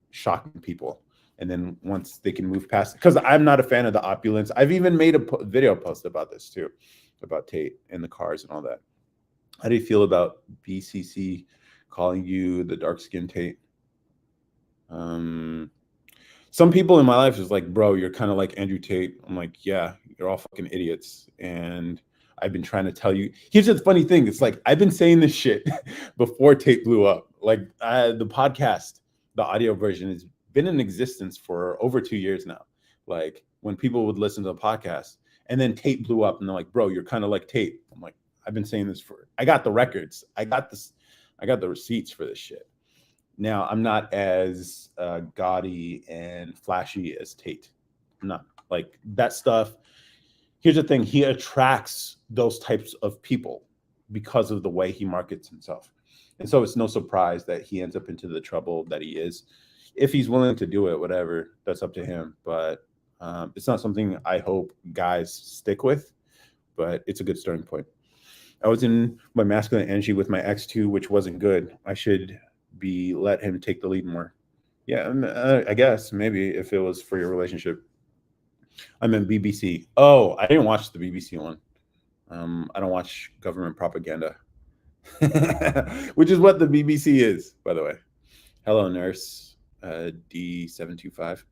shocking people. And then once they can move past, because I'm not a fan of the opulence. I've even made a video post about this too, about Tate and the cars and all that. How do you feel about BCC calling you the dark skin Tate? Some people in my life is like, bro, you're kind of like Andrew Tate. I'm like, yeah, you're all fucking idiots. And I've been trying to tell you. Here's the funny thing. It's like, I've been saying this shit before Tate blew up. Like the podcast, the audio version has been in existence for over 2 years now. Like when people would listen to the podcast and then Tate blew up and they're like, bro, you're kind of like Tate. I'm like, I've been saying this I got the records. I got the receipts for this shit. Now, I'm not as gaudy and flashy as Tate. I'm not like that stuff. Here's the thing. He attracts those types of people because of the way he markets himself. And so it's no surprise that he ends up into the trouble that he is. If he's willing to do it, whatever, that's up to him. But it's not something I hope guys stick with, but it's a good starting point. I was in my masculine energy with my ex too, which wasn't good. I should let him take the lead more. Yeah, I guess maybe if it was for your relationship. I meant BBC. Oh, I didn't watch the BBC one. I don't watch government propaganda, which is what the BBC is, by the way. Hello, nurse D725.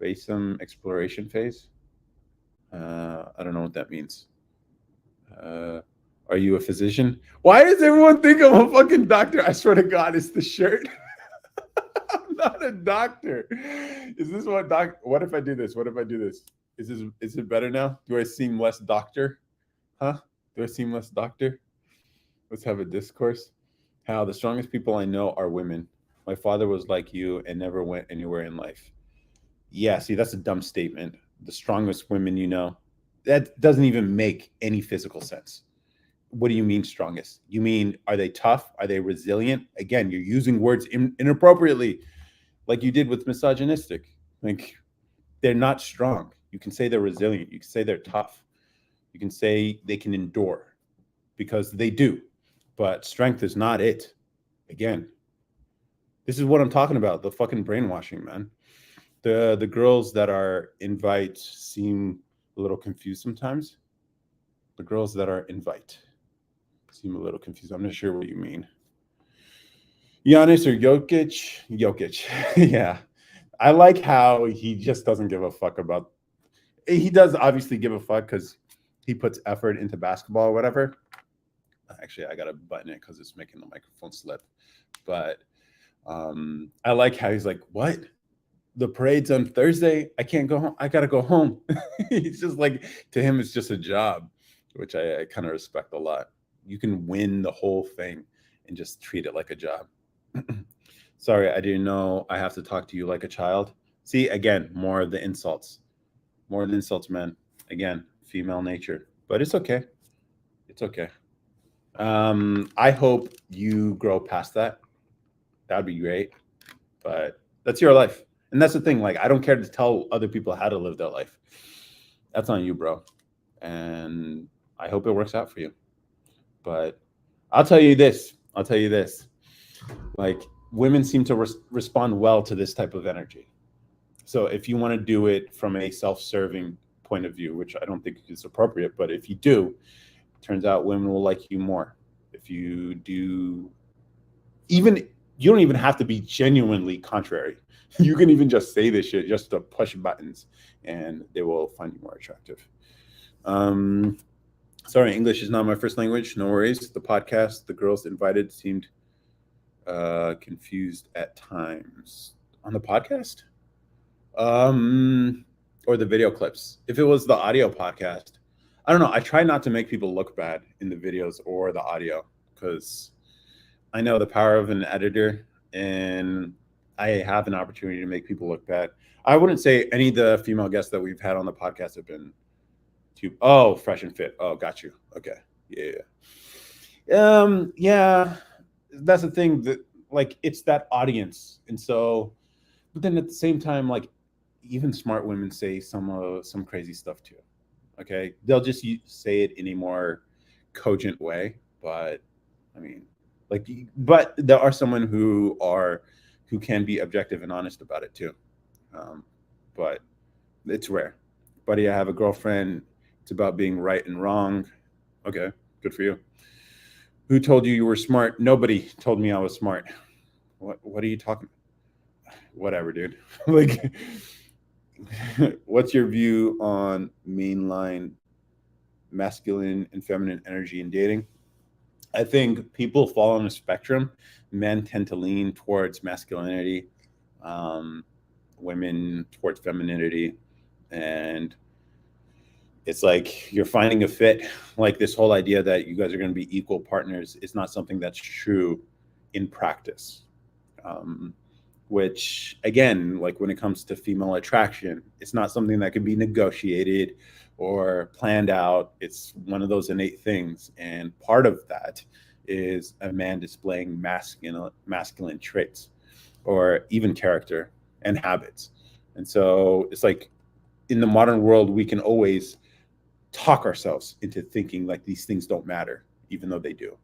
Basum exploration phase. I don't know what that means. Uh, are you a physician? Why does everyone think I'm a fucking doctor? I swear to God, it's the shirt. I'm not a doctor. Is this what doc? What if I do this? What if I do this? Is it better now? Do I seem less doctor? Huh? Do I seem less doctor? Let's have a discourse. How the strongest people I know are women. My father was like you and never went anywhere in life. Yeah, see, that's a dumb statement. The strongest women you know. That doesn't even make any physical sense. What do you mean strongest? You mean are they tough? Are they resilient? Again, you're using words inappropriately, like you did with misogynistic. Like they're not strong. You can say they're resilient. You can say they're tough. You can say they can endure because they do. But strength is not it. Again, this is what I'm talking about. The fucking brainwashing, man. The girls that are invite seem a little confused sometimes. The girls that are invite seem a little confused. I'm not sure what you mean. Giannis or Jokic? Jokic. Yeah. I like how he just doesn't give a fuck about. He does obviously give a fuck because he puts effort into basketball or whatever. Actually, I gotta button it because it's making the microphone slip. But I like how he's like, "What? The parade's on Thursday. I can't go home. I gotta go home." He's just like, to him, it's just a job, which I kind of respect a lot. You can win the whole thing and just treat it like a job. Sorry, I didn't know I have to talk to you like a child. See, again, more of the insults. More of the insults, man. Again, female nature. But it's okay. It's okay. I hope you grow past that. That'd be great. But that's your life. And that's the thing. Like, I don't care to tell other people how to live their life. That's on you, bro. And I hope it works out for you. But I'll tell you this. I'll tell you this. Like, women seem to respond well to this type of energy. So if you want to do it from a self-serving point of view, which I don't think is appropriate, but if you do, it turns out women will like you more. If you do, even you don't even have to be genuinely contrary. You can even just say this shit just to push buttons, and they will find you more attractive. Um, Sorry, English is not my first language. No worries. The podcast, the girls invited seemed confused at times on the podcast. Or the video clips. If it was the audio podcast, I don't know. I try not to make people look bad in the videos or the audio because I know the power of an editor, and I have an opportunity to make people look bad. I wouldn't say any of the female guests that we've had on the podcast have been too. Oh, fresh and fit. Oh, got you. Okay, yeah, yeah. Yeah. That's the thing that like it's that audience, and so, but then at the same time, like even smart women say some crazy stuff too. Okay, they'll just say it in a more cogent way, but I mean, like, but there are someone who can be objective and honest about it too. Um, but it's rare. Buddy, I have a girlfriend. It's about being right and wrong. Okay, good for you. Who told you were smart? Nobody told me I was smart. What are you talking? Whatever, dude. Like, what's your view on mainline masculine and feminine energy in dating? I think people fall on a spectrum. Men tend to lean towards masculinity, um, women towards femininity, and it's like you're finding a fit. Like this whole idea that you guys are going to be equal partners is not something that's true in practice. Um, which again, like when it comes to female attraction, it's not something that can be negotiated or planned out. It's one of those innate things, and part of that is a man displaying masculine traits or even character and habits. And so it's like in the modern world, we can always talk ourselves into thinking like these things don't matter, even though they do.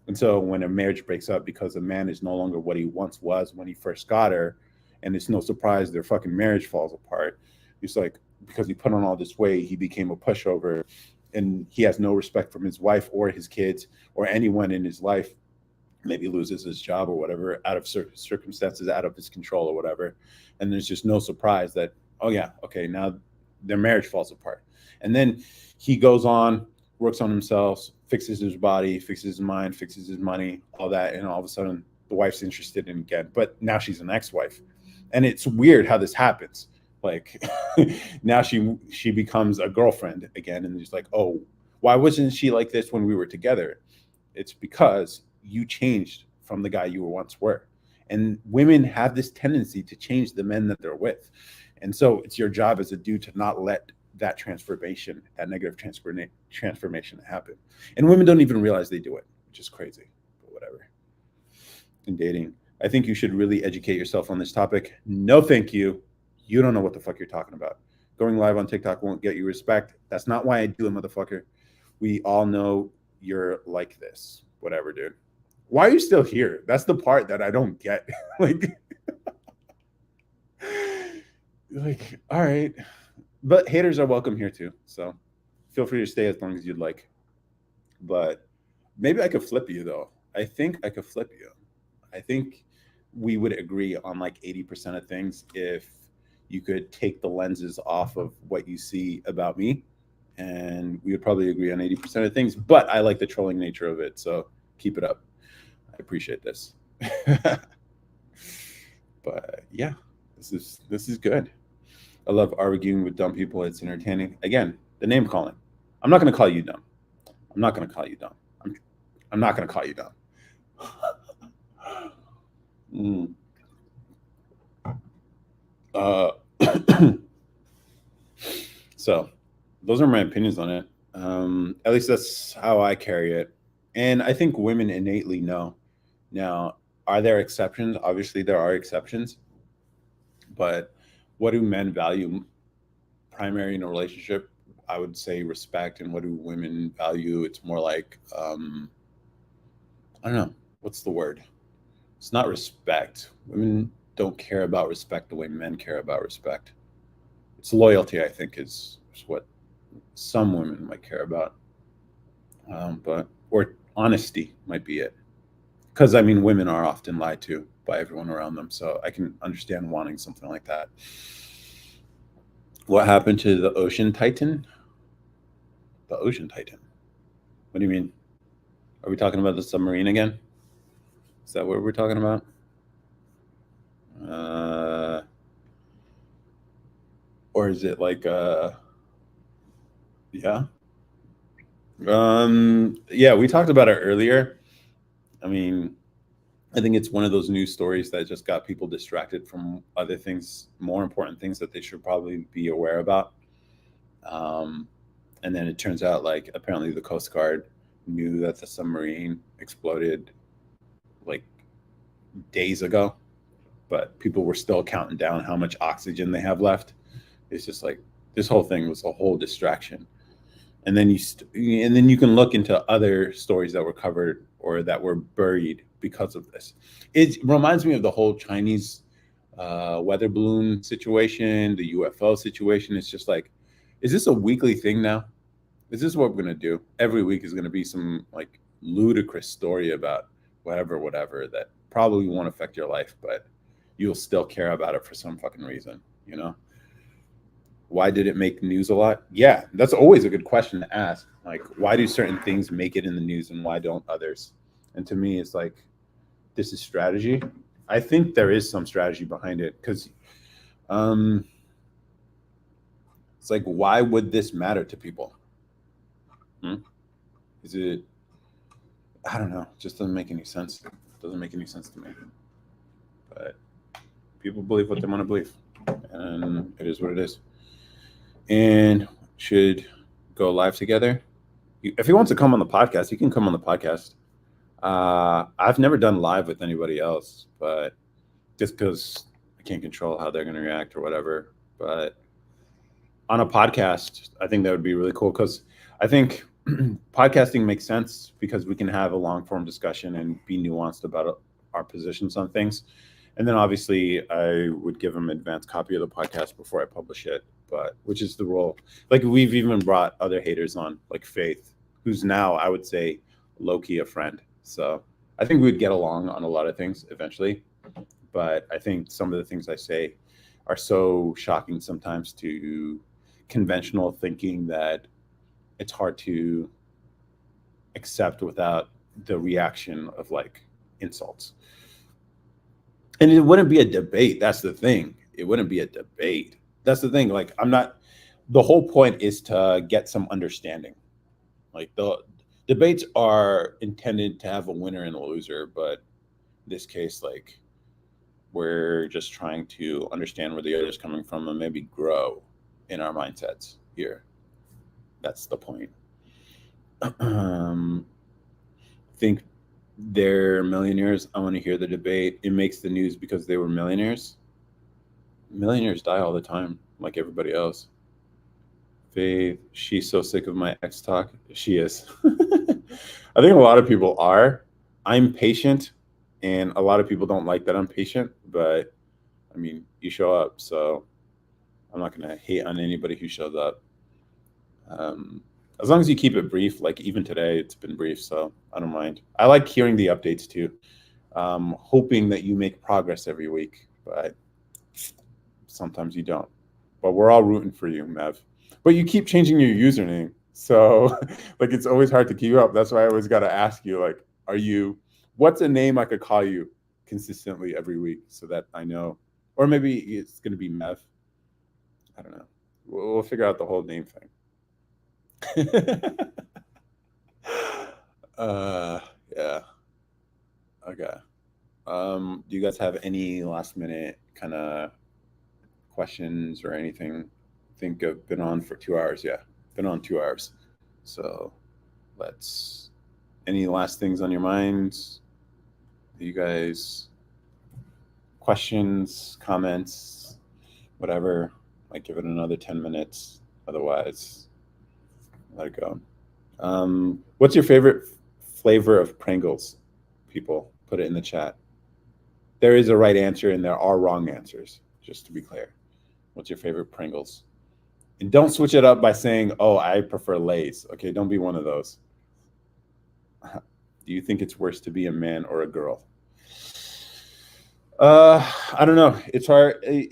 And so when a marriage breaks up because a man is no longer what he once was when he first got her, and it's no surprise their fucking marriage falls apart, it's like because he put on all this weight, he became a pushover, and he has no respect from his wife or his kids or anyone in his life. Maybe loses his job or whatever out of circumstances out of his control or whatever. And there's just no surprise that Oh yeah, okay, now their marriage falls apart. And then he goes on, works on himself, fixes his body, fixes his mind, fixes his money, all that, and all of a sudden the wife's interested in again. But now she's an ex-wife. And it's weird how this happens. Like now she becomes a girlfriend again, and he's like, oh, why wasn't she like this when we were together? It's because you changed from the guy you once were. And women have this tendency to change the men that they're with. And so it's your job as a dude to not let that transformation, that negative transformation happen. And women don't even realize they do it, which is crazy, but whatever. In dating, I think you should really educate yourself on this topic. No, thank you. You don't know what the fuck you're talking about. Going live on TikTok won't get you respect. That's not why I do it, motherfucker. We all know you're like this. Whatever, dude. Why are you still here? That's the part that I don't get. like, all right. But haters are welcome here too. So feel free to stay as long as you'd like. But maybe I could flip you though. I think I could flip you. I think we would agree on like 80% of things if you could take the lenses off of what you see about me. And we would probably agree on 80% of things. But I like the trolling nature of it. So keep it up. I appreciate this. But yeah, this is good. I love arguing with dumb people. It's entertaining. Again, the name calling. I'm not going to call you dumb. I'm not going to call you dumb. I'm not going to call you dumb. So those are my opinions on it. At least that's how I carry it. And I think women innately know. Now, are there exceptions? Obviously, there are exceptions. But what do men value primary in a relationship? I would say respect. And what do women value? It's more like, I don't know. What's the word? It's not respect. Women don't care about respect the way men care about respect. It's loyalty, I think, is what some women might care about. But or honesty might be it. Because I mean, women are often lied to by everyone around them, so I can understand wanting something like that. What happened to the ocean titan? The ocean titan. What do you mean? Are we talking about the submarine again? Is that what we're talking about? Or is it like yeah? Yeah, we talked about it earlier. I mean, I think it's one of those news stories that just got people distracted from other things, more important things that they should probably be aware about. Um, and then it turns out, like, apparently the Coast Guard knew that the submarine exploded like days ago, but people were still counting down how much oxygen they have left. It's just like this whole thing was a whole distraction. And then and then you can look into other stories that were covered or that were buried because of this. It reminds me of the whole Chinese weather balloon situation, the UFO situation. It's just like, is this a weekly thing now? Is this what we're gonna do? Every week is gonna be some like ludicrous story about whatever that probably won't affect your life, but you'll still care about it for some fucking reason, you know? Why did it make news a lot? Yeah, that's always a good question to ask. Like, why do certain things make it in the news and why don't others? And to me, it's like, this is strategy. I think there is some strategy behind it because it's like, why would this matter to people? Is it, I don't know, it just doesn't make any sense. It doesn't make any sense to me. But people believe what they want to believe, and it is what it is. And should go live together. If he wants to come on the podcast, he can come on the podcast. I've never done live with anybody else, but just because I can't control how they're going to react or whatever. But on a podcast, I think that would be really cool because I think podcasting makes sense because we can have a long form discussion and be nuanced about our positions on things. And then obviously I would give them an advanced copy of the podcast before I publish it, but which is the role. Like we've even brought other haters on, like Faith, who's now, I would say, low-key a friend. So I think we'd get along on a lot of things eventually. But I think some of the things I say are so shocking sometimes to conventional thinking that it's hard to accept without the reaction of like insults. And it wouldn't be a debate. That's the thing. It wouldn't be a debate. That's the thing. Like, I'm not, the whole point is to get some understanding. Like, the debates are intended to have a winner and a loser, but in this case, like, we're just trying to understand where the other is coming from and maybe grow in our mindsets here. That's the point. Think they're millionaires. I want to hear the debate. It makes the news because they were millionaires. Millionaires die all the time, like everybody else. Faith, she's so sick of my ex talk. She is. I think a lot of people are. I'm patient, and a lot of people don't like that I'm patient, but I mean, you show up, so I'm not going to hate on anybody who shows up. As long as you keep it brief, like even today, it's been brief, so I don't mind. I like hearing the updates too, hoping that you make progress every week, but sometimes you don't. But we're all rooting for you, Mev. But you keep changing your username, so like it's always hard to keep up. That's why I always got to ask you, like, are you? What's a name I could call you consistently every week so that I know? Or maybe it's going to be Mev. I don't know. We'll figure out the whole name thing. Yeah. Okay. Do you guys have any last minute kind of questions or anything? I think I've been on for 2 hours. Yeah, been on 2 hours. So let's. Any last things on your minds? You guys, questions, comments, whatever. Might give it another 10 minutes. Otherwise, let it go. What's your favorite flavor of Pringles? People, put it in the chat. There is a right answer and there are wrong answers, just to be clear. What's your favorite Pringles? And don't switch it up by saying, oh, I prefer Lay's. Okay, don't be one of those. Do you think it's worse to be a man or a girl? I don't know. It's hard. I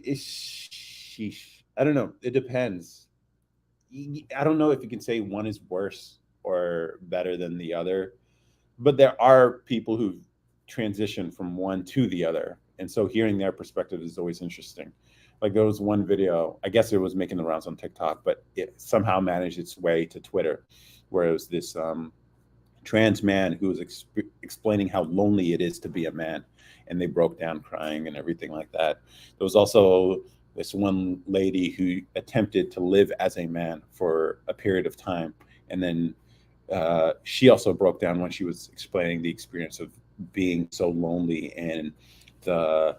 don't know. It depends. I don't know if you can say one is worse or better than the other, but there are people who transition from one to the other, and so hearing their perspective is always interesting. Like there was one video, I guess it was making the rounds on TikTok, but it somehow managed its way to Twitter, where it was this trans man who was explaining how lonely it is to be a man, and they broke down crying and everything like that. There was also this one lady who attempted to live as a man for a period of time, and then she also broke down when she was explaining the experience of being so lonely and the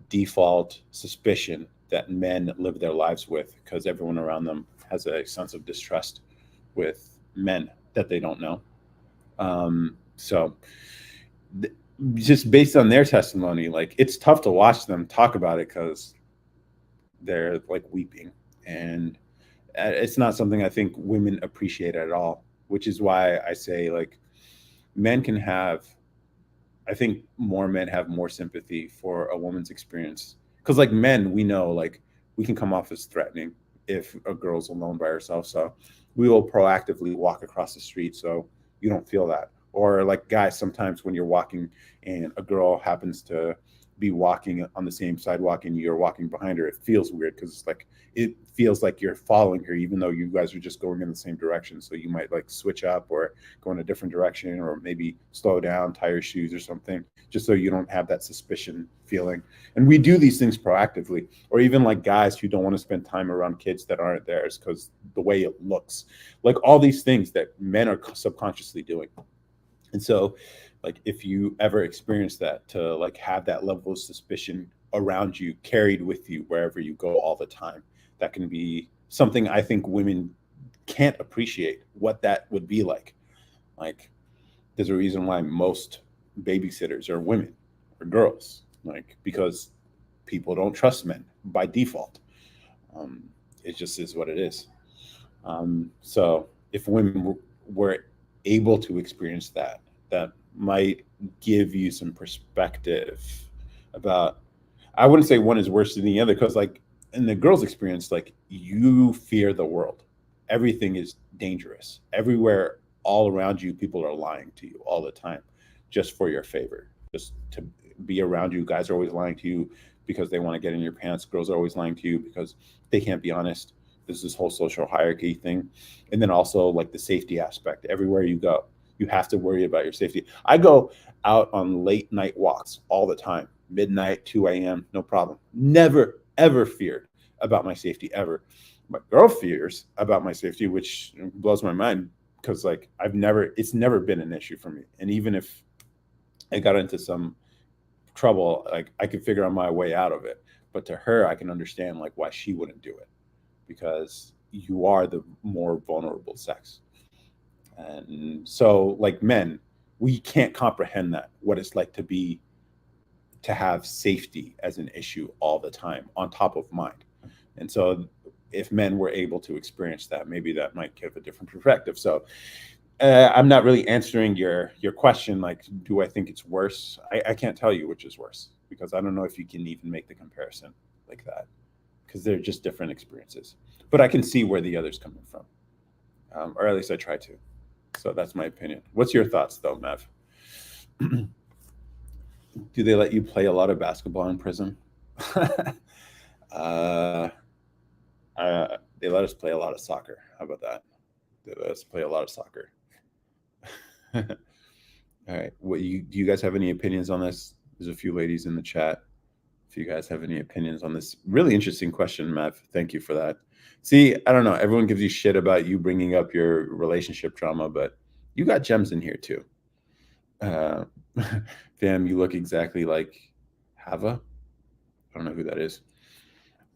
default suspicion that men live their lives with because everyone around them has a sense of distrust with men that they don't know. So just based on their testimony, like it's tough to watch them talk about it because they're like weeping, and it's not something I think women appreciate at all, which is why I say like men can have, I think more men have more sympathy for a woman's experience because like men, we know like we can come off as threatening if a girl's alone by herself, so we will proactively walk across the street so you don't feel that. Or like guys, sometimes when you're walking and a girl happens to be walking on the same sidewalk and you're walking behind her, it feels weird because it's like it feels like you're following her even though you guys are just going in the same direction. So you might like switch up or go in a different direction or maybe slow down, tie your shoes or something, just so you don't have that suspicion feeling. And we do these things proactively. Or even like guys who don't want to spend time around kids that aren't theirs because the way it looks, like all these things that men are subconsciously doing. And so like if you ever experience that, to like have that level of suspicion around you carried with you wherever you go all the time, that can be something I think women can't appreciate what that would be like. Like there's a reason why most babysitters are women or girls, like because people don't trust men by default. It just is what it is. So if women were able to experience that, that might give you some perspective about, I wouldn't say one is worse than the other because like in the girl's experience, like you fear the world. Everything is dangerous. Everywhere, all around you, people are lying to you all the time, just for your favor, just to be around you. Guys are always lying to you because they want to get in your pants. Girls are always lying to you because they can't be honest. There's this whole social hierarchy thing, and then also like the safety aspect. Everywhere you go, you have to worry about your safety. I go out on late night walks all the time, midnight, 2 a.m., no problem. Never ever feared about my safety ever. My girl fears about my safety, which blows my mind because like it's never been an issue for me. And even if I got into some trouble, like I could figure out my way out of it. But to her, I can understand like why she wouldn't do it, because you are the more vulnerable sex. And so like men, we can't comprehend that, what it's like to have safety as an issue all the time on top of mind. And so if men were able to experience that, maybe that might give a different perspective. So I'm not really answering your question. Like, do I think it's worse? I can't tell you which is worse, because I don't know if you can even make the comparison like that, because they're just different experiences. But I can see where the other's coming from, or at least I try to. So that's my opinion. What's your thoughts, though, Mav? Do they let you play a lot of basketball in prison? uh, they let us play a lot of soccer. How about that? They let us play a lot of soccer. All right. Do you guys have any opinions on this? There's a few ladies in the chat. If you guys have any opinions on this really interesting question, Matt, thank you for that. See, I don't know. Everyone gives you shit about you bringing up your relationship drama, but you got gems in here too. Uh, Fam, you look exactly like Hava. I don't know who that is.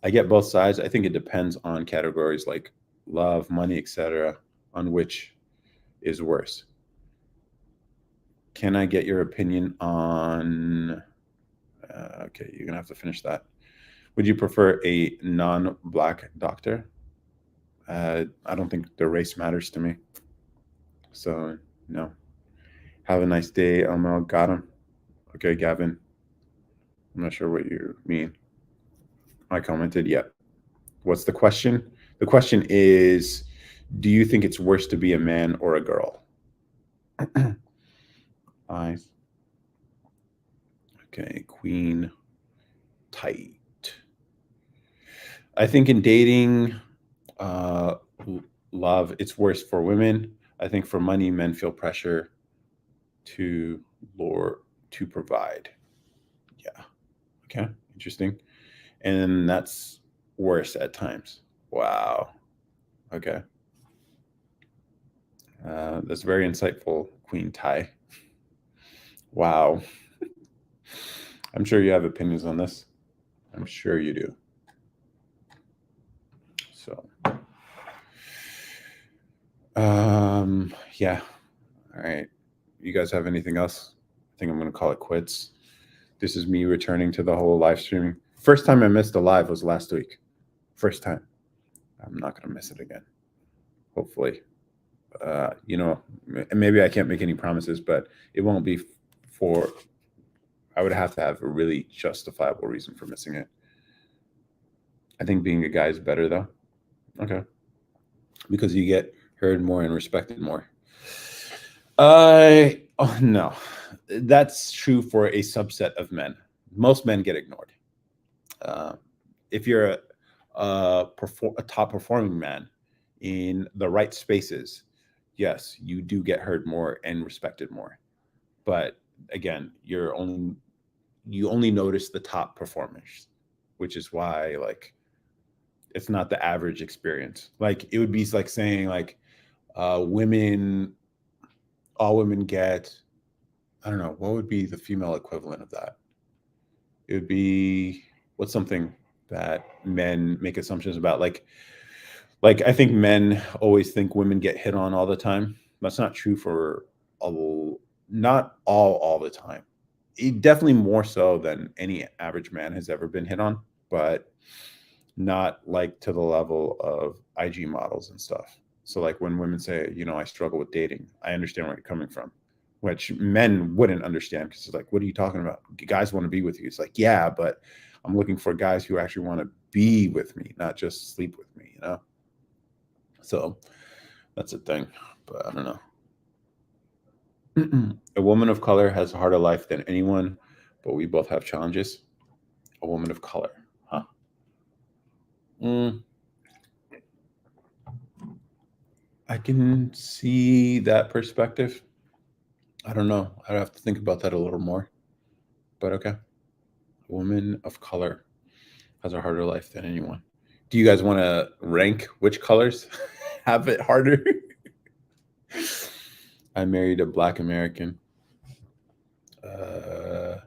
I get both sides. I think it depends on categories like love, money, etc., on which is worse. Can I get your opinion on? Okay, you're gonna have to finish that. Would you prefer a non-black doctor? I don't think the race matters to me. So no. Have a nice day, Elmo. Got him. Okay, Gavin. I'm not sure what you mean. I commented, yep. What's the question? The question is, do you think it's worse to be a man or a girl? Eyes. Okay, Queen. Tight. I think in dating, uh, love, it's worse for women. I think for money, men feel pressure to lure, to provide. Yeah. Okay. Interesting. And that's worse at times. Wow. Okay. That's very insightful, Queen Tai. Wow. I'm sure you have opinions on this. I'm sure you do. So, yeah. All right. You guys have anything else? I think I'm going to call it quits. This is me returning to the whole live streaming. First time I missed a live was last week. First time. I'm not going to miss it again. Hopefully. Maybe I can't make any promises, but it won't be for, I would have to have a really justifiable reason for missing it. I think being a guy is better though. Okay. Because you get heard more and respected more. Oh no. That's true for a subset of men. Most men get ignored. If you're a top performing man in the right spaces, yes, you do get heard more and respected more. But again, you only notice the top performers, which is why like it's not the average experience. Like it would be like saying like all women get, I don't know, what would be the female equivalent of that? It would be, what's something that men make assumptions about? Like I think men always think women get hit on all the time. That's not true for not all the time. Definitely more so than any average man has ever been hit on, but not like to the level of IG models and stuff. So like when women say, I struggle with dating, I understand where you're coming from, which men wouldn't understand, because it's like, what are you talking about? Guys want to be with you. It's like, yeah, but I'm looking for guys who actually want to be with me, not just sleep with me, you know? So that's a thing, but I don't know. A woman of color has a harder life than anyone, but we both have challenges. A woman of color, huh? Mm, I can see that perspective. I don't know. I'd have to think about that a little more, but okay. A woman of color has a harder life than anyone. Do you guys want to rank which colors have it harder? I married a Black American. Uh,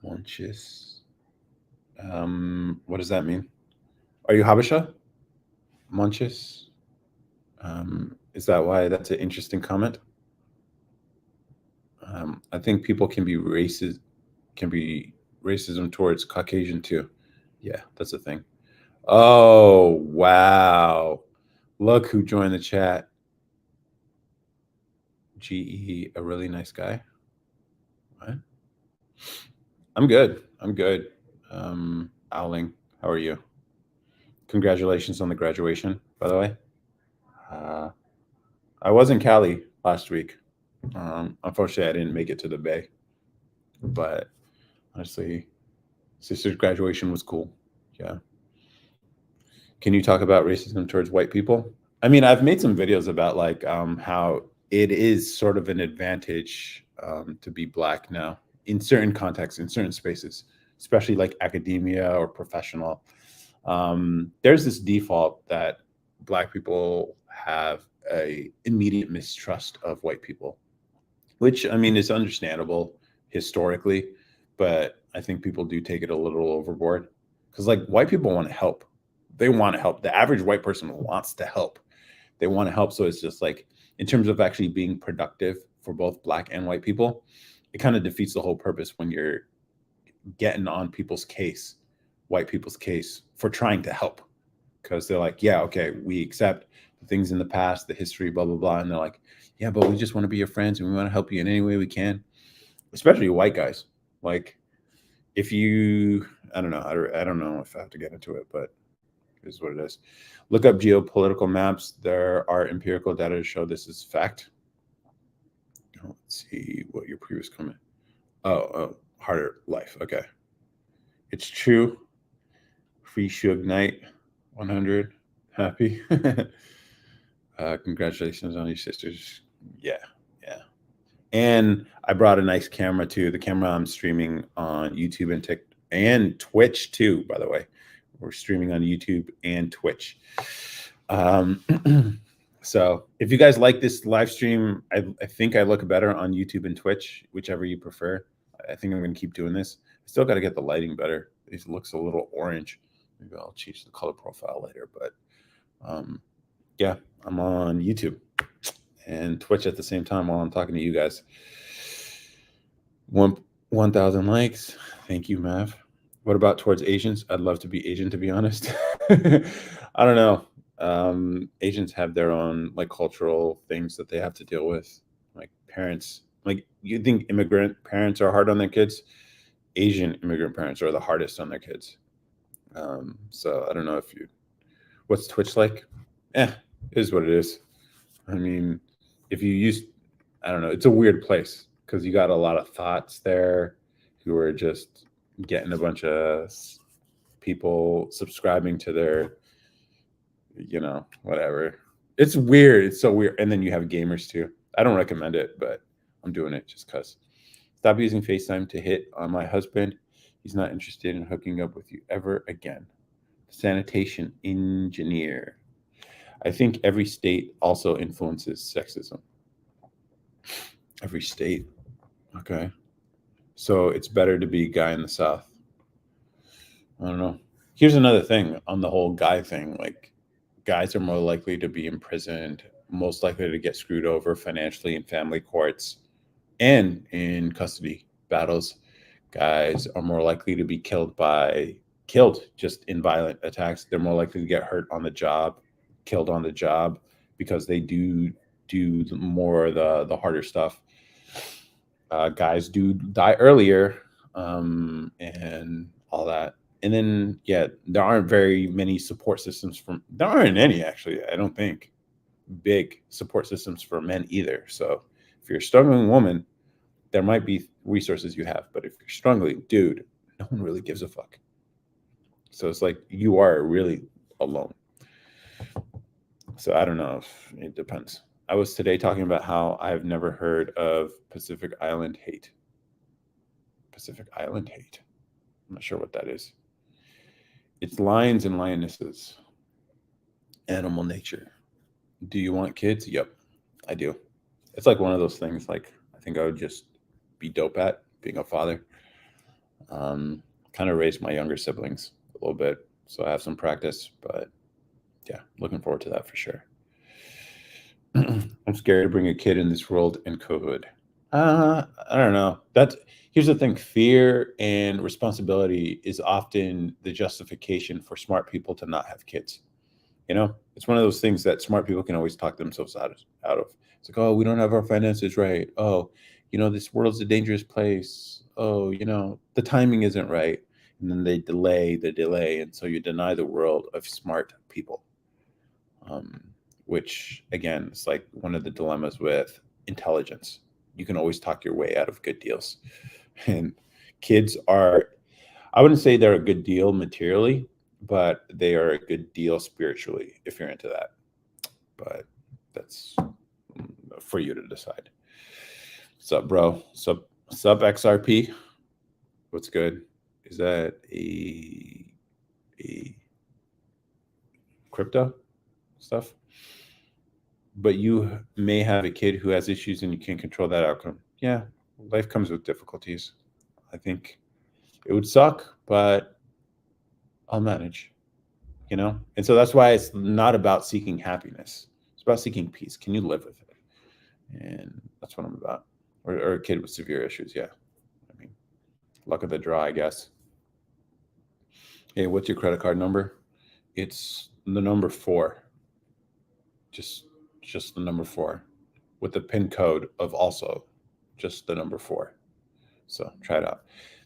Monchis. What does that mean? Are you Habesha? Monchis? Is that why that's an interesting comment? I think people can be racism towards Caucasian too. Yeah, that's a thing. Oh, wow. Look who joined the chat. GE, a really nice guy. What? I'm good. I'm good. Owling, how are you? Congratulations on the graduation, by the way. Uh, I was in Cali last week. Unfortunately, I didn't make it to the Bay, but honestly, sister's graduation was cool. Yeah. Can you talk about racism towards white people? I mean, I've made some videos about like how it is sort of an advantage to be black now in certain contexts, in certain spaces, especially like academia or professional. There's this default that black people have a immediate mistrust of white people, which I mean is understandable historically, but I think people do take it a little overboard because like white people want to help. They want to help. The average white person wants to help. They want to help. So it's just like in terms of actually being productive for both black and white people, it kind of defeats the whole purpose when you're getting on people's case, white people's case for trying to help. Because they're like, yeah, okay, we accept the things in the past, the history, blah, blah, blah. And they're like, yeah, but we just want to be your friends and we want to help you in any way we can, especially white guys. Like, if you, I don't know, I don't know if I have to get into it, but is what it is. Look up geopolitical maps. There are empirical data to show this is fact. Let's see what your previous comment. Oh, harder life. Okay. It's true. Free Suge Knight, 100. Happy. Congratulations on your sisters. Yeah, yeah. And I brought a nice camera too. The camera I'm streaming on YouTube and TikTok and Twitch too, by the way. We're streaming on YouTube and Twitch. So if you guys like this live stream, I think I look better on YouTube and Twitch, whichever you prefer. I think I'm going to keep doing this. I still got to get the lighting better. It looks a little orange. Maybe I'll change the color profile later. But yeah, I'm on YouTube and Twitch at the same time while I'm talking to you guys. 1,000 likes. Thank you, Mav. What about towards Asians? I'd love to be Asian, to be honest. I don't know. Asians have their own like cultural things that they have to deal with. Like parents, like you think immigrant parents are hard on their kids. Asian immigrant parents are the hardest on their kids. So I don't know if you, what's Twitch like? It is what it is. I mean, if you use, I don't know, it's a weird place because you got a lot of thoughts there who are just getting a bunch of people subscribing to their, whatever. It's weird. It's so weird. And then you have gamers too. I don't recommend it, but I'm doing it just because. Stop using FaceTime to hit on my husband. He's not interested in hooking up with you ever again. Sanitation engineer. I think every state also influences sexism. Every state. Okay. So it's better to be a guy in the South. I don't know. Here's another thing on the whole guy thing. Like, guys are more likely to be imprisoned, most likely to get screwed over financially in family courts and in custody battles. Guys are more likely to be killed just in violent attacks. They're more likely to get hurt on the job, killed on the job, because they do more of the harder stuff. Guys do die earlier, and all that. And then, yeah, there aren't very many support systems from, there aren't any actually, I don't think, big support systems for men either. So if you're a struggling woman, there might be resources you have, but if you're struggling, dude, no one really gives a fuck. So it's like you are really alone. So I don't know if it depends. I was today talking about how I've never heard of Pacific Island hate. Pacific Island hate. I'm not sure what that is. It's lions and lionesses. Animal nature. Do you want kids? Yep, I do. It's like one of those things. Like I think I would just be dope at being a father. Kind of raise my younger siblings a little bit, so I have some practice. But yeah, looking forward to that for sure. I'm scared to bring a kid in this world in COVID. I don't know. That's Here's the thing: fear and responsibility is often the justification for smart people to not have kids. You know, it's one of those things that smart people can always talk themselves out of. It's like, oh, we don't have our finances right. Oh, this world's a dangerous place. Oh, the timing isn't right. And then they delay the delay. And so you deny the world of smart people, um, which, again, is like one of the dilemmas with intelligence. You can always talk your way out of good deals. And kids are, I wouldn't say they're a good deal materially, but they are a good deal spiritually if you're into that. But that's for you to decide. Sup, bro? Sup, XRP? What's good? Is that a crypto stuff? But you may have a kid who has issues and you can't control that outcome. Yeah, life comes with difficulties. I think it would suck, but I'll manage. And so that's why it's not about seeking happiness. It's about seeking peace. Can you live with it? And that's what I'm about. Or a kid with severe issues. Yeah. I mean, luck of the draw, I guess. Hey, what's your credit card number? It's the number 4. Just just the number 4 with the pin code of also just the number 4. So try it out.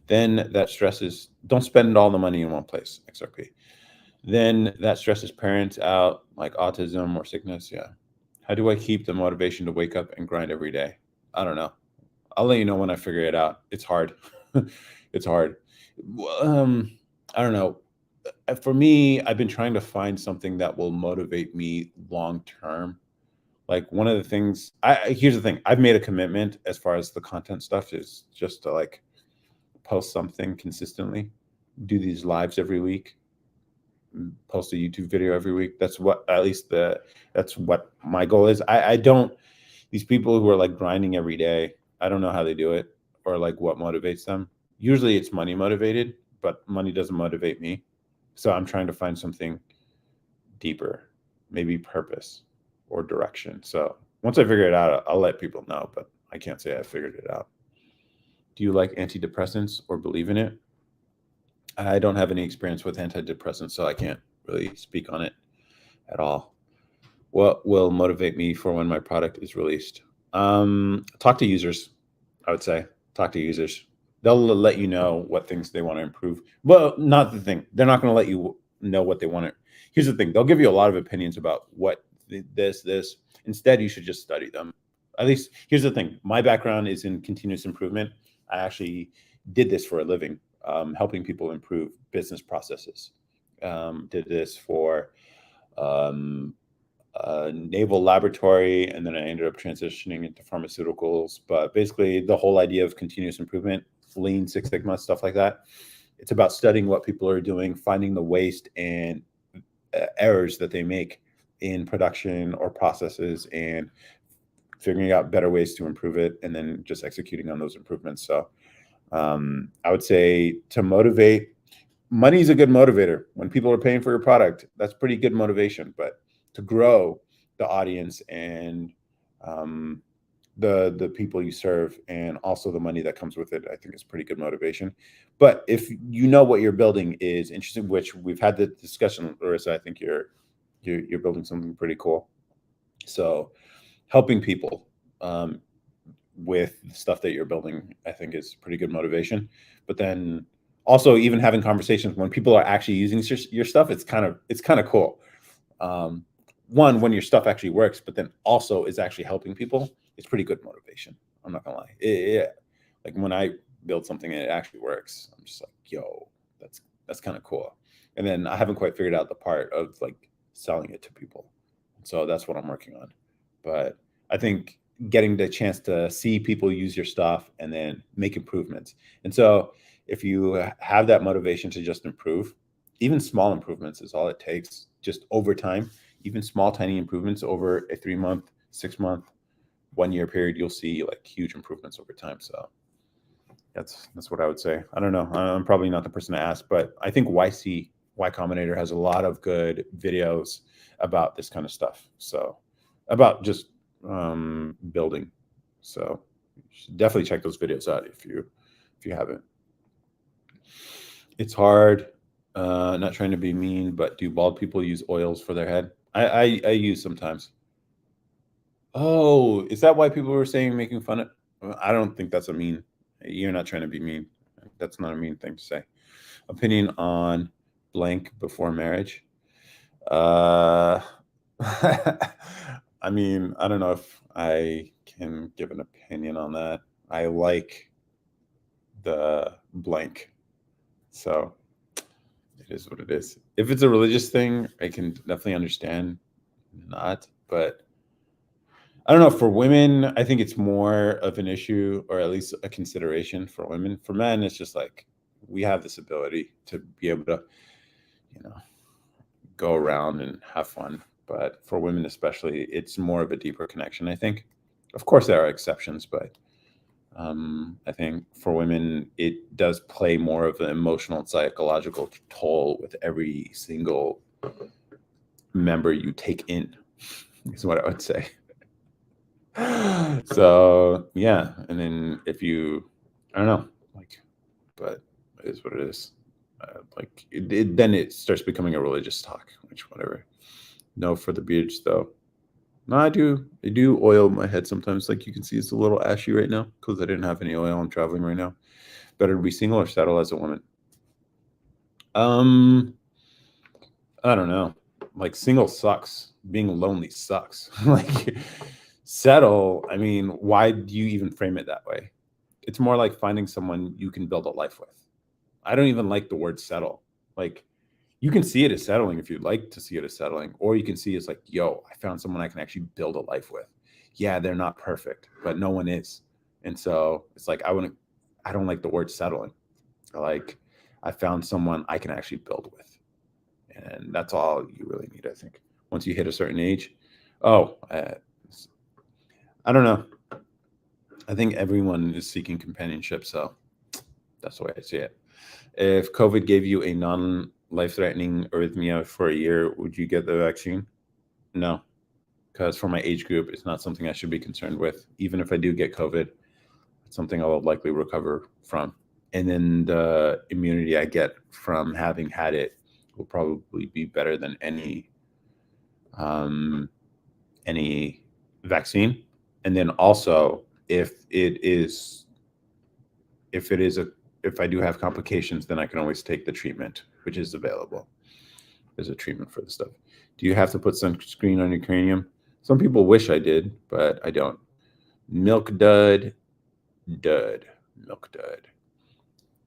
Then that stresses, don't spend all the money in one place, XRP. Then that stresses parents out, like autism or sickness. Yeah. How do I keep the motivation to wake up and grind every day? I don't know. I'll let you know when I figure it out. It's hard. It's hard. I don't know. For me, I've been trying to find something that will motivate me long term. Like one of the things, here's the thing: I've made a commitment as far as the content stuff is just to like post something consistently, do these lives every week, post a YouTube video every week. That's what, at least that's what my goal is. I don't, these people who are like grinding every day, I don't know how they do it or like what motivates them. Usually it's money motivated, but money doesn't motivate me. So I'm trying to find something deeper, maybe purpose or direction. So once I figure it out, I'll let people know, but I can't say I figured it out. Do you like antidepressants or believe in it? I don't have any experience with antidepressants, so I can't really speak on it at all. What will motivate me for when my product is released? Talk to users, I would say. Talk to users. They'll let you know what things they want to improve. Well, not the thing. They're not going to let you know what they want to. Here's the thing. They'll give you a lot of opinions about what this. Instead, you should just study them. At least, here's the thing. My background is in continuous improvement. I actually did this for a living, helping people improve business processes. Did this for naval laboratory, and then I ended up transitioning into pharmaceuticals. But basically, the whole idea of continuous improvement, Lean Six Sigma, stuff like that, it's about studying what people are doing, finding the waste and errors that they make in production or processes, and figuring out better ways to improve it, and then just executing on those improvements. So I would say to motivate, money is a good motivator. When people are paying for your product, that's pretty good motivation. But to grow the audience and the people you serve, and also the money that comes with it, I think is pretty good motivation. But if you know what you're building is interesting, which we've had the discussion, Larissa, I think you're building something pretty cool. So helping people with the stuff that you're building, I think is pretty good motivation. But then also even having conversations when people are actually using your stuff, it's kind of cool. Um, one, when your stuff actually works, but then also is actually helping people, it's pretty good motivation. I'm not gonna lie. Like when I build something and it actually works, I'm just like, yo, that's kind of cool. And then I haven't quite figured out the part of like selling it to people. So that's what I'm working on. But I think getting the chance to see people use your stuff and then make improvements. And so if you have that motivation to just improve, even small improvements is all it takes. Just over time, even small, tiny improvements over a 3 month, 6 month, 1 year period, you'll see like huge improvements over time. So that's what I would say. I don't know. I'm probably not the person to ask, but I think Y Combinator has a lot of good videos about this kind of stuff. So about just building. So you should definitely check those videos out if you haven't. It's hard. Not trying to be mean, but do bald people use oils for their head? I use sometimes. Oh, is that why people were saying making fun of? I don't think that's a mean. You're not trying to be mean. That's not a mean thing to say. Opinion on blank before marriage. Uh, I mean, I don't know if I can give an opinion on that. I like the blank, so it is what it is. If it's a religious thing, I can definitely understand not, but I don't know. For women, I think it's more of an issue, or at least a consideration for women. For men, it's just like we have this ability to be able to, you know, go around and have fun. But for women, especially, it's more of a deeper connection, I think. Of course, there are exceptions, but I think for women, it does play more of an emotional and psychological toll with every single member you take in, is what I would say. So yeah, and then if you, I don't know, like, but it is what it is. Then it starts becoming a religious talk, which whatever. No for the beards though. No, I do oil my head sometimes. Like you can see, it's a little ashy right now because I didn't have any oil. I'm traveling right now. Better to be single or settle as a woman. Um, I don't know. Like single sucks. Being lonely sucks. Like settle. I mean, why do you even frame it that way? It's more like finding someone you can build a life with. I don't even like the word settle. Like you can see it as settling if you'd like to see it as settling, or you can see it as like, yo, I found someone I can actually build a life with. Yeah, they're not perfect, but no one is. And so it's like I don't like the word settling. Like I found someone I can actually build with. And that's all you really need, I think. Once you hit a certain age. Oh, I don't know. I think everyone is seeking companionship, so that's the way I see it. If COVID gave you a non-life-threatening arrhythmia for a year, would you get the vaccine? No, because for my age group, it's not something I should be concerned with. Even if I do get COVID, it's something I will likely recover from. And then the immunity I get from having had it will probably be better than um, any vaccine. And then also, if it is a if I do have complications, then I can always take the treatment, which is available. There's a treatment for the stuff. Do you have to put sunscreen on your cranium? Some people wish I did, but I don't. Milk dud, milk dud.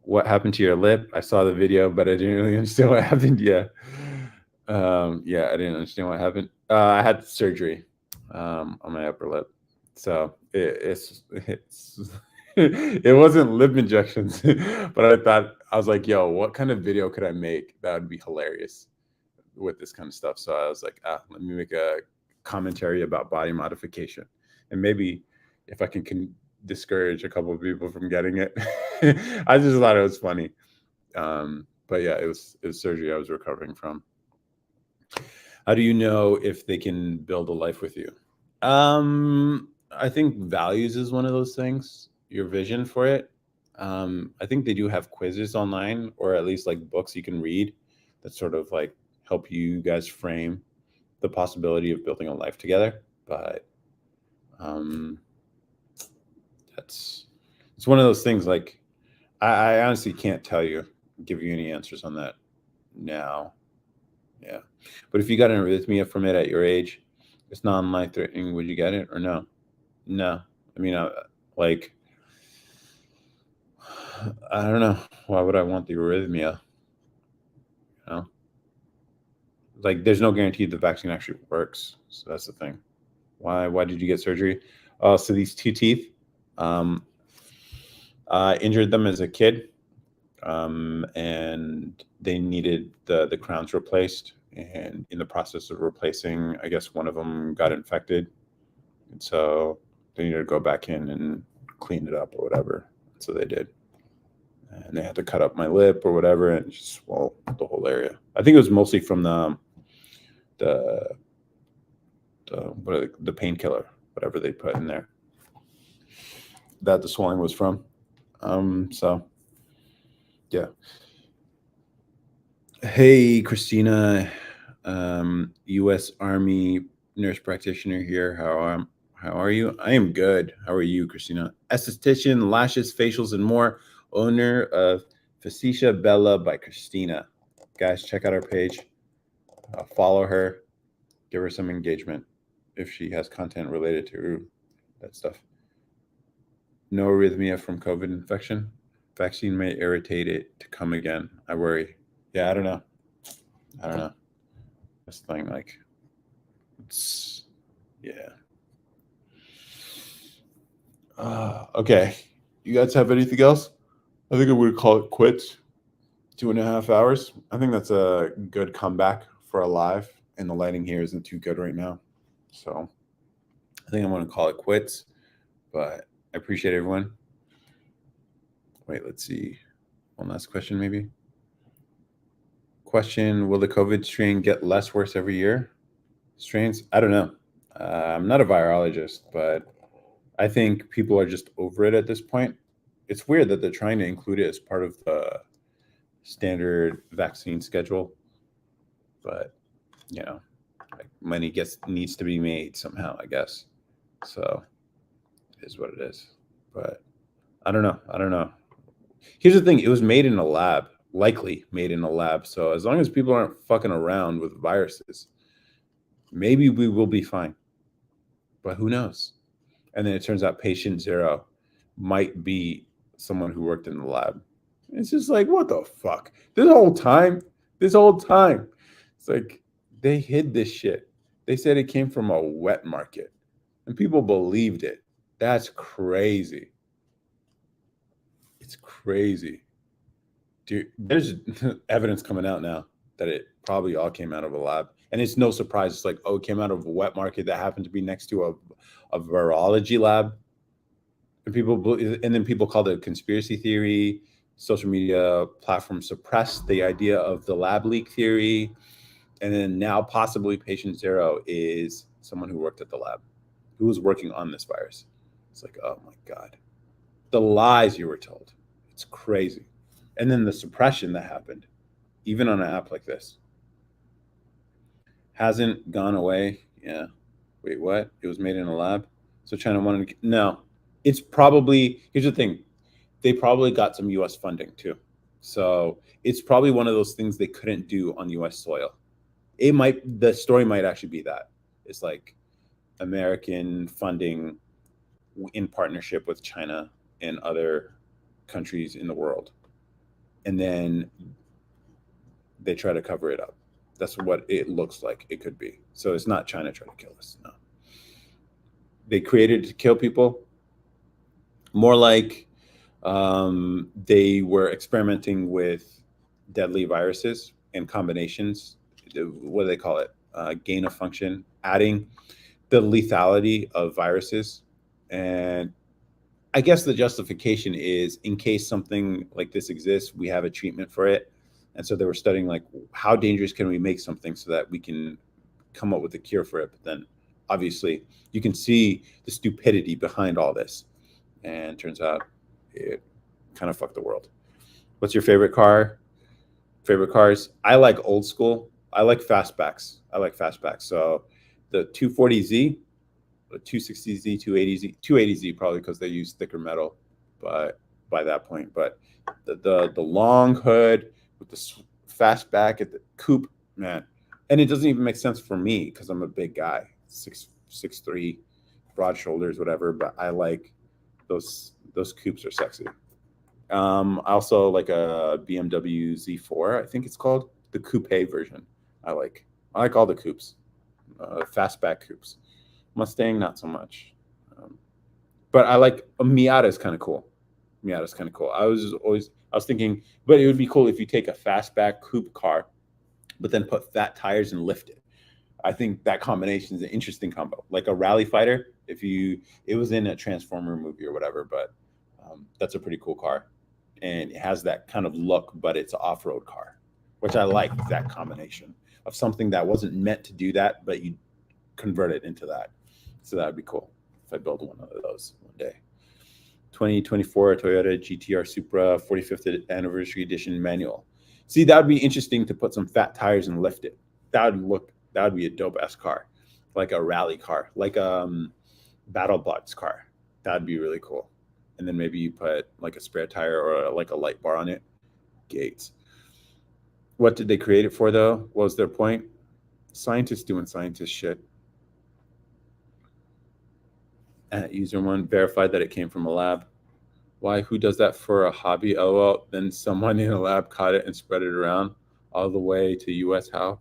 What happened to your lip? I saw the video, but I didn't really understand what happened. Yeah, I didn't understand what happened. I had surgery on my upper lip, so it's it wasn't lip injections, but I was like, yo, what kind of video could I make that would be hilarious with this kind of stuff? So I was like, let me make a commentary about body modification, and maybe if I can discourage a couple of people from getting it. I just thought it was funny. But yeah, it was surgery I was recovering from. How do you know if they can build a life with you? I think values is one of those things. Your vision for it. I think they do have quizzes online, or at least like books you can read that sort of like help you guys frame the possibility of building a life together. But um, it's one of those things. Like I honestly can't tell you. give you any answers on that now. Yeah. But if you got an arrhythmia from it at your age, it's non-life threatening. Would you get it or no? No. I mean, like, I don't know. Why would I want the arrhythmia? You know? Like, there's no guarantee the vaccine actually works. So that's the thing. Why did you get surgery? So these two teeth, um, injured them as a kid, and they needed the crowns replaced. And in the process of replacing, I guess one of them got infected, and so they needed to go back in and clean it up or whatever. So they did, and they had to cut up my lip or whatever and just swallow the whole area. I think it was mostly from the the painkiller, whatever they put in there, that the swelling was from. So yeah. Hey, Christina, U.S. Army nurse practitioner here. How are you? I am good. How are you, Christina? Esthetician, lashes, facials, and more. Owner of Facicia Bella by Christina. Guys, check out our page. Follow her. Give her some engagement if she has content related to that stuff. No arrhythmia from COVID infection. Vaccine may irritate it to come again. I worry. Yeah, I don't know. This thing, like, it's, yeah. Okay. You guys have anything else? I think I'm going to call it quits. 2.5 hours. I think that's a good comeback for a live, and the lighting here isn't too good right now. So I think I'm going to call it quits, but I appreciate everyone. Wait, let's see. One last question, maybe. Question: will the COVID strain get less worse every year? Strains? I don't know. I'm not a virologist, but I think people are just over it at this point. It's weird that they're trying to include it as part of the standard vaccine schedule, but like, money needs to be made somehow, I guess. So it is what it is. But I don't know. Here's the thing: it was made in a lab, likely made in a lab. So as long as people aren't fucking around with viruses, maybe we will be fine. But who knows? And then it turns out patient zero might be someone who worked in the lab. It's just like, what the fuck? This whole time, it's like they hid this shit. They said it came from a wet market, and people believed it. That's crazy. It's crazy. Dude, there's evidence coming out now that it probably all came out of a lab. And it's no surprise. It's like, oh, it came out of a wet market that happened to be next to a virology lab. And then people called it a conspiracy theory. Social media platforms suppressed the idea of the lab leak theory. And then now possibly patient zero is someone who worked at the lab, who was working on this virus. It's like, oh my God. The lies you were told. It's crazy. And then the suppression that happened, even on an app like this, hasn't gone away. Yeah. Wait, what? It was made in a lab? So China wanted to... No. It's probably... Here's the thing. They probably got some U.S. funding too. So it's probably one of those things they couldn't do on U.S. soil. The story might actually be that. It's like American funding in partnership with China and other countries in the world. And then they try to cover it up. That's what it looks like it could be. So it's not China trying to kill us. No. They created to kill people. More like they were experimenting with deadly viruses and combinations. What do they call it? Gain of function, adding the lethality of viruses. And I guess the justification is, in case something like this exists, we have a treatment for it. And so they were studying, like, how dangerous can we make something so that we can come up with a cure for it. But then obviously you can see the stupidity behind all this. And turns out it kind of fucked the world. What's your favorite car? Favorite cars? I like old school. I like fastbacks. So the 240Z, the 260Z, 280Z probably because they use thicker metal. But by that point. But the long hood with the fast back at the coupe, man, and it doesn't even make sense for me because I'm a big guy, 6'3", broad shoulders, whatever. But I like those coupes are sexy. I also like a BMW Z4, I think it's called, the coupe version. I like all the coupes, fastback coupes. Mustang, not so much. But I like a Miata is kind of cool. Miata's kind of cool. I was thinking, but it would be cool if you take a fastback coupe car, but then put fat tires and lift it. I think that combination is an interesting combo, like a rally fighter. It was in a Transformer movie or whatever, but that's a pretty cool car, and it has that kind of look, but it's an off-road car, which I like that combination of something that wasn't meant to do that, but you convert it into that. So that would be cool if I build one of those one day. 2024 Toyota GTR Supra 45th anniversary edition manual. See, that would be interesting to put some fat tires and lift it. That would be a dope ass car, like a rally car, like a battle box car. That'd be really cool. And then maybe you put like a spare tire or like a light bar on it. Gates. What did they create it for though? What was their point? Scientists doing scientist shit. User one verified that it came from a lab. Why? Who does that for a hobby? Oh, well, then someone in a lab caught it and spread it around all the way to US. How?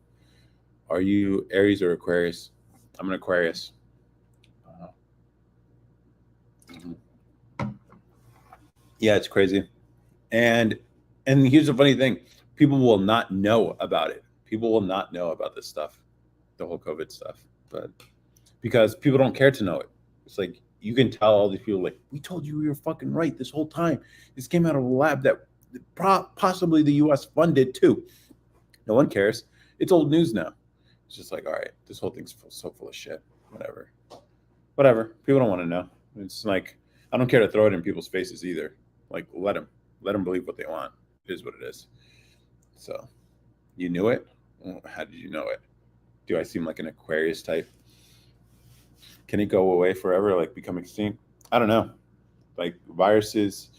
Are you Aries or Aquarius? I'm an Aquarius. Yeah, it's crazy. And here's the funny thing. People will not know about it. People will not know about this stuff, the whole COVID stuff. But because people don't care to know it. It's like you can tell all these people, like, we told you we were fucking right this whole time. This came out of a lab that possibly the US funded too. No one cares. It's old news now. It's just like, all right, this whole thing's so full of shit. Whatever. People don't want to know. It's like, I don't care to throw it in people's faces either. Like, let them believe what they want. It is what it is. So, you knew it? Well, how did you know it? Do I seem like an Aquarius type? Can it go away forever, like become extinct? I don't know. Like viruses,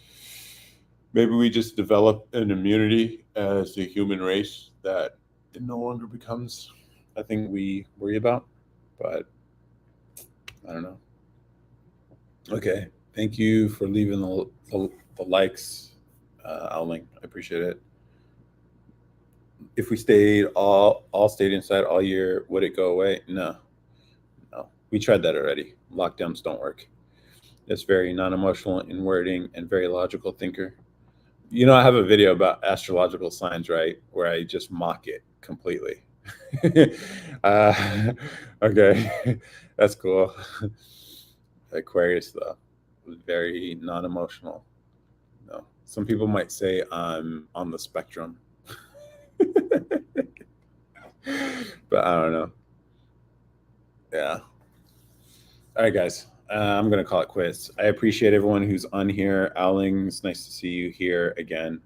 maybe we just develop an immunity as a human race that it no longer becomes a thing we worry about. But I don't know. Okay. Thank you for leaving the likes, Owling. I appreciate it. If we all stayed inside all year, would it go away? No. We tried that already. Lockdowns don't work. It's very non-emotional in wording and very logical thinker. You know, I have a video about astrological signs, right? Where I just mock it completely. Okay, that's cool. Aquarius, though, was very non-emotional. No, some people might say I'm on the spectrum, but I don't know. Yeah. All right, guys. I'm gonna call it quits. I appreciate everyone who's on here. Owling, it's nice to see you here again.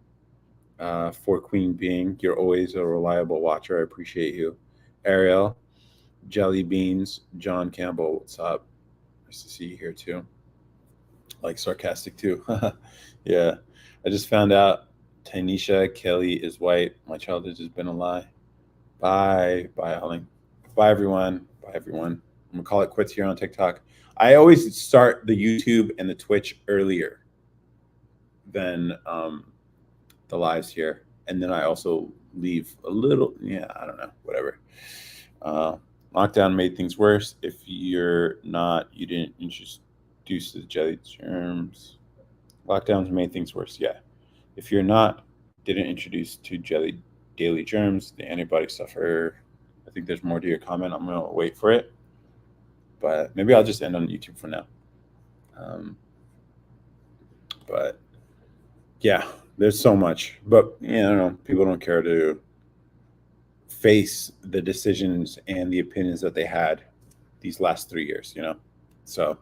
For Queen Being, you're always a reliable watcher. I appreciate you. Ariel, Jelly Beans, John Campbell, what's up? Nice to see you here too. Like sarcastic too. Yeah. I just found out Tanisha Kelly is white. My childhood has been a lie. Bye. Bye, Owling. Bye, everyone. Bye, everyone. I'm gonna call it quits here on TikTok. I always start the YouTube and the Twitch earlier than the lives here, and then I also leave a little. Yeah, I don't know, whatever. Lockdown made things worse. If you didn't introduce the jelly germs. Lockdowns made things worse. Yeah, if didn't introduce to jelly daily germs, the antibiotics suffer. I think there's more to your comment. I'm gonna wait for it. But maybe I'll just end on YouTube for now. But yeah, there's so much. But I don't know. People don't care to face the decisions and the opinions that they had these last 3 years. So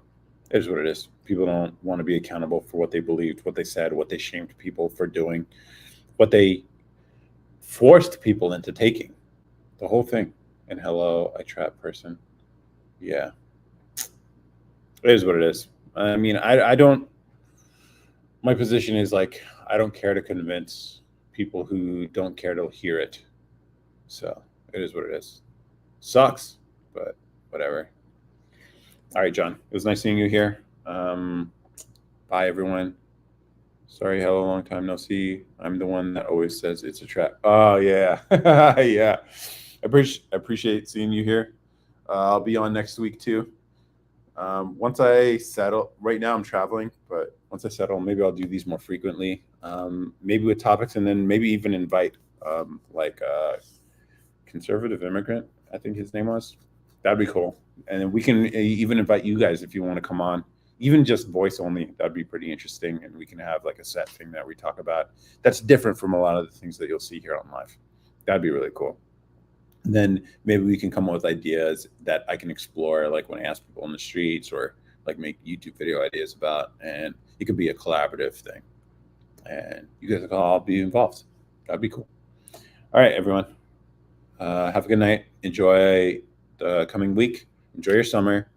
it is what it is. People don't want to be accountable for what they believed, what they said, what they shamed people for doing, what they forced people into taking. The whole thing. And hello, I trap person. Yeah. It is what it is. I mean, I don't. my position is like, I don't care to convince people who don't care to hear it. So it is what it is. Sucks, but whatever. All right, John. It was nice seeing you here. Bye, everyone. Sorry, hello, long time no see. I'm the one that always says it's a trap. Oh yeah, yeah. I appreciate seeing you here. I'll be on next week too. Once I settle, right now I'm traveling, but once I settle, maybe I'll do these more frequently. Maybe with topics, and then maybe even invite like conservative immigrant. I think his name was. That'd be cool. And then we can even invite you guys if you want to come on, even just voice only. That'd be pretty interesting, and we can have like a set thing that we talk about. That's different from a lot of the things that you'll see here on live. That'd be really cool. And then maybe we can come up with ideas that I can explore, like when I ask people on the streets, or like make YouTube video ideas about, and it could be a collaborative thing. And you guys can all be involved. That'd be cool. All right, everyone. Have a good night. Enjoy the coming week. Enjoy your summer.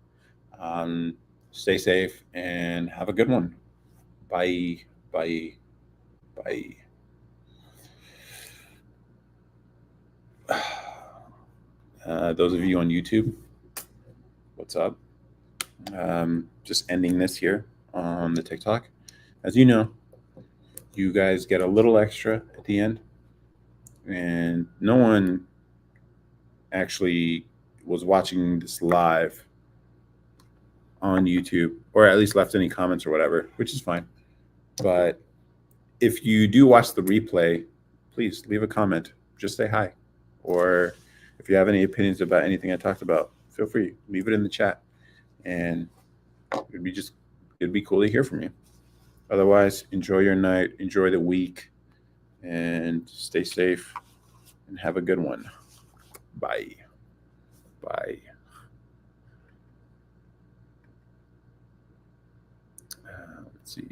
Stay safe and have a good one. Bye. Bye. Bye. Those of you on YouTube, what's up? Just ending this here on the TikTok. As you know, you guys get a little extra at the end, and no one actually was watching this live on YouTube, or at least left any comments or whatever, which is fine. But if you do watch the replay, please leave a comment. Just say hi. Or if you have any opinions about anything I talked about, feel free, leave it in the chat. And it'd be cool to hear from you. Otherwise, enjoy your night, enjoy the week, and stay safe and have a good one. Bye. Bye. Let's see.